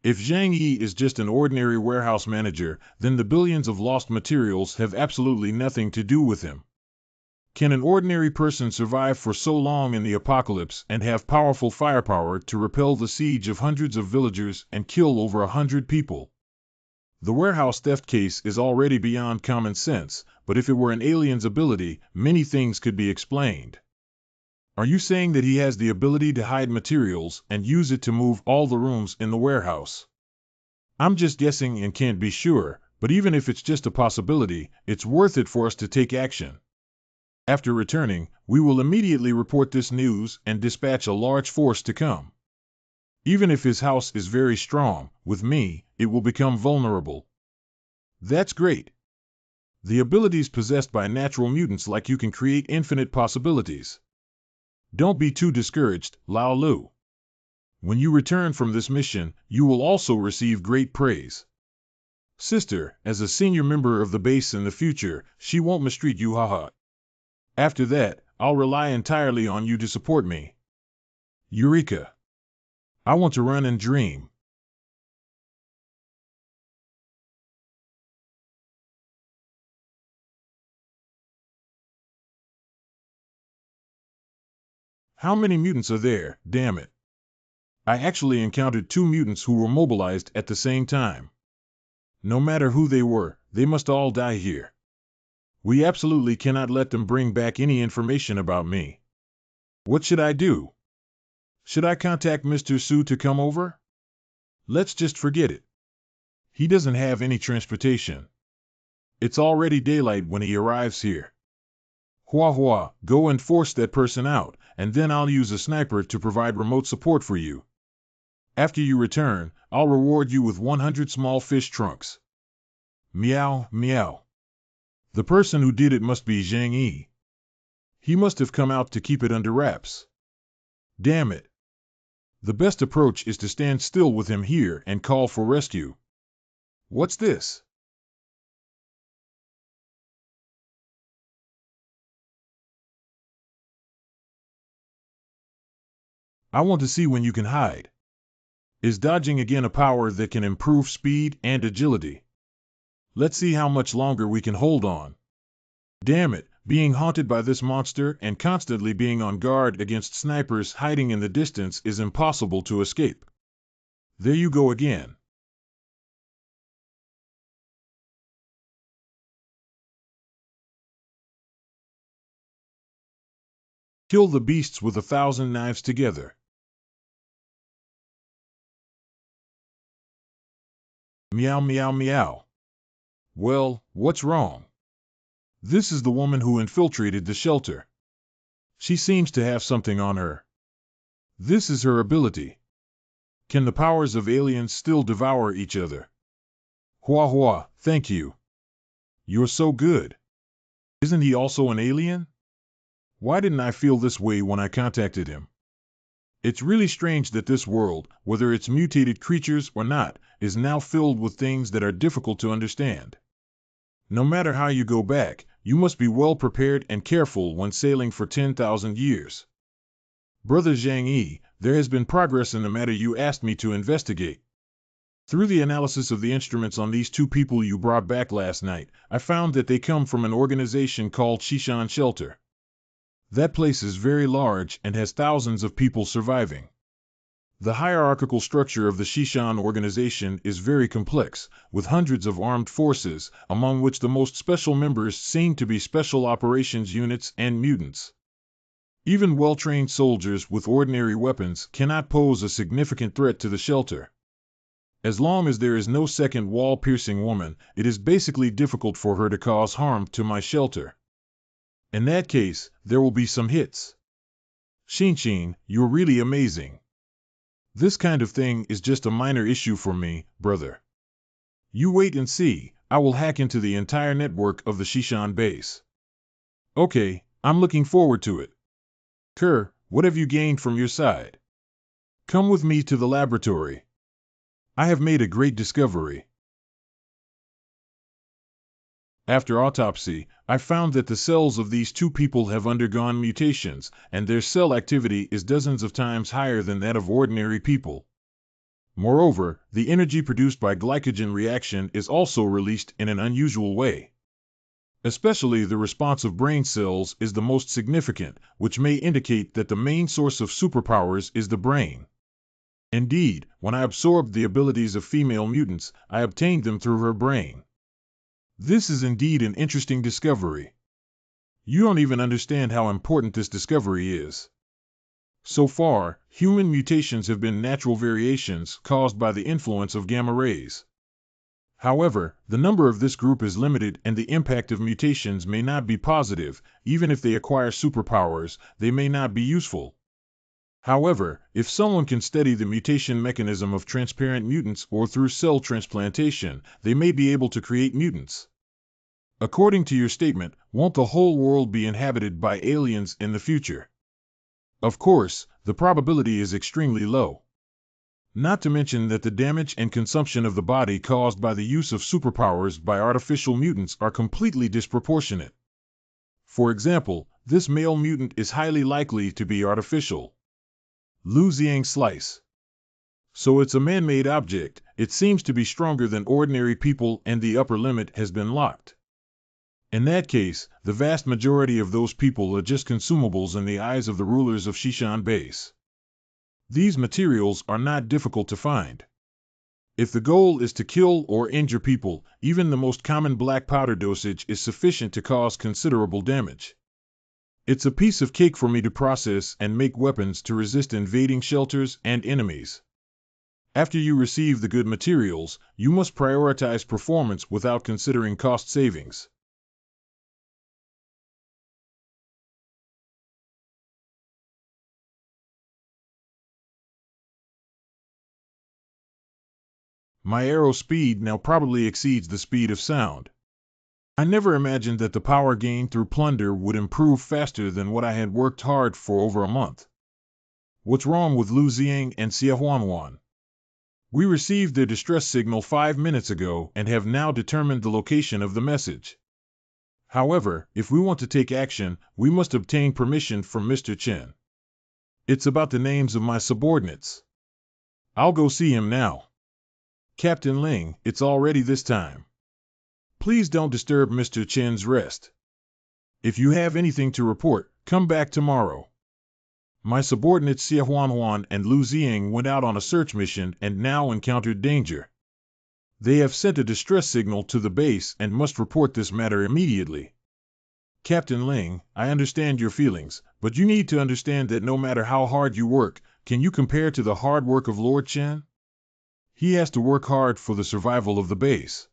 If Zhang Yi is just an ordinary warehouse manager, then the billions of lost materials have absolutely nothing to do with him. Can an ordinary person survive for so long in the apocalypse and have powerful firepower to repel the siege of hundreds of villagers and kill over 100 people? The warehouse theft case is already beyond common sense, but if it were an alien's ability, many things could be explained. Are you saying that he has the ability to hide materials and use it to move all the rooms in the warehouse? I'm just guessing and can't be sure, but even if it's just a possibility, it's worth it for us to take action. After returning, we will immediately report this news and dispatch a large force to come. Even if his house is very strong, with me, it will become vulnerable. That's great. The abilities possessed by natural mutants like you can create infinite possibilities. Don't be too discouraged, Lao Lu. When you return from this mission, you will also receive great praise. Sister, as a senior member of the base in the future, she won't mistreat you, haha. After that, I'll rely entirely on you to support me. Eureka! I want to run and dream. How many mutants are there, damn it? I actually encountered 2 mutants who were mobilized at the same time. No matter who they were, they must all die here. We absolutely cannot let them bring back any information about me. What should I do? Should I contact Mr. Su to come over? Let's just forget it. He doesn't have any transportation. It's already daylight when he arrives here. Hua Hua, go and force that person out, and then I'll use a sniper to provide remote support for you. After you return, I'll reward you with 100 small fish trunks. Meow, meow. The person who did it must be Zhang Yi. He must have come out to keep it under wraps. Damn it. The best approach is to stand still with him here and call for rescue. What's this? I want to see when you can hide. Is dodging again a power that can improve speed and agility? Let's see how much longer we can hold on. Damn it, being haunted by this monster and constantly being on guard against snipers hiding in the distance is impossible to escape. There you go again. Kill the beasts with 1,000 knives together. Meow meow meow. Well, what's wrong? This is the woman who infiltrated the shelter. She seems to have something on her. This is her ability. Can the powers of aliens still devour each other? Hua Hua, thank you. You're so good. Isn't he also an alien? Why didn't I feel this way when I contacted him? It's really strange that this world, whether it's mutated creatures or not, is now filled with things that are difficult to understand. No matter how you go back, you must be well prepared and careful when sailing for 10,000 years. Brother Zhang Yi, there has been progress in the matter you asked me to investigate. Through the analysis of the instruments on these 2 people you brought back last night, I found that they come from an organization called Shishan Shelter. That place is very large and has thousands of people surviving. The hierarchical structure of the Shishan organization is very complex, with hundreds of armed forces, among which the most special members seem to be special operations units and mutants. Even well-trained soldiers with ordinary weapons cannot pose a significant threat to the shelter. As long as there is no second wall-piercing woman, it is basically difficult for her to cause harm to my shelter. In that case, there will be some hits. Shinshin, you're really amazing. This kind of thing is just a minor issue for me, brother. You wait and see, I will hack into the entire network of the Shishan base. Okay, I'm looking forward to it. Kerr, what have you gained from your side? Come with me to the laboratory. I have made a great discovery. After autopsy, I found that the cells of these 2 people have undergone mutations, and their cell activity is dozens of times higher than that of ordinary people. Moreover, the energy produced by glycogen reaction is also released in an unusual way. Especially the response of brain cells is the most significant, which may indicate that the main source of superpowers is the brain. Indeed, when I absorbed the abilities of female mutants, I obtained them through her brain. This is indeed an interesting discovery. You don't even understand how important this discovery is. So far, human mutations have been natural variations caused by the influence of gamma rays. However, the number of this group is limited and the impact of mutations may not be positive. Even if they acquire superpowers, they may not be useful. However, if someone can study the mutation mechanism of transparent mutants or through cell transplantation, they may be able to create mutants. According to your statement, won't the whole world be inhabited by aliens in the future? Of course, the probability is extremely low. Not to mention that the damage and consumption of the body caused by the use of superpowers by artificial mutants are completely disproportionate. For example, this male mutant is highly likely to be artificial. Lu Xiang slice. So it's a man-made object. It seems to be stronger than ordinary people and the upper limit has been locked. In that case, the vast majority of those people are just consumables in the eyes of the rulers of Shishan base. These materials are not difficult to find. If the goal is to kill or injure people, even the most common black powder dosage is sufficient to cause considerable damage. It's a piece of cake for me to process and make weapons to resist invading shelters and enemies. After you receive the good materials, you must prioritize performance without considering cost savings. My arrow speed now probably exceeds the speed of sound. I never imagined that the power gained through plunder would improve faster than what I had worked hard for over a month. What's wrong with Lu Xiang and Xiaohuanhuan? We received their distress signal 5 minutes ago and have now determined the location of the message. However, if we want to take action, we must obtain permission from Mr. Chen. It's about the names of my subordinates. I'll go see him now. Captain Ling, it's already this time. Please don't disturb Mr. Chen's rest. If you have anything to report, come back tomorrow. My subordinates Xiaohuanhuan and Lu Xiang went out on a search mission and now encountered danger. They have sent a distress signal to the base and must report this matter immediately. Captain Ling, I understand your feelings, but you need to understand that no matter how hard you work, can you compare to the hard work of Lord Chen? He has to work hard for the survival of the base.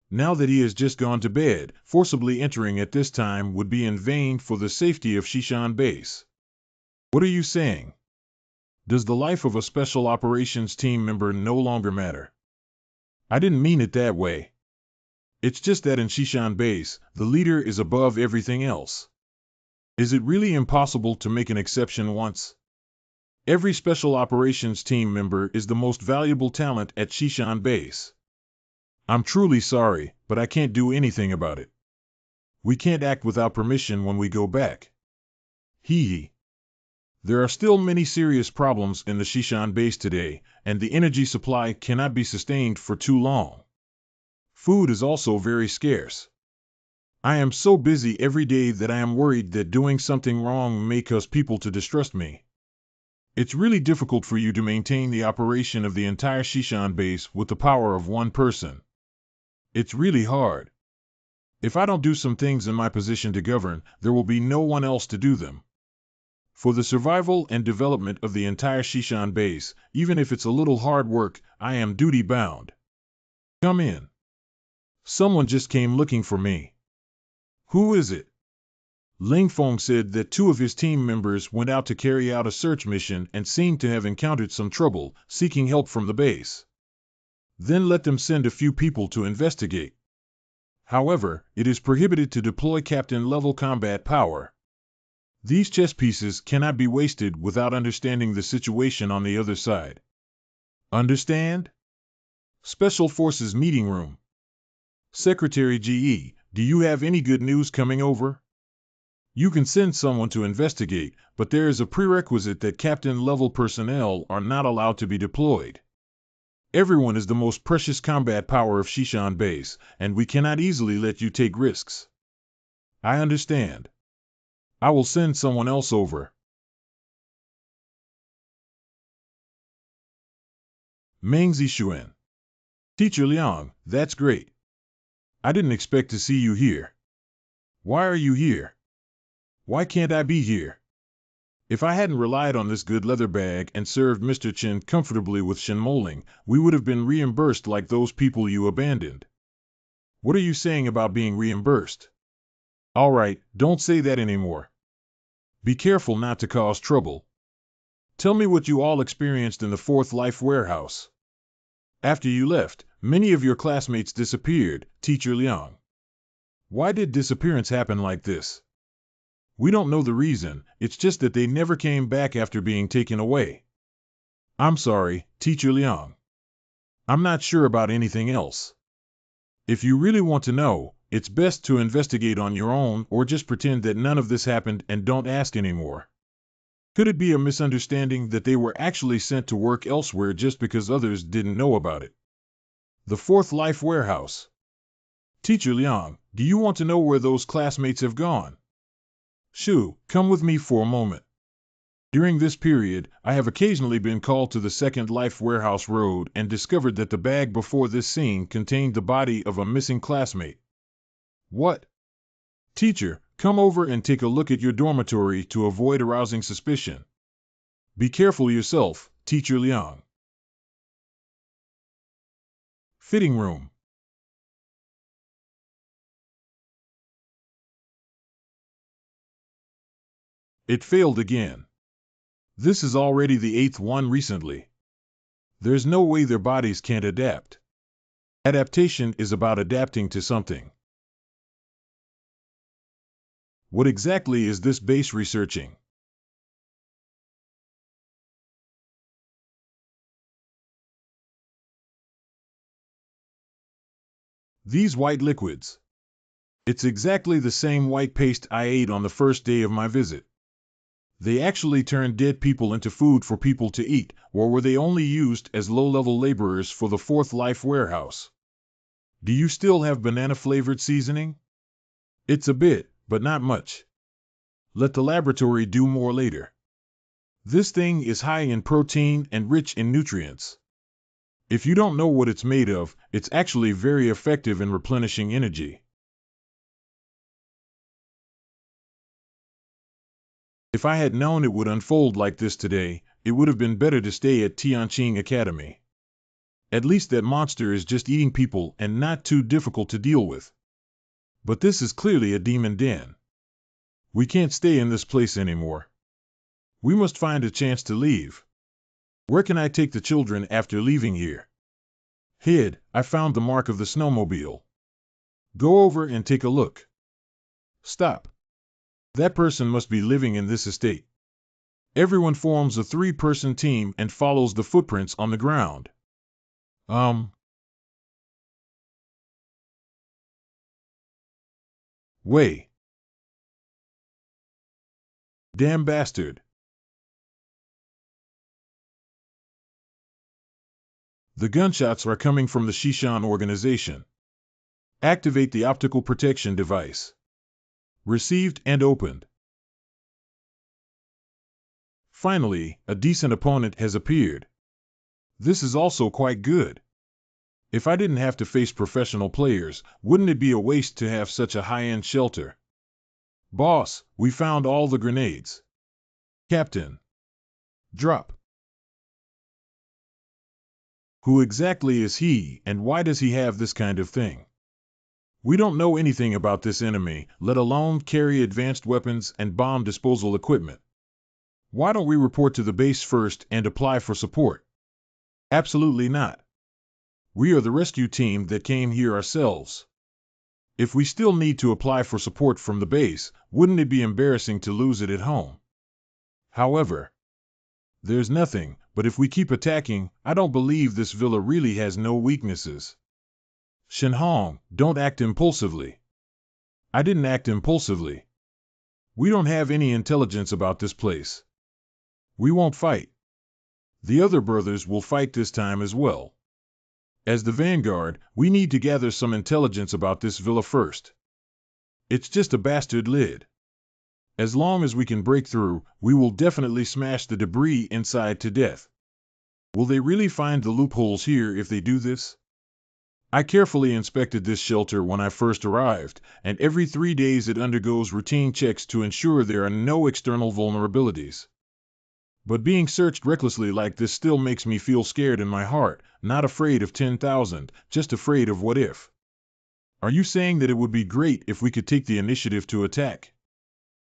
Now that he has just gone to bed, forcibly entering at this time would be in vain for the safety of Shishan base. What are you saying? Does the life of a special operations team member no longer matter? I didn't mean it that way. It's just that in Shishan base, the leader is above everything else. Is it really impossible to make an exception once? Every special operations team member is the most valuable talent at Shishan base. I'm truly sorry, but I can't do anything about it. We can't act without permission when we go back. Hee hee. There are still many serious problems in the Shishan base today, and the energy supply cannot be sustained for too long. Food is also very scarce. I am so busy every day that I am worried that doing something wrong may cause people to distrust me. It's really difficult for you to maintain the operation of the entire Shishan base with the power of one person. It's really hard. If I don't do some things in my position to govern, there will be no one else to do them. For the survival and development of the entire Shishan base, even if it's a little hard work, I am duty-bound. Come in. Someone just came looking for me. Who is it? Ling Feng said that 2 of his team members went out to carry out a search mission and seemed to have encountered some trouble, seeking help from the base. Then let them send a few people to investigate. However, it is prohibited to deploy captain-level combat power. These chess pieces cannot be wasted without understanding the situation on the other side. Understand? Special Forces Meeting Room. Secretary GE, do you have any good news coming over? You can send someone to investigate, but there is a prerequisite that captain-level personnel are not allowed to be deployed. Everyone is the most precious combat power of Shishan base, and we cannot easily let you take risks. I understand. I will send someone else over. Meng Zixuan. Teacher Liang, that's great. I didn't expect to see you here. Why are you here? Why can't I be here? If I hadn't relied on this good leather bag and served Mr. Chen comfortably with shenmoling, we would have been reimbursed like those people you abandoned. What are you saying about being reimbursed? All right, don't say that anymore. Be careful not to cause trouble. Tell me what you all experienced in the Fourth Life warehouse. After you left, many of your classmates disappeared, Teacher Liang. Why did disappearance happen like this? We don't know the reason, it's just that they never came back after being taken away. I'm sorry, Teacher Liang. I'm not sure about anything else. If you really want to know, it's best to investigate on your own or just pretend that none of this happened and don't ask anymore. Could it be a misunderstanding that they were actually sent to work elsewhere just because others didn't know about it? The Fourth Life warehouse. Teacher Liang, do you want to know where those classmates have gone? Shu, come with me for a moment. During this period, I have occasionally been called to the Second Life warehouse road and discovered that the bag before this scene contained the body of a missing classmate. What? Teacher, come over and take a look at your dormitory to avoid arousing suspicion. Be careful yourself, Teacher Liang. Fitting room. It failed again. This is already the 8th one recently. There's no way their bodies can't adapt. Adaptation is about adapting to something. What exactly is this base researching? These white liquids. It's exactly the same white paste I ate on the first day of my visit. They actually turned dead people into food for people to eat, or were they only used as low-level laborers for the Fourth Life warehouse? Do you still have banana-flavored seasoning? It's a bit, but not much. Let the laboratory do more later. This thing is high in protein and rich in nutrients. If you don't know what it's made of, it's actually very effective in replenishing energy. If I had known it would unfold like this today, it would have been better to stay at Tianqing Academy. At least that monster is just eating people and not too difficult to deal with. But this is clearly a demon den. We can't stay in this place anymore. We must find a chance to leave. Where can I take the children after leaving here? Head, I found the mark of the snowmobile. Go over and take a look. Stop. That person must be living in this estate. Everyone forms a 3-person team and follows the footprints on the ground. Way. Damn bastard. The gunshots are coming from the Shishan organization. Activate the optical protection device. Received and opened. Finally, a decent opponent has appeared. This is also quite good. If I didn't have to face professional players, wouldn't it be a waste to have such a high-end shelter? Boss, we found all the grenades. Captain. Drop. Who exactly is he, and why does he have this kind of thing? We don't know anything about this enemy, let alone carry advanced weapons and bomb disposal equipment. Why don't we report to the base first and apply for support? Absolutely not. We are the rescue team that came here ourselves. If we still need to apply for support from the base, wouldn't it be embarrassing to lose it at home? However, there's nothing, but if we keep attacking, I don't believe this villa really has no weaknesses. Shenhong, don't act impulsively. I didn't act impulsively. We don't have any intelligence about this place. We won't fight. The other brothers will fight this time as well. As the vanguard, we need to gather some intelligence about this villa first. It's just a bastard lid. As long as we can break through, we will definitely smash the debris inside to death. Will they really find the loopholes here if they do this? I carefully inspected this shelter when I first arrived, and every 3 days it undergoes routine checks to ensure there are no external vulnerabilities. But being searched recklessly like this still makes me feel scared in my heart, not afraid of 10,000, just afraid of what if. Are you saying that it would be great if we could take the initiative to attack?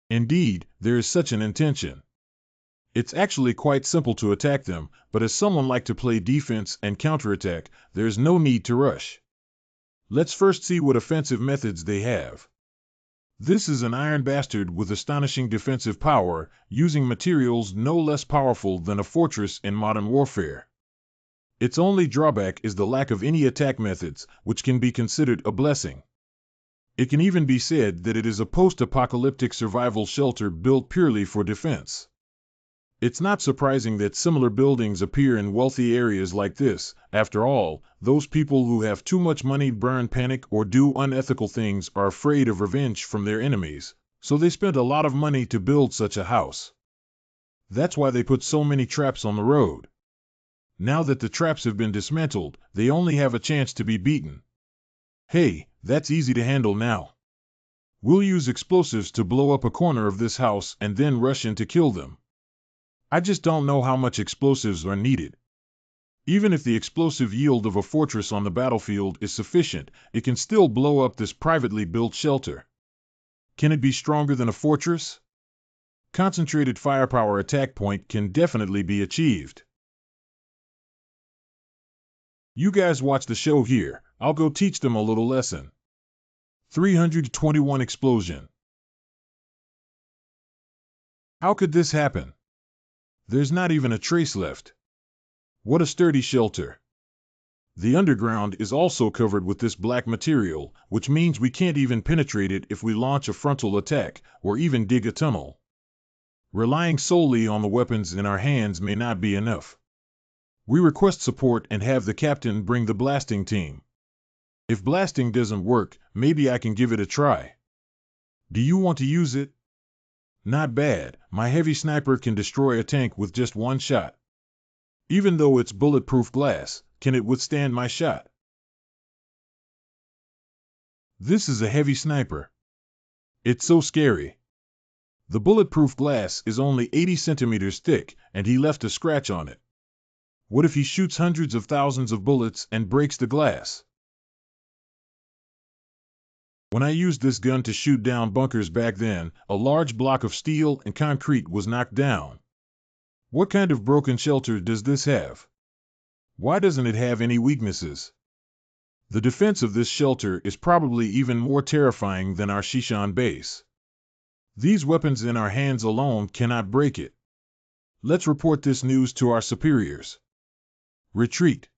Indeed, there is such an intention. It's actually quite simple to attack them, but as someone like to play defense and counterattack, there's no need to rush. Let's first see what offensive methods they have. This is an iron bastard with astonishing defensive power, using materials no less powerful than a fortress in modern warfare. Its only drawback is the lack of any attack methods, which can be considered a blessing. It can even be said that it is a post-apocalyptic survival shelter built purely for defense. It's not surprising that similar buildings appear in wealthy areas like this. After all, those people who have too much money burn, panic, or do unethical things are afraid of revenge from their enemies, so they spent a lot of money to build such a house. That's why they put so many traps on the road. Now that the traps have been dismantled, they only have a chance to be beaten. Hey, that's easy to handle now. We'll use explosives to blow up a corner of this house and then rush in to kill them. I just don't know how much explosives are needed. Even if the explosive yield of a fortress on the battlefield is sufficient, it can still blow up this privately built shelter. Can it be stronger than a fortress? Concentrated firepower attack point can definitely be achieved. You guys watch the show here, I'll go teach them a little lesson. 321 explosion. How could this happen? There's not even a trace left. What a sturdy shelter. The underground is also covered with this black material, which means we can't even penetrate it if we launch a frontal attack, or even dig a tunnel. Relying solely on the weapons in our hands may not be enough. We request support and have the captain bring the blasting team. If blasting doesn't work, maybe I can give it a try. Do you want to use it? Not bad, my heavy sniper can destroy a tank with just one shot. Even though it's bulletproof glass, can it withstand my shot? This is a heavy sniper. It's so scary. The bulletproof glass is only 80 centimeters thick, and he left a scratch on it. What if he shoots hundreds of thousands of bullets and breaks the glass? When I used this gun to shoot down bunkers back then, a large block of steel and concrete was knocked down. What kind of broken shelter does this have? Why doesn't it have any weaknesses? The defense of this shelter is probably even more terrifying than our Shishan base. These weapons in our hands alone cannot break it. Let's report this news to our superiors. Retreat.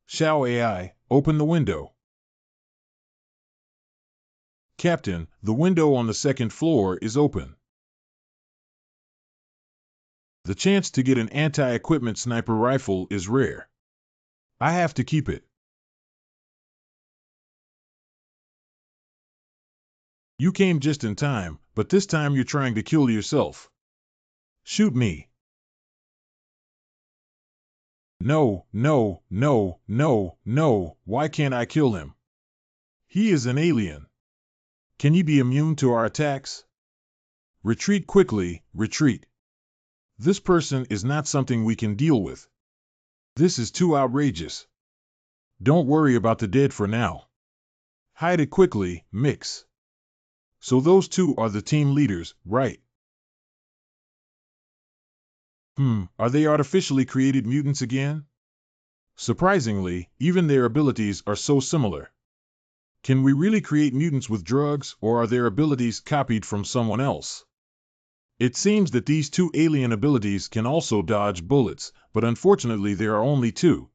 Xiao AI, open the window. Captain, the window on the second floor is open. The chance to get an anti-equipment sniper rifle is rare. I have to keep it. You came just in time, but this time you're trying to kill yourself. Shoot me. No, no, no, no, no, why can't I kill him? He is an alien. Can he be immune to our attacks? Retreat quickly, retreat. This person is not something we can deal with. This is too outrageous. Don't worry about the dead for now. Hide it quickly, Mix. So those two are the team leaders, right? Are they artificially created mutants again? Surprisingly, even their abilities are so similar. Can we really create mutants with drugs, or are their abilities copied from someone else? It seems that these two alien abilities can also dodge bullets, but unfortunately there are only two.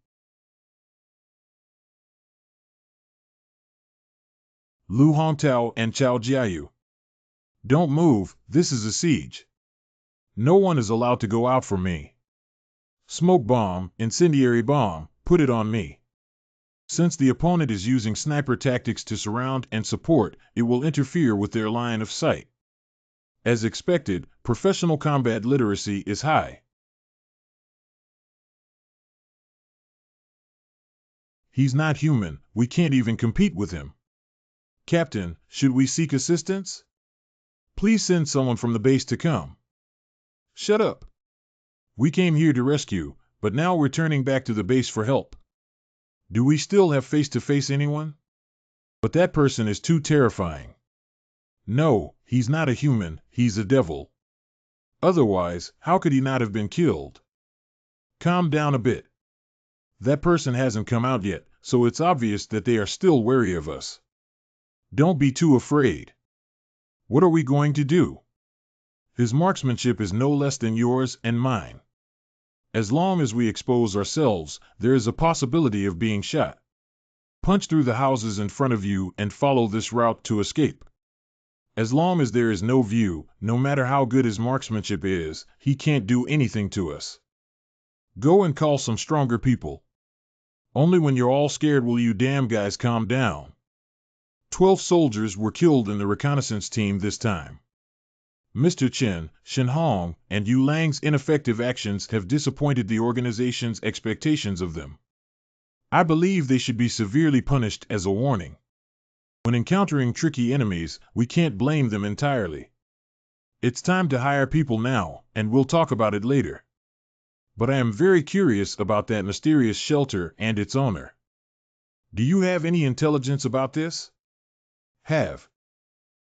Lu Hongtao and Chao Jiayu. Don't move, this is a siege. No one is allowed to go out for me. Smoke bomb, incendiary bomb, put it on me. Since the opponent is using sniper tactics to surround and support, it will interfere with their line of sight. As expected, professional combat literacy is high. He's not human, we can't even compete with him. Captain, should we seek assistance? Please send someone from the base to come. Shut up. We came here to rescue, but now we're turning back to the base for help. Do we still have face-to-face anyone? But that person is too terrifying. No, he's not a human, he's a devil. Otherwise, how could he not have been killed? Calm down a bit. That person hasn't come out yet, so it's obvious that they are still wary of us. Don't be too afraid. What are we going to do? His marksmanship is no less than yours and mine. As long as we expose ourselves, there is a possibility of being shot. Punch through the houses in front of you and follow this route to escape. As long as there is no view, no matter how good his marksmanship is, he can't do anything to us. Go and call some stronger people. Only when you're all scared will you damn guys calm down. 12 soldiers were killed in the reconnaissance team this time. Mr. Chen, Shen Hong, and Yu Lang's ineffective actions have disappointed the organization's expectations of them. I believe they should be severely punished as a warning. When encountering tricky enemies, we can't blame them entirely. It's time to hire people now, and we'll talk about it later. But I am very curious about that mysterious shelter and its owner. Do you have any intelligence about this? Have.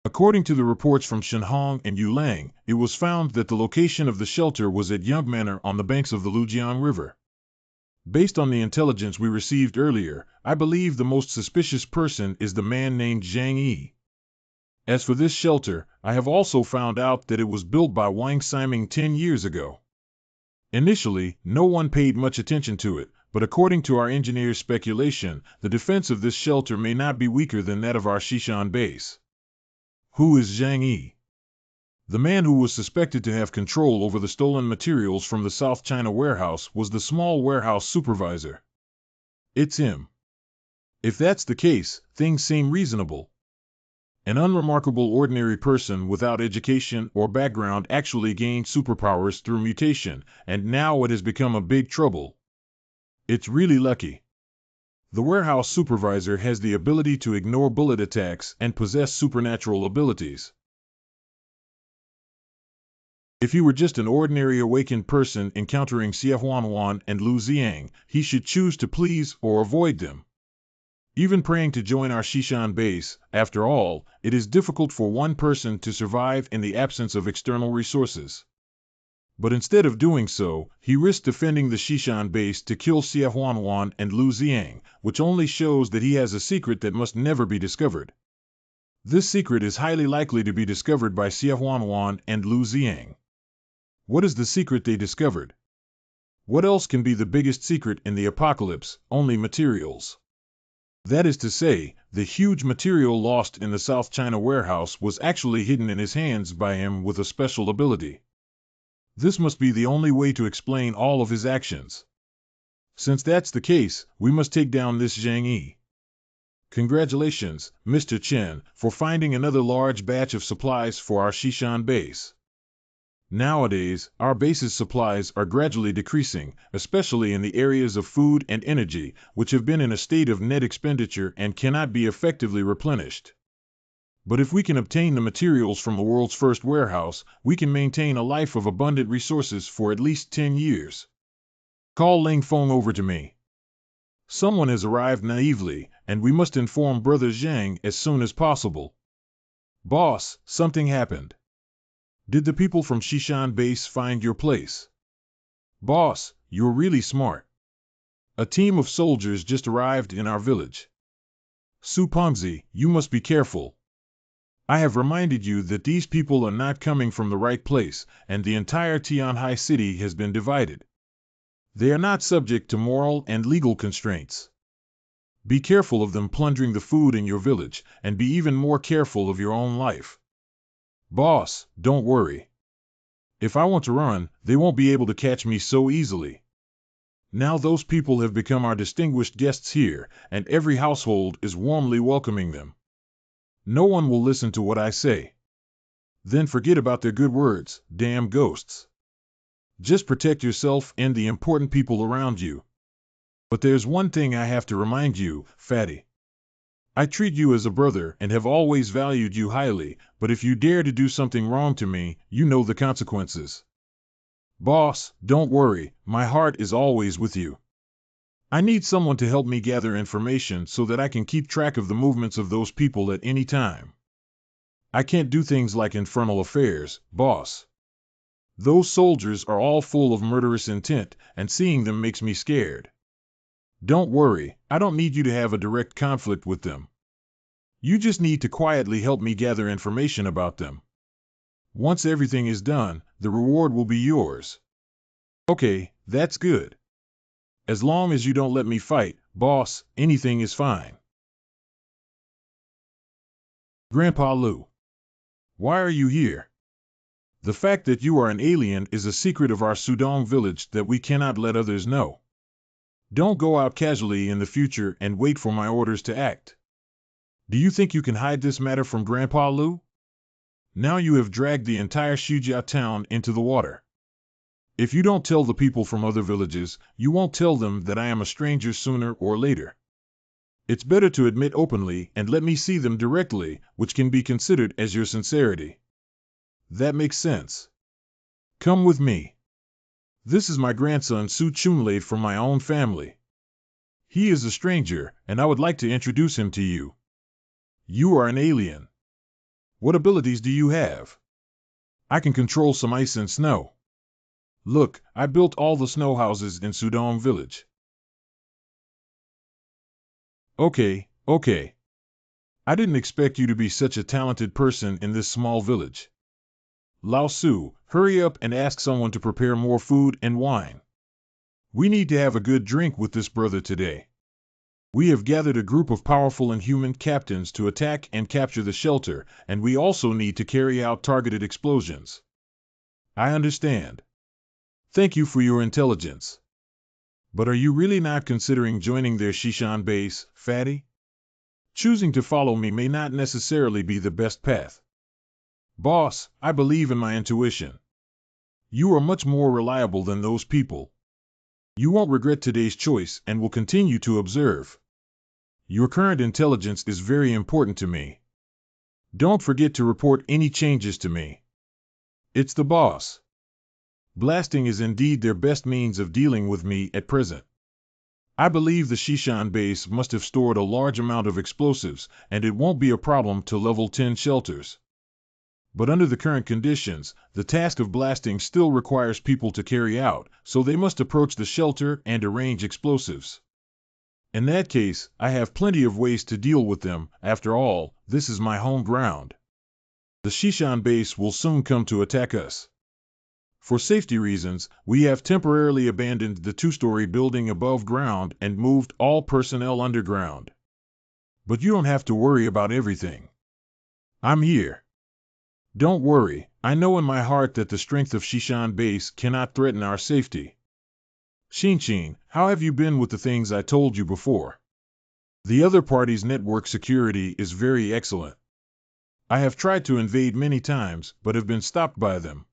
According to the reports from Shen Hong and Yu Lang, it was found that the location of the shelter was at Young Manor on the banks of the Lujiang River. Based on the intelligence we received earlier, I believe the most suspicious person is the man named Zhang Yi. As for this shelter, I have also found out that it was built by Wang Ximing 10 years ago. Initially, no one paid much attention to it, but according to our engineer's speculation, the defense of this shelter may not be weaker than that of our Xishan base. Who is Zhang Yi? The man who was suspected to have control over the stolen materials from the South China warehouse was the small warehouse supervisor. It's him. If that's the case, things seem reasonable. An unremarkable ordinary person without education or background actually gained superpowers through mutation, and now it has become a big trouble. It's really lucky. The warehouse supervisor has the ability to ignore bullet attacks and possess supernatural abilities. If he were just an ordinary awakened person encountering Xie Huanhuan and Lu Ziang, he should choose to please or avoid them. Even praying to join our Xishan base, after all, it is difficult for one person to survive in the absence of external resources. But instead of doing so, he risked defending the Xishan base to kill Xie Huanhuan and Lu Ziang, which only shows that he has a secret that must never be discovered. This secret is highly likely to be discovered by Xie Huanhuan and Lu Ziang. What is the secret they discovered? What else can be the biggest secret in the apocalypse? Only materials. That is to say, the huge material lost in the South China warehouse was actually hidden in his hands by him with a special ability. This must be the only way to explain all of his actions. Since that's the case, we must take down this Zhang Yi. Congratulations, Mr. Chen, for finding another large batch of supplies for our Xishan base. Nowadays, our base's supplies are gradually decreasing, especially in the areas of food and energy, which have been in a state of net expenditure and cannot be effectively replenished. But if we can obtain the materials from the world's first warehouse, we can maintain a life of abundant resources for at least 10 years. Call Ling Feng over to me. Someone has arrived naively, and we must inform Brother Zhang as soon as possible. Boss, something happened. Did the people from Xishan base find your place? Boss, you're really smart. A team of soldiers just arrived in our village. Su Pengzi, you must be careful. I have reminded you that these people are not coming from the right place, and the entire Tianhai city has been divided. They are not subject to moral and legal constraints. Be careful of them plundering the food in your village, and be even more careful of your own life. Boss, don't worry. If I want to run, they won't be able to catch me so easily. Now those people have become our distinguished guests here, and every household is warmly welcoming them. No one will listen to what I say. Then forget about their good words, damn ghosts. Just protect yourself and the important people around you. But there's one thing I have to remind you, fatty. I treat you as a brother and have always valued you highly, but if you dare to do something wrong to me, you know the consequences. Boss, don't worry, my heart is always with you. I need someone to help me gather information so that I can keep track of the movements of those people at any time. I can't do things like infernal affairs, boss. Those soldiers are all full of murderous intent, and seeing them makes me scared. Don't worry, I don't need you to have a direct conflict with them. You just need to quietly help me gather information about them. Once everything is done, the reward will be yours. Okay, that's good. As long as you don't let me fight, boss, anything is fine. Grandpa Lou. Why are you here? The fact that you are an alien is a secret of our Sudong village that we cannot let others know. Don't go out casually in the future and wait for my orders to act. Do you think you can hide this matter from Grandpa Lou? Now you have dragged the entire Shujia town into the water. If you don't tell the people from other villages, you won't tell them that I am a stranger sooner or later. It's better to admit openly and let me see them directly, which can be considered as your sincerity. That makes sense. Come with me. This is my grandson Su Chunlei from my own family. He is a stranger, and I would like to introduce him to you. You are an alien. What abilities do you have? I can control some ice and snow. Look, I built all the snow houses in Sudong village. Okay. I didn't expect you to be such a talented person in this small village. Lao Su, hurry up and ask someone to prepare more food and wine. We need to have a good drink with this brother today. We have gathered a group of powerful and human captains to attack and capture the shelter, and we also need to carry out targeted explosions. I understand. Thank you for your intelligence. But are you really not considering joining their Shishan base, fatty? Choosing to follow me may not necessarily be the best path. Boss, I believe in my intuition. You are much more reliable than those people. You won't regret today's choice and will continue to observe. Your current intelligence is very important to me. Don't forget to report any changes to me. It's the boss. Blasting is indeed their best means of dealing with me at present. I believe the Shishan base must have stored a large amount of explosives, and it won't be a problem to level 10 shelters. But under the current conditions, the task of blasting still requires people to carry out, so they must approach the shelter and arrange explosives. In that case, I have plenty of ways to deal with them. After all, this is my home ground. The Shishan base will soon come to attack us. For safety reasons, we have temporarily abandoned the 2-story building above ground and moved all personnel underground. But you don't have to worry about everything. I'm here. Don't worry, I know in my heart that the strength of Shishan base cannot threaten our safety. Shinchin, how have you been with the things I told you before? The other party's network security is very excellent. I have tried to invade many times, but have been stopped by them.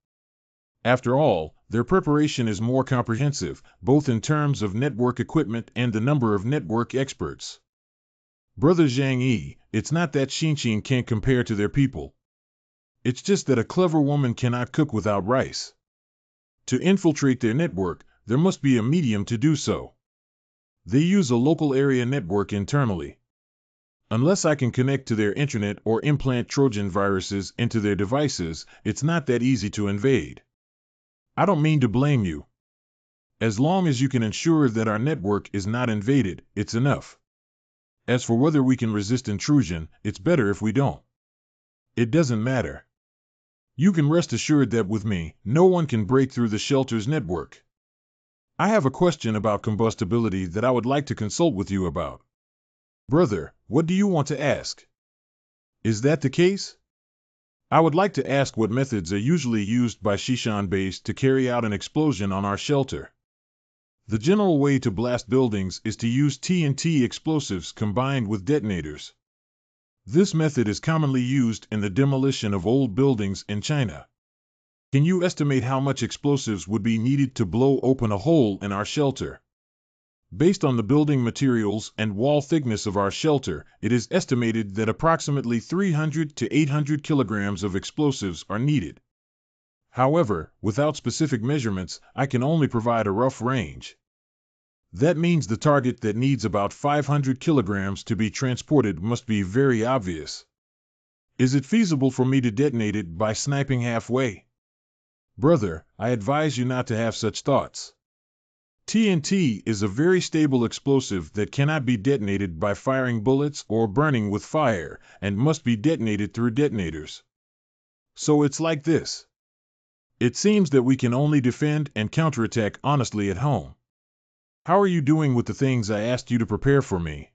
After all, their preparation is more comprehensive, both in terms of network equipment and the number of network experts. Brother Zhang Yi, it's not that Shinchin can't compare to their people. It's just that a clever woman cannot cook without rice. To infiltrate their network, there must be a medium to do so. They use a local area network internally. Unless I can connect to their internet or implant Trojan viruses into their devices, it's not that easy to invade. I don't mean to blame you. As long as you can ensure that our network is not invaded, it's enough. As for whether we can resist intrusion, it's better if we don't. It doesn't matter. You can rest assured that with me, no one can break through the shelter's network. I have a question about combustibility that I would like to consult with you about. Brother, what do you want to ask? Is that the case? I would like to ask what methods are usually used by Shishan base to carry out an explosion on our shelter. The general way to blast buildings is to use TNT explosives combined with detonators. This method is commonly used in the demolition of old buildings in China. Can you estimate how much explosives would be needed to blow open a hole in our shelter? Based on the building materials and wall thickness of our shelter, it is estimated that approximately 300 to 800 kilograms of explosives are needed. However, without specific measurements, I can only provide a rough range. That means the target that needs about 500 kilograms to be transported must be very obvious. Is it feasible for me to detonate it by sniping halfway? Brother, I advise you not to have such thoughts. TNT is a very stable explosive that cannot be detonated by firing bullets or burning with fire, and must be detonated through detonators. So it's like this. It seems that we can only defend and counterattack honestly at home. How are you doing with the things I asked you to prepare for me?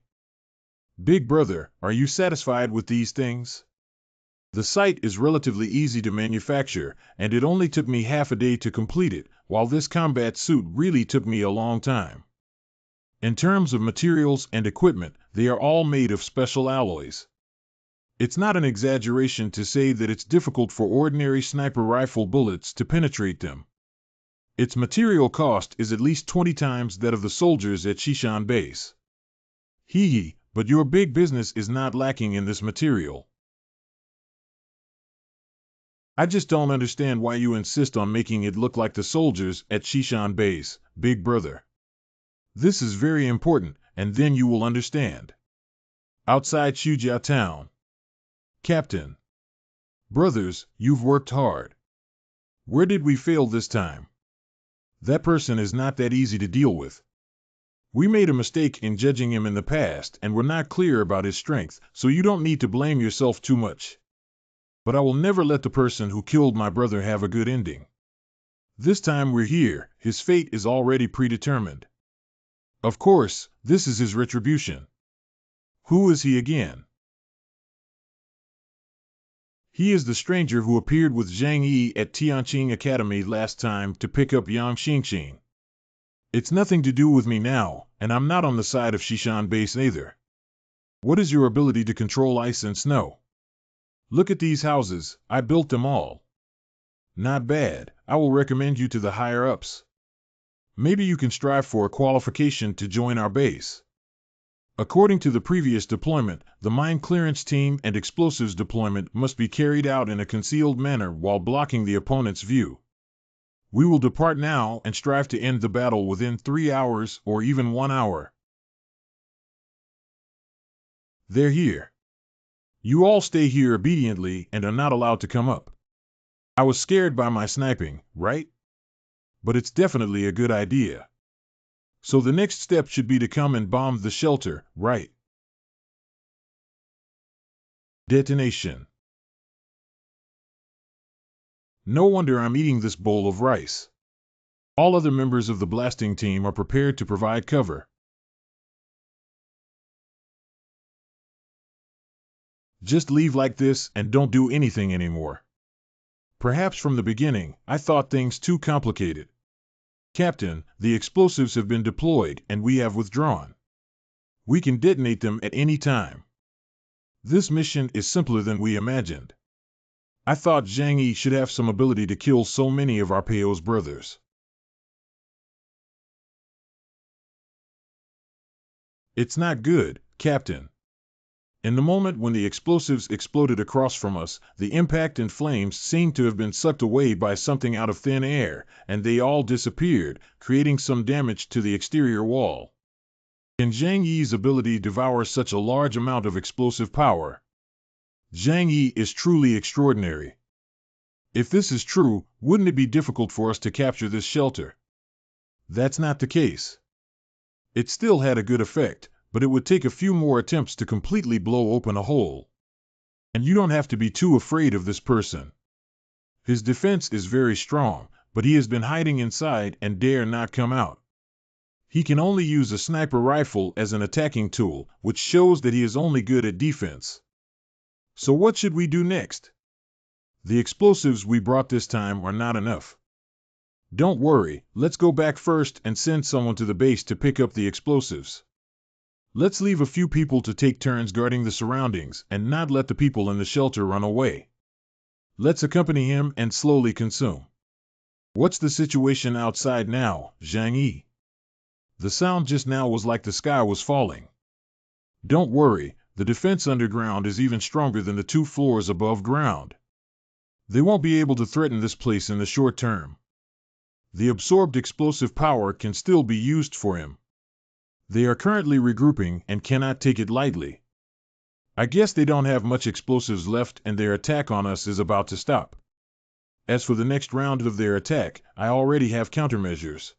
Big brother, are you satisfied with these things? The site is relatively easy to manufacture, and it only took me half a day to complete it, while this combat suit really took me a long time. In terms of materials and equipment, they are all made of special alloys. It's not an exaggeration to say that it's difficult for ordinary sniper rifle bullets to penetrate them. Its material cost is at least 20 times that of the soldiers at Shishan base. Hee, but your big business is not lacking in this material. I just don't understand why you insist on making it look like the soldiers at Shishan base, big brother. This is very important, and then you will understand. Outside Shujia town. Captain. Brothers, you've worked hard. Where did we fail this time? That person is not that easy to deal with. We made a mistake in judging him in the past and were not clear about his strength, so you don't need to blame yourself too much. But I will never let the person who killed my brother have a good ending. This time we're here, his fate is already predetermined. Of course, this is his retribution. Who is he again? He is the stranger who appeared with Zhang Yi at Tianqing Academy last time to pick up Yang Xingxing. It's nothing to do with me now, and I'm not on the side of Shishan base either. What is your ability to control ice and snow? Look at these houses, I built them all. Not bad, I will recommend you to the higher-ups. Maybe you can strive for a qualification to join our base. According to the previous deployment, the mine clearance team and explosives deployment must be carried out in a concealed manner while blocking the opponent's view. We will depart now and strive to end the battle within 3 hours or even 1 hour. They're here. You all stay here obediently and are not allowed to come up. I was scared by my sniping, right? But it's definitely a good idea. So the next step should be to come and bomb the shelter, right? Detonation. No wonder I'm eating this bowl of rice. All other members of the blasting team are prepared to provide cover. Just leave like this and don't do anything anymore. Perhaps from the beginning, I thought things too complicated. Captain, the explosives have been deployed and we have withdrawn. We can detonate them at any time. This mission is simpler than we imagined. I thought Zhang Yi should have some ability to kill so many of our Peo's brothers. It's not good, Captain. In the moment when the explosives exploded across from us, the impact and flames seemed to have been sucked away by something out of thin air, and they all disappeared, creating some damage to the exterior wall. Can Zhang Yi's ability devour such a large amount of explosive power? Zhang Yi is truly extraordinary. If this is true, wouldn't it be difficult for us to capture this shelter? That's not the case. It still had a good effect, but it would take a few more attempts to completely blow open a hole. And you don't have to be too afraid of this person. His defense is very strong, but he has been hiding inside and dare not come out. He can only use a sniper rifle as an attacking tool, which shows that he is only good at defense. So what should we do next? The explosives we brought this time are not enough. Don't worry, let's go back first and send someone to the base to pick up the explosives. Let's leave a few people to take turns guarding the surroundings and not let the people in the shelter run away. Let's accompany him and slowly consume. What's the situation outside now, Zhang Yi? The sound just now was like the sky was falling. Don't worry, the defense underground is even stronger than the 2 floors above ground. They won't be able to threaten this place in the short term. The absorbed explosive power can still be used for him. They are currently regrouping and cannot take it lightly. I guess they don't have much explosives left and their attack on us is about to stop. As for the next round of their attack, I already have countermeasures.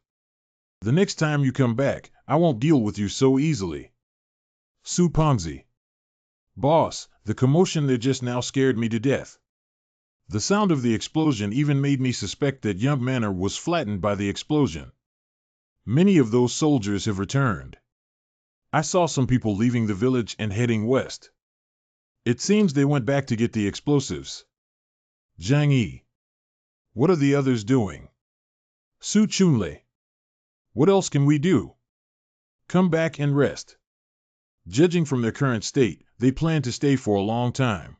The next time you come back, I won't deal with you so easily. Su Pengzi. Boss, the commotion there just now scared me to death. The sound of the explosion even made me suspect that young Manor was flattened by the explosion. Many of those soldiers have returned. I saw some people leaving the village and heading west. It seems they went back to get the explosives. Zhang Yi. What are the others doing? Su Chunlei. What else can we do? Come back and rest. Judging from their current state, they plan to stay for a long time.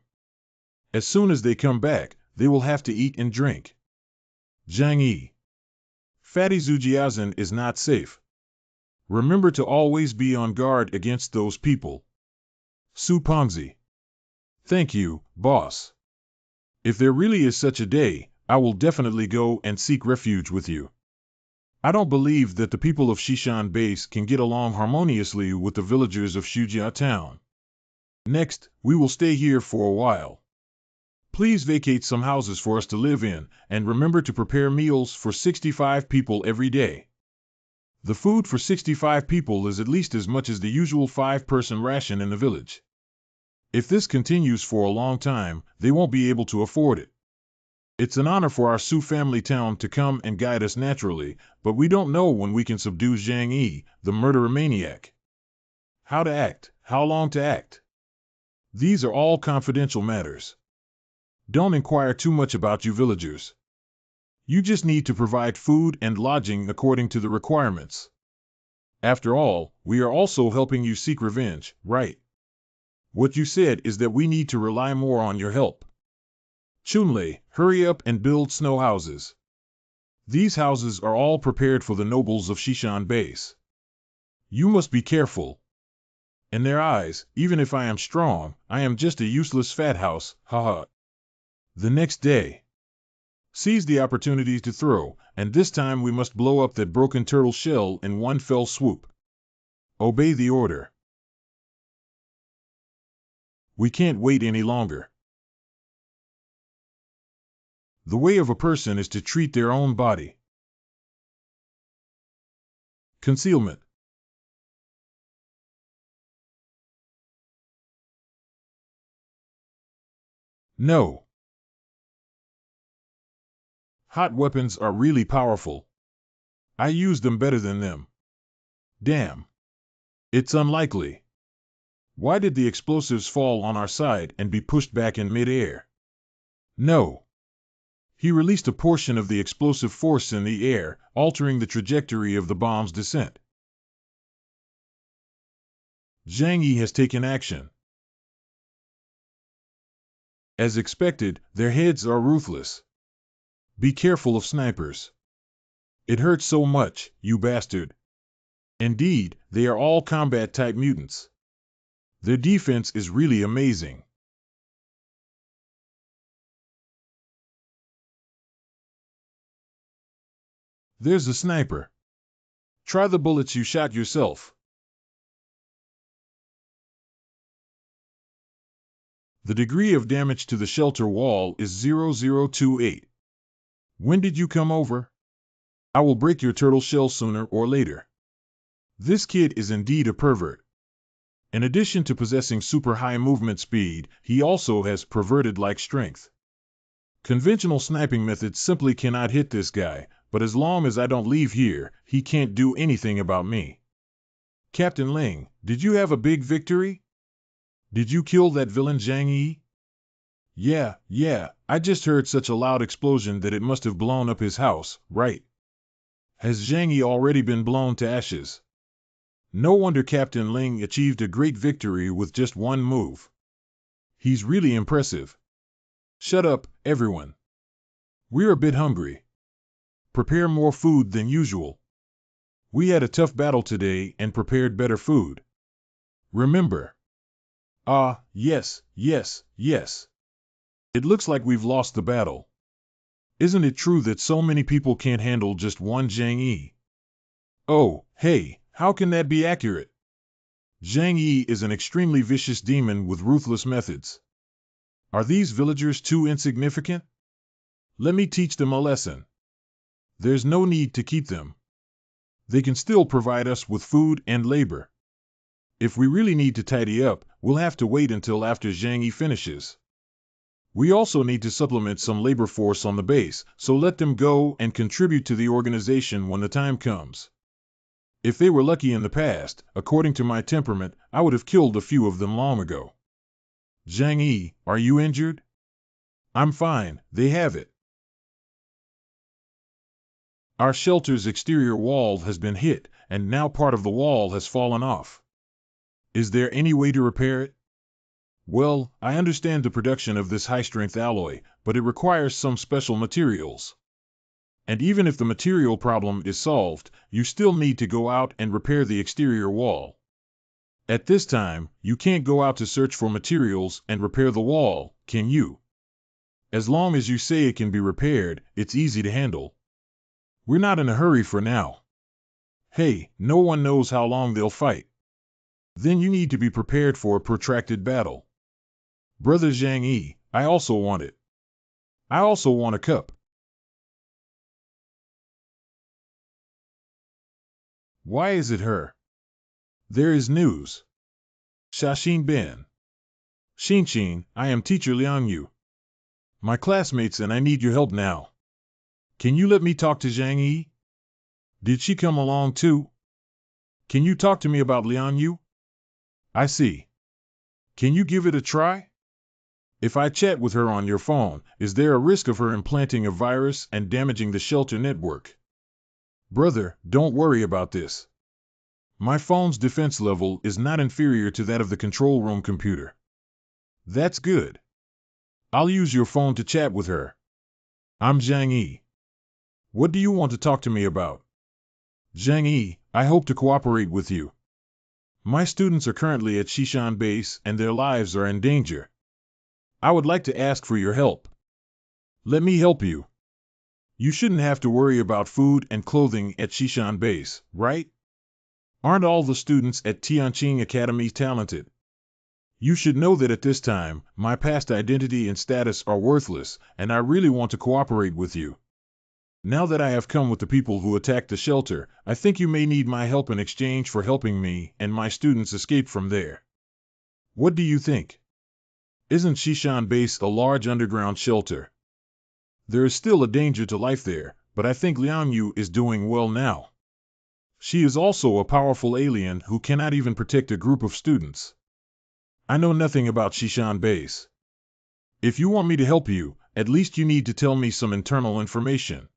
As soon as they come back, they will have to eat and drink. Zhang Yi. Fatty Zujiazan is not safe. Remember to always be on guard against those people. Su Pengzi. Thank you, boss. If there really is such a day, I will definitely go and seek refuge with you. I don't believe that the people of Shishan Base can get along harmoniously with the villagers of Shujia Town. Next, we will stay here for a while. Please vacate some houses for us to live in, and remember to prepare meals for 65 people every day. The food for 65 people is at least as much as the usual 5-person ration in the village. If this continues for a long time, they won't be able to afford it. It's an honor for our Su family town to come and guide us naturally, but we don't know when we can subdue Zhang Yi, the murderer maniac. How to act, how long to act. These are all confidential matters. Don't inquire too much about you villagers. You just need to provide food and lodging according to the requirements. After all, we are also helping you seek revenge, right? What you said is that we need to rely more on your help. Chunlei, hurry up and build snow houses. These houses are all prepared for the nobles of Shishan Base. You must be careful. In their eyes, even if I am strong, I am just a useless fat house, haha. The next day. Seize the opportunity to throw, and this time we must blow up that broken turtle shell in one fell swoop. Obey the order. We can't wait any longer. The way of a person is to treat their own body. Concealment. No. Hot weapons are really powerful. I use them better than them. Damn. It's unlikely. Why did the explosives fall on our side and be pushed back in mid-air? No. He released a portion of the explosive force in the air, altering the trajectory of the bomb's descent. Zhang Yi has taken action. As expected, their heads are ruthless. Be careful of snipers. It hurts so much, you bastard. Indeed, they are all combat-type mutants. Their defense is really amazing. There's a sniper. Try the bullets you shot yourself. The degree of damage to the shelter wall is 0028. When did you come over? I will break your turtle shell sooner or later. This kid is indeed a pervert. In addition to possessing super high movement speed, he also has perverted-like strength. Conventional sniping methods simply cannot hit this guy, but as long as I don't leave here, he can't do anything about me. Captain Ling, did you have a big victory? Did you kill that villain Zhang Yi? Yeah, I just heard such a loud explosion that it must have blown up his house, right? Has Zhang Yi already been blown to ashes? No wonder Captain Ling achieved a great victory with just one move. He's really impressive. Shut up, everyone. We're a bit hungry. Prepare more food than usual. We had a tough battle today and prepared better food. Remember. Ah, yes, yes, yes. It looks like we've lost the battle. Isn't it true that so many people can't handle just one Zhang Yi? Oh, hey, how can that be accurate? Zhang Yi is an extremely vicious demon with ruthless methods. Are these villagers too insignificant? Let me teach them a lesson. There's no need to keep them. They can still provide us with food and labor. If we really need to tidy up, we'll have to wait until after Zhang Yi finishes. We also need to supplement some labor force on the base, so let them go and contribute to the organization when the time comes. If they were lucky in the past, according to my temperament, I would have killed a few of them long ago. Zhang Yi, are you injured? I'm fine, they have it. Our shelter's exterior wall has been hit, and now part of the wall has fallen off. Is there any way to repair it? Well, I understand the production of this high-strength alloy, but it requires some special materials. And even if the material problem is solved, you still need to go out and repair the exterior wall. At this time, you can't go out to search for materials and repair the wall, can you? As long as you say it can be repaired, it's easy to handle. We're not in a hurry for now. Hey, no one knows how long they'll fight. Then you need to be prepared for a protracted battle. Brother Zhang Yi, I also want it. I also want a cup. Why is it her? There is news. Shashin Ben. Xinxin, I am teacher Liang Yu. My classmates and I need your help now. Can you let me talk to Zhang Yi? Did she come along too? Can you talk to me about Liang Yu? I see. Can you give it a try? If I chat with her on your phone, is there a risk of her implanting a virus and damaging the shelter network? Brother, don't worry about this. My phone's defense level is not inferior to that of the control room computer. That's good. I'll use your phone to chat with her. I'm Zhang Yi. What do you want to talk to me about? Zhang Yi, I hope to cooperate with you. My students are currently at Shishan Base and their lives are in danger. I would like to ask for your help. Let me help you. You shouldn't have to worry about food and clothing at Shishan Base, right? Aren't all the students at Tianqing Academy talented? You should know that at this time, my past identity and status are worthless, and I really want to cooperate with you. Now that I have come with the people who attacked the shelter, I think you may need my help in exchange for helping me and my students escape from there. What do you think? Isn't Shishan Base a large underground shelter? There is still a danger to life there, but I think Liang Yu is doing well now. She is also a powerful alien who cannot even protect a group of students. I know nothing about Shishan Base. If you want me to help you, at least you need to tell me some internal information.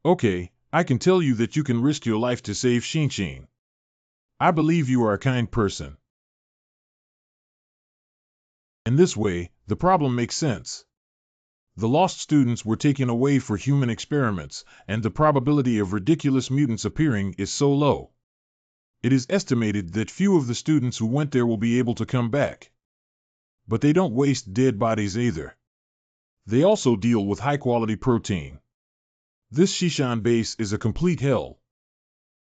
Okay, I can tell you that you can risk your life to save Xinxin. I believe you are a kind person. In this way, the problem makes sense. The lost students were taken away for human experiments, and the probability of ridiculous mutants appearing is so low. It is estimated that few of the students who went there will be able to come back. But they don't waste dead bodies either. They also deal with high-quality protein. This Shishan Base is a complete hell.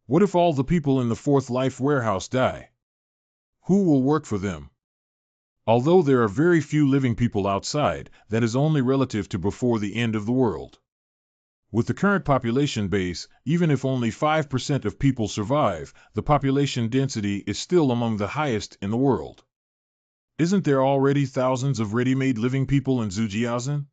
What if all the people in the Fourth Life warehouse die? Who will work for them? Although there are very few living people outside, that is only relative to before the end of the world. With the current population base, even if only 5% of people survive, the population density is still among the highest in the world. Isn't there already thousands of ready-made living people in Zujiazan?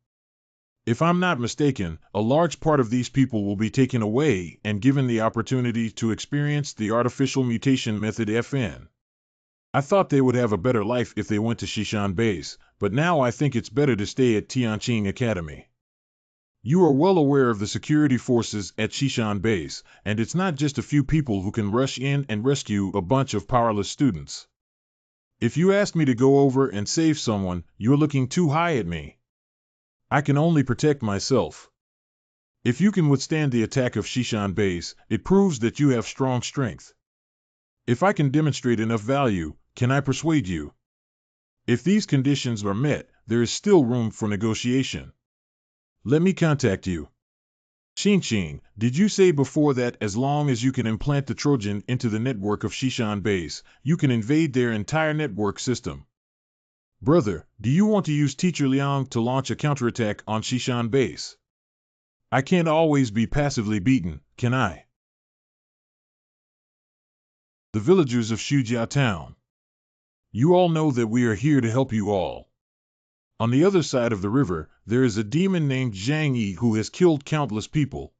If I'm not mistaken, a large part of these people will be taken away and given the opportunity to experience the artificial mutation method FN. I thought they would have a better life if they went to Shishan Base, but now I think it's better to stay at Tianqing Academy. You are well aware of the security forces at Shishan Base, and it's not just a few people who can rush in and rescue a bunch of powerless students. If you ask me to go over and save someone, you're looking too high at me. I can only protect myself. If you can withstand the attack of Shishan Base, it proves that you have strong strength. If I can demonstrate enough value, can I persuade you? If these conditions are met, there is still room for negotiation. Let me contact you. Xing, did you say before that as long as you can implant the Trojan into the network of Shishan Base, you can invade their entire network system? Brother, do you want to use Teacher Liang to launch a counterattack on Shishan Base? I can't always be passively beaten, can I? The villagers of Shujia Town. You all know that we are here to help you all. On the other side of the river, there is a demon named Zhang Yi who has killed countless people.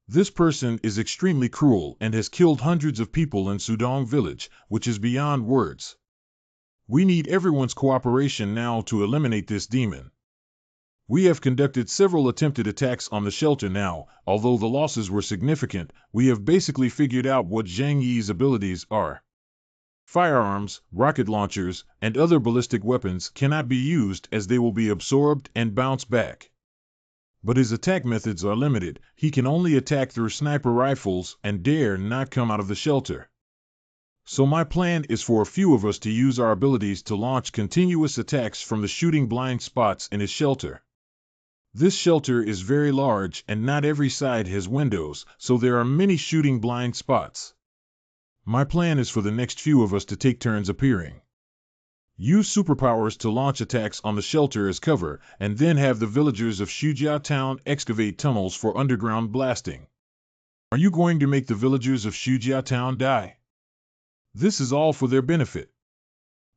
This person is extremely cruel and has killed hundreds of people in Sudong village, which is beyond words. We need everyone's cooperation now to eliminate this demon. We have conducted several attempted attacks on the shelter now. Although the losses were significant, we have basically figured out what Zhang Yi's abilities are. Firearms, rocket launchers, and other ballistic weapons cannot be used as they will be absorbed and bounce back. But his attack methods are limited. He can only attack through sniper rifles and dare not come out of the shelter. So my plan is for a few of us to use our abilities to launch continuous attacks from the shooting blind spots in his shelter. This shelter is very large and not every side has windows, so there are many shooting blind spots. My plan is for the next few of us to take turns appearing. Use superpowers to launch attacks on the shelter as cover, and then have the villagers of Shujia Town excavate tunnels for underground blasting. Are you going to make the villagers of Shujia Town die? This is all for their benefit.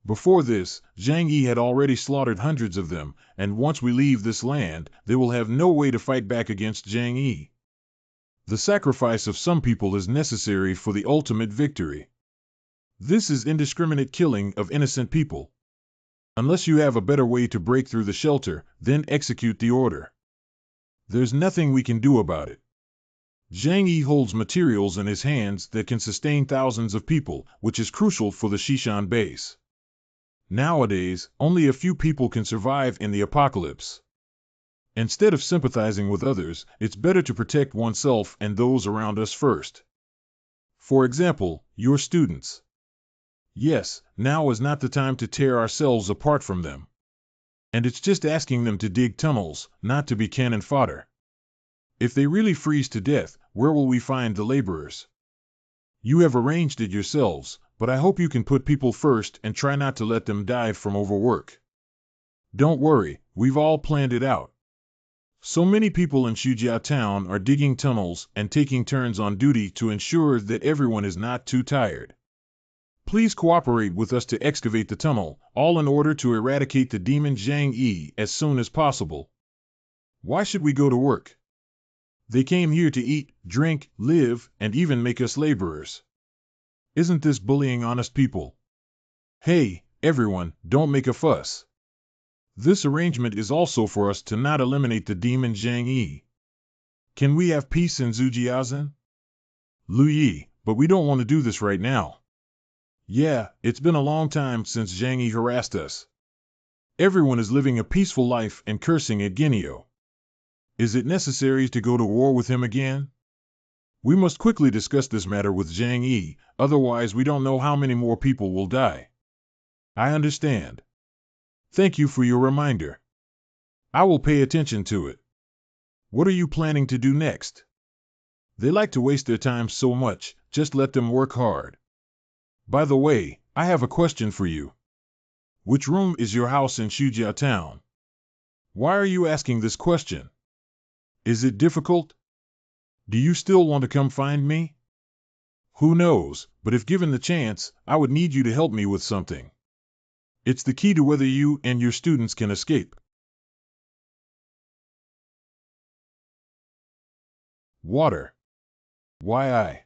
Before this, Zhang Yi had already slaughtered hundreds of them, and once we leave this land, they will have no way to fight back against Zhang Yi. The sacrifice of some people is necessary for the ultimate victory. This is indiscriminate killing of innocent people. Unless you have a better way to break through the shelter, then execute the order. There's nothing we can do about it. Zhang Yi holds materials in his hands that can sustain thousands of people, which is crucial for the Shishan base. Nowadays, only a few people can survive in the apocalypse. Instead of sympathizing with others, it's better to protect oneself and those around us first. For example, your students. Yes, now is not the time to tear ourselves apart from them. And it's just asking them to dig tunnels, not to be cannon fodder. If they really freeze to death, where will we find the laborers? You have arranged it yourselves, but I hope you can put people first and try not to let them die from overwork. Don't worry, we've all planned it out. So many people in Shujia Town are digging tunnels and taking turns on duty to ensure that everyone is not too tired. Please cooperate with us to excavate the tunnel, all in order to eradicate the demon Zhang Yi as soon as possible. Why should we go to work? They came here to eat, drink, live, and even make us laborers. Isn't this bullying honest people? Hey, everyone, don't make a fuss. This arrangement is also for us to not eliminate the demon Zhang Yi. Can we have peace in Zujiazhen? Lu Yi, but we don't want to do this right now. Yeah, it's been a long time since Zhang Yi harassed us. Everyone is living a peaceful life and cursing at Genio. Is it necessary to go to war with him again? We must quickly discuss this matter with Zhang Yi, otherwise we don't know how many more people will die. I understand. Thank you for your reminder. I will pay attention to it. What are you planning to do next? They like to waste their time so much, just let them work hard. By the way, I have a question for you. Which room is your house in Shujia Town? Why are you asking this question? Is it difficult? Do you still want to come find me? Who knows, but if given the chance, I would need you to help me with something. It's the key to whether you and your students can escape. Water. Why I?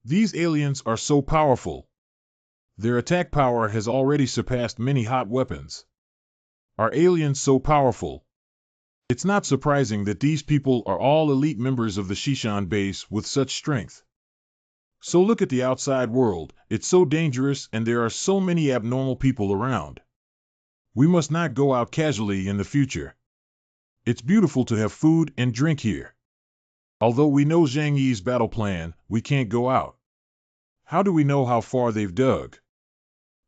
These aliens are so powerful. Their attack power has already surpassed many hot weapons. Are aliens so powerful? It's not surprising that these people are all elite members of the Shishan base with such strength. So look at the outside world, it's so dangerous and there are so many abnormal people around. We must not go out casually in the future. It's beautiful to have food and drink here. Although we know Zhang Yi's battle plan, we can't go out. How do we know how far they've dug?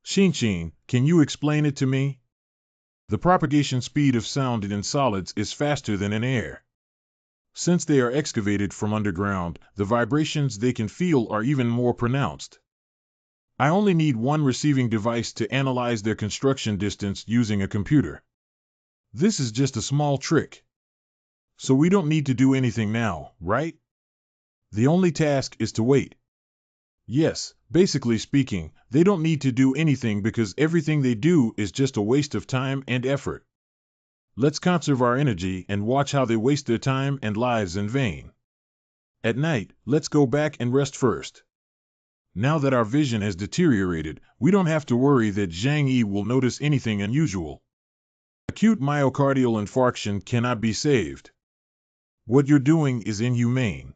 Xin, can you explain it to me? The propagation speed of sound in solids is faster than in air. Since they are excavated from underground, the vibrations they can feel are even more pronounced. I only need one receiving device to analyze their construction distance using a computer. This is just a small trick. So we don't need to do anything now, right? The only task is to wait. Yes, basically speaking, they don't need to do anything because everything they do is just a waste of time and effort. Let's conserve our energy and watch how they waste their time and lives in vain. At night, let's go back and rest first. Now that our vision has deteriorated, we don't have to worry that Zhang Yi will notice anything unusual. Acute myocardial infarction cannot be saved. What you're doing is inhumane.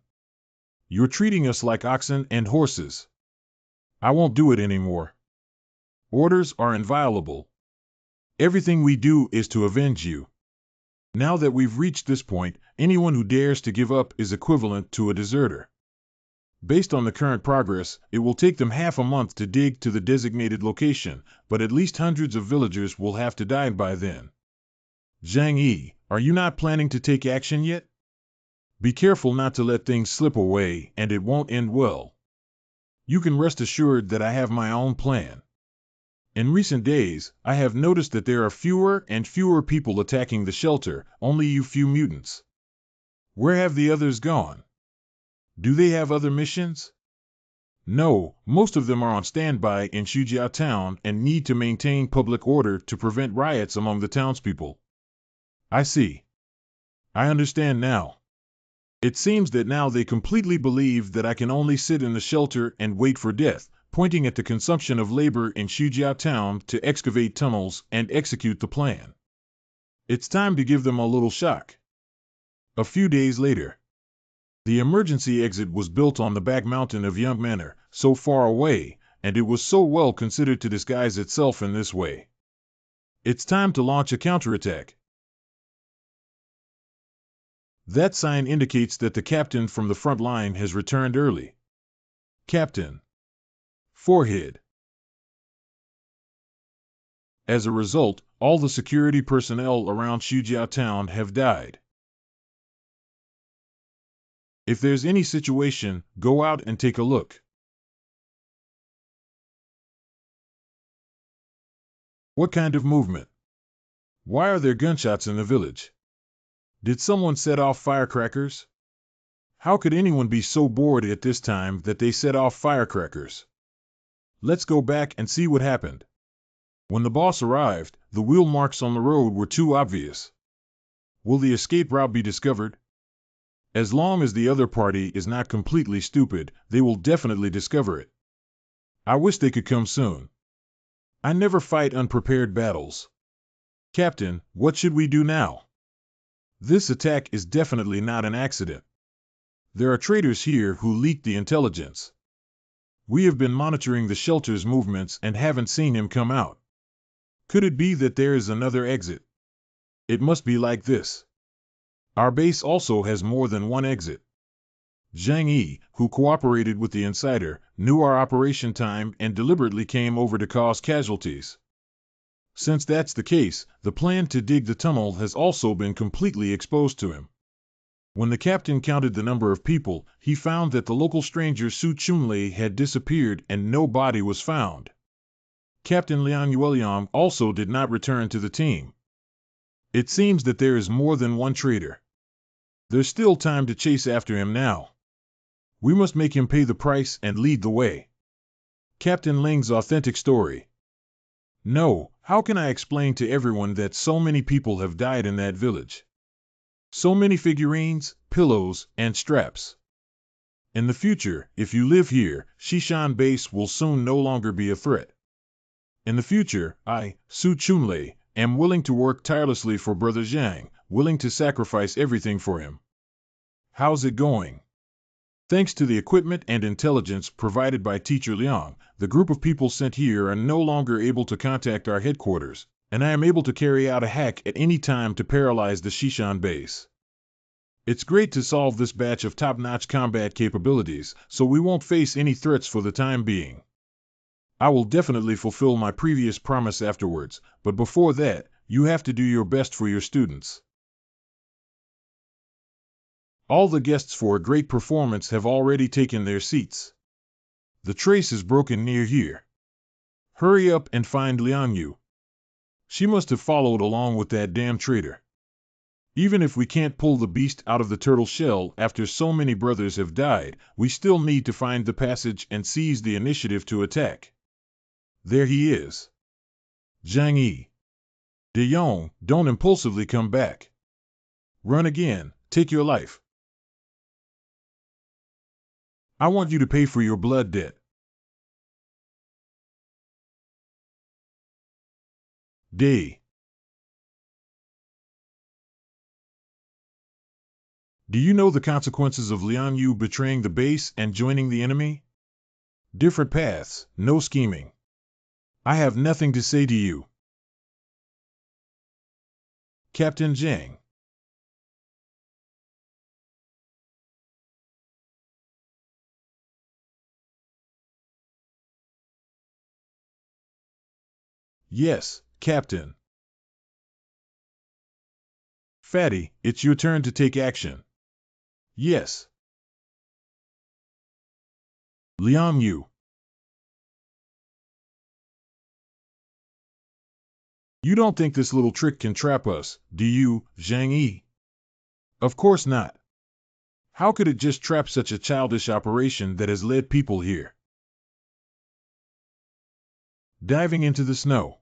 You're treating us like oxen and horses. I won't do it anymore. Orders are inviolable. Everything we do is to avenge you. Now that we've reached this point, anyone who dares to give up is equivalent to a deserter. Based on the current progress, it will take them half a month to dig to the designated location, but at least hundreds of villagers will have to die by then. Zhang Yi, are you not planning to take action yet? Be careful not to let things slip away, and it won't end well. You can rest assured that I have my own plan. In recent days, I have noticed that there are fewer and fewer people attacking the shelter, only you few mutants. Where have the others gone? Do they have other missions? No, most of them are on standby in Xujiao town and need to maintain public order to prevent riots among the townspeople. I see. I understand now. It seems that now they completely believe that I can only sit in the shelter and wait for death, pointing at the consumption of labor in Xujiao town to excavate tunnels and execute the plan. It's time to give them a little shock. A few days later. The emergency exit was built on the back mountain of Young Manor, so far away, and it was so well considered to disguise itself in this way. It's time to launch a counterattack. That sign indicates that the captain from the front line has returned early. Captain. Forehead. As a result, all the security personnel around Xujiao town have died. If there's any situation, go out and take a look. What kind of movement? Why are there gunshots in the village? Did someone set off firecrackers? How could anyone be so bored at this time that they set off firecrackers? Let's go back and see what happened. When the boss arrived, the wheel marks on the road were too obvious. Will the escape route be discovered? As long as the other party is not completely stupid, they will definitely discover it. I wish they could come soon. I never fight unprepared battles. Captain, what should we do now? This attack is definitely not an accident. There are traitors here who leaked the intelligence. We have been monitoring the shelter's movements and haven't seen him come out. Could it be that there is another exit? It must be like this. Our base also has more than one exit. Zhang Yi, who cooperated with the insider, knew our operation time and deliberately came over to cause casualties. Since that's the case, the plan to dig the tunnel has also been completely exposed to him. When the captain counted the number of people, he found that the local stranger Su Chunlei had disappeared and no body was found. Captain Liang Yueliang also did not return to the team. It seems that there is more than one traitor. There's still time to chase after him now. We must make him pay the price and lead the way. Captain Ling's authentic story. No, how can I explain to everyone that so many people have died in that village? So many figurines, pillows, and straps. In the future, if you live here, Shishan base will soon no longer be a threat. In the future, I, Su Chunlei, am willing to work tirelessly for Brother Zhang, willing to sacrifice everything for him. How's it going? Thanks to the equipment and intelligence provided by Teacher Liang, the group of people sent here are no longer able to contact our headquarters, and I am able to carry out a hack at any time to paralyze the Shishan base. It's great to solve this batch of top-notch combat capabilities, so we won't face any threats for the time being. I will definitely fulfill my previous promise afterwards, but before that, you have to do your best for your students. All the guests for a great performance have already taken their seats. The trace is broken near here. Hurry up and find Liang Yu. She must have followed along with that damn traitor. Even if we can't pull the beast out of the turtle shell after so many brothers have died, we still need to find the passage and seize the initiative to attack. There he is. Zhang Yi. De Yong, don't impulsively come back. Run again, take your life. I want you to pay for your blood debt. Day. Do you know the consequences of Liang Yu betraying the base and joining the enemy? Different paths, no scheming. I have nothing to say to you. Captain Zhang. Yes, Captain. Fatty, it's your turn to take action. Yes. Liang Yu. You don't think this little trick can trap us, do you, Zhang Yi? Of course not. How could it just trap such a childish operation that has led people here? Diving into the snow.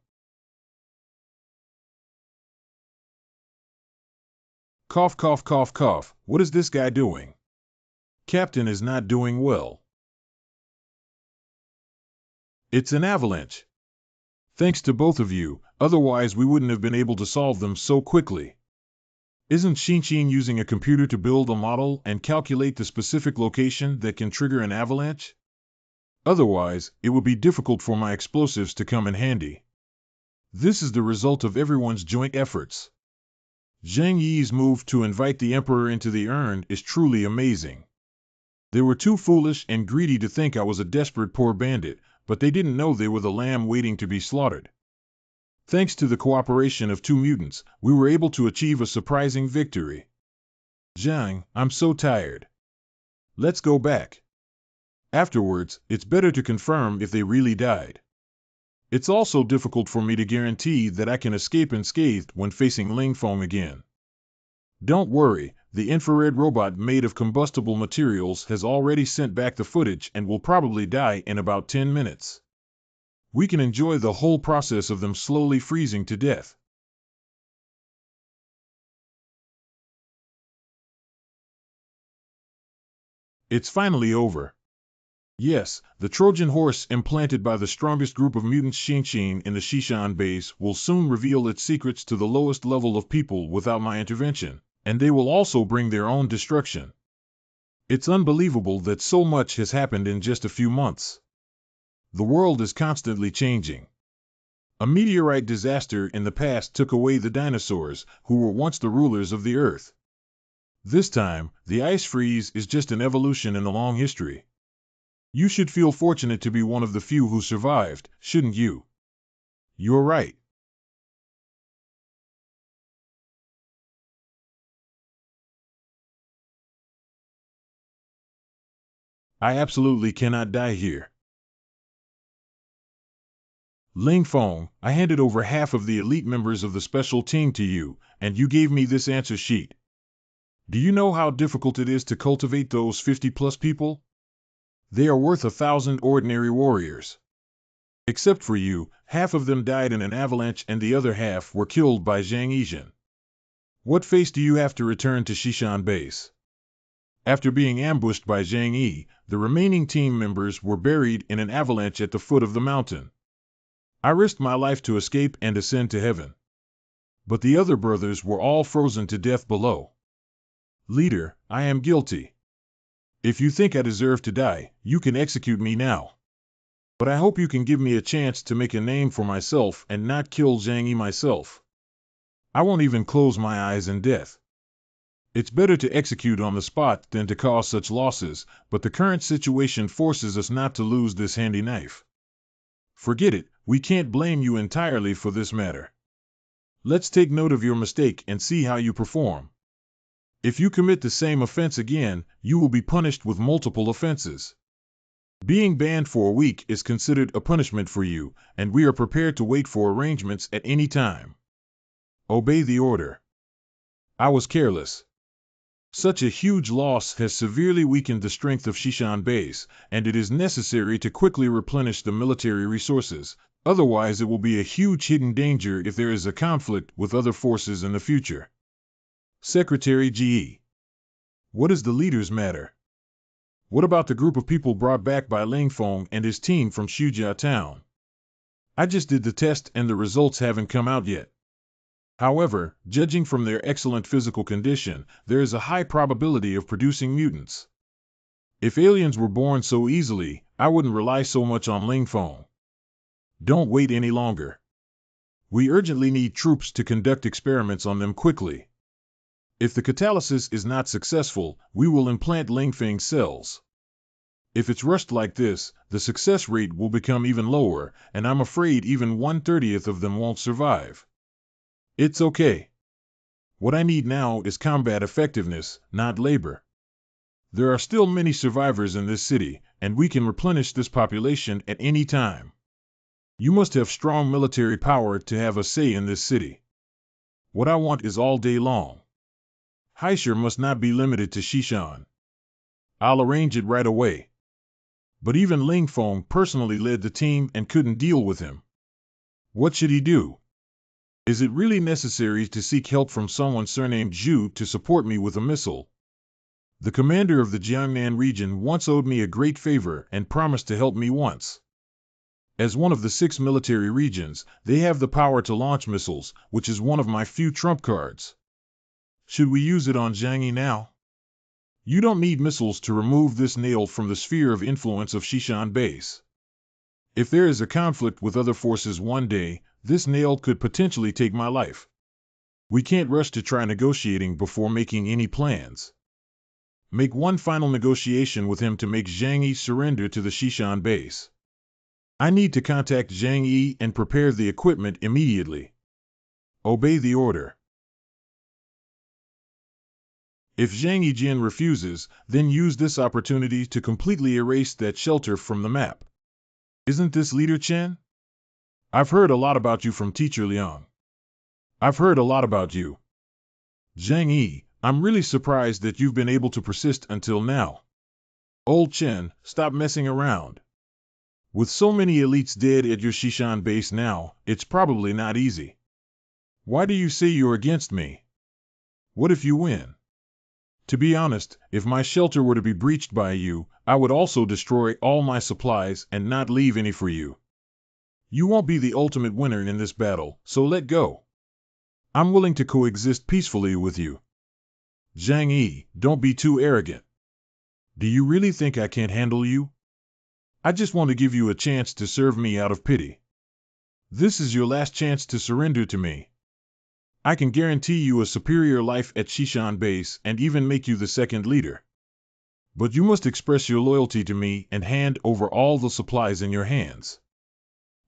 Cough, cough, cough, cough. What is this guy doing? Captain is not doing well. It's an avalanche. Thanks to both of you, otherwise we wouldn't have been able to solve them so quickly. Isn't Shinshin using a computer to build a model and calculate the specific location that can trigger an avalanche? Otherwise, it would be difficult for my explosives to come in handy. This is the result of everyone's joint efforts. Zhang Yi's move to invite the emperor into the urn is truly amazing. They were too foolish and greedy to think I was a desperate poor bandit, but they didn't know they were the lamb waiting to be slaughtered. Thanks to the cooperation of two mutants, we were able to achieve a surprising victory. Zhang, I'm so tired. Let's go back. Afterwards, it's better to confirm if they really died. It's also difficult for me to guarantee that I can escape unscathed when facing Ling Feng again. Don't worry, the infrared robot made of combustible materials has already sent back the footage and will probably die in about 10 minutes. We can enjoy the whole process of them slowly freezing to death. It's finally over. Yes, the Trojan horse implanted by the strongest group of mutants Shinshin in the Shishan base will soon reveal its secrets to the lowest level of people without my intervention, and they will also bring their own destruction. It's unbelievable that so much has happened in just a few months. The world is constantly changing. A meteorite disaster in the past took away the dinosaurs, who were once the rulers of the earth. This time, the ice freeze is just an evolution in the long history. You should feel fortunate to be one of the few who survived, shouldn't you? You're right. I absolutely cannot die here. Ling Feng, I handed over half of the elite members of the special team to you, and you gave me this answer sheet. Do you know how difficult it is to cultivate those 50+ people? They are worth 1,000 ordinary warriors. Except for you, half of them died in an avalanche and the other half were killed by Zhang Yizhen. What face do you have to return to Shishan base? After being ambushed by Zhang Yi, the remaining team members were buried in an avalanche at the foot of the mountain. I risked my life to escape and ascend to heaven. but the other brothers were all frozen to death below. Leader, I am guilty. If you think I deserve to die, you can execute me now. But I hope you can give me a chance to make a name for myself and not kill Zhang Yi myself. I won't even close my eyes in death. It's better to execute on the spot than to cause such losses, but the current situation forces us not to lose this handy knife. Forget it, we can't blame you entirely for this matter. Let's take note of your mistake and see how you perform. If you commit the same offense again, you will be punished with multiple offenses. Being banned for a week is considered a punishment for you, and we are prepared to wait for arrangements at any time. Obey the order. I was careless. Such a huge loss has severely weakened the strength of Shishan base, and it is necessary to quickly replenish the military resources, otherwise it will be a huge hidden danger if there is a conflict with other forces in the future. Secretary Ge. What is the leader's matter? What about the group of people brought back by Ling Feng and his team from Shujia town? I just did the test and the results haven't come out yet. However, judging from their excellent physical condition, there is a high probability of producing mutants. If aliens were born so easily, I wouldn't rely so much on Ling Feng. Don't wait any longer. We urgently need troops to conduct experiments on them quickly. If the catalysis is not successful, we will implant Ling Feng's cells. If it's rushed like this, the success rate will become even lower, and I'm afraid even 1/30th of them won't survive. It's okay. What I need now is combat effectiveness, not labor. There are still many survivors in this city, and we can replenish this population at any time. You must have strong military power to have a say in this city. What I want is all day long. Haisher must not be limited to Shishan. I'll arrange it right away. But even Ling Feng personally led the team and couldn't deal with him. What should he do? Is it really necessary to seek help from someone surnamed Zhu to support me with a missile? The commander of the Jiangnan region once owed me a great favor and promised to help me once. As one of the 6 military regions, they have the power to launch missiles, which is one of my few trump cards. Should we use it on Zhang Yi now? You don't need missiles to remove this nail from the sphere of influence of Shishan base. If there is a conflict with other forces one day, this nail could potentially take my life. We can't rush to try negotiating before making any plans. Make one final negotiation with him to make Zhang Yi surrender to the Shishan base. I need to contact Zhang Yi and prepare the equipment immediately. Obey the order. If Zhang Yijin refuses, then use this opportunity to completely erase that shelter from the map. Isn't this Leader Chen? I've heard a lot about you from Teacher Liang. I've heard a lot about you. Zhang Yi, I'm really surprised that you've been able to persist until now. Old Chen, stop messing around. With so many elites dead at your Shishan base now, it's probably not easy. Why do you say you're against me? What if you win? To be honest, if my shelter were to be breached by you, I would also destroy all my supplies and not leave any for you. You won't be the ultimate winner in this battle, so let go. I'm willing to coexist peacefully with you. Zhang Yi, don't be too arrogant. Do you really think I can't handle you? I just want to give you a chance to serve me out of pity. This is your last chance to surrender to me. I can guarantee you a superior life at Shishan base and even make you the second leader. But you must express your loyalty to me and hand over all the supplies in your hands.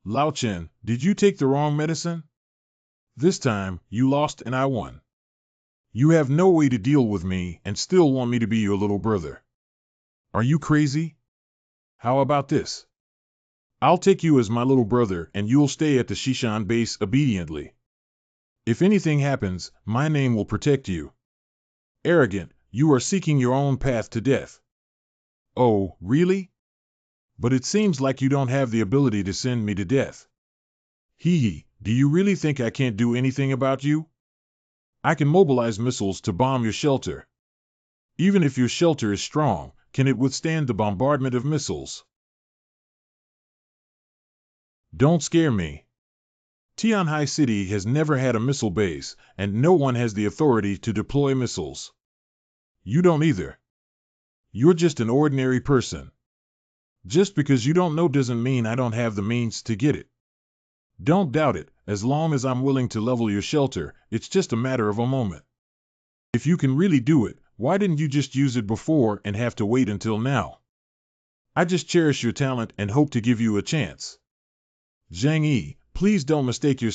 Lao Chen, did you take the wrong medicine? This time, you lost and I won. You have no way to deal with me and still want me to be your little brother. Are you crazy? How about this? I'll take you as my little brother and you'll stay at the Shishan base obediently. If anything happens, my name will protect you. Arrogant, you are seeking your own path to death. Oh, really? But it seems like you don't have the ability to send me to death. Hee, do you really think I can't do anything about you? I can mobilize missiles to bomb your shelter. Even if your shelter is strong, can it withstand the bombardment of missiles? Don't scare me. Tianhai City has never had a missile base, and no one has the authority to deploy missiles. You don't either. You're just an ordinary person. Just because you don't know doesn't mean I don't have the means to get it. Don't doubt it, as long as I'm willing to level your shelter, it's just a matter of a moment. If you can really do it, why didn't you just use it before and have to wait until now? I just cherish your talent and hope to give you a chance. Zhang Yi, please don't mistake yourself.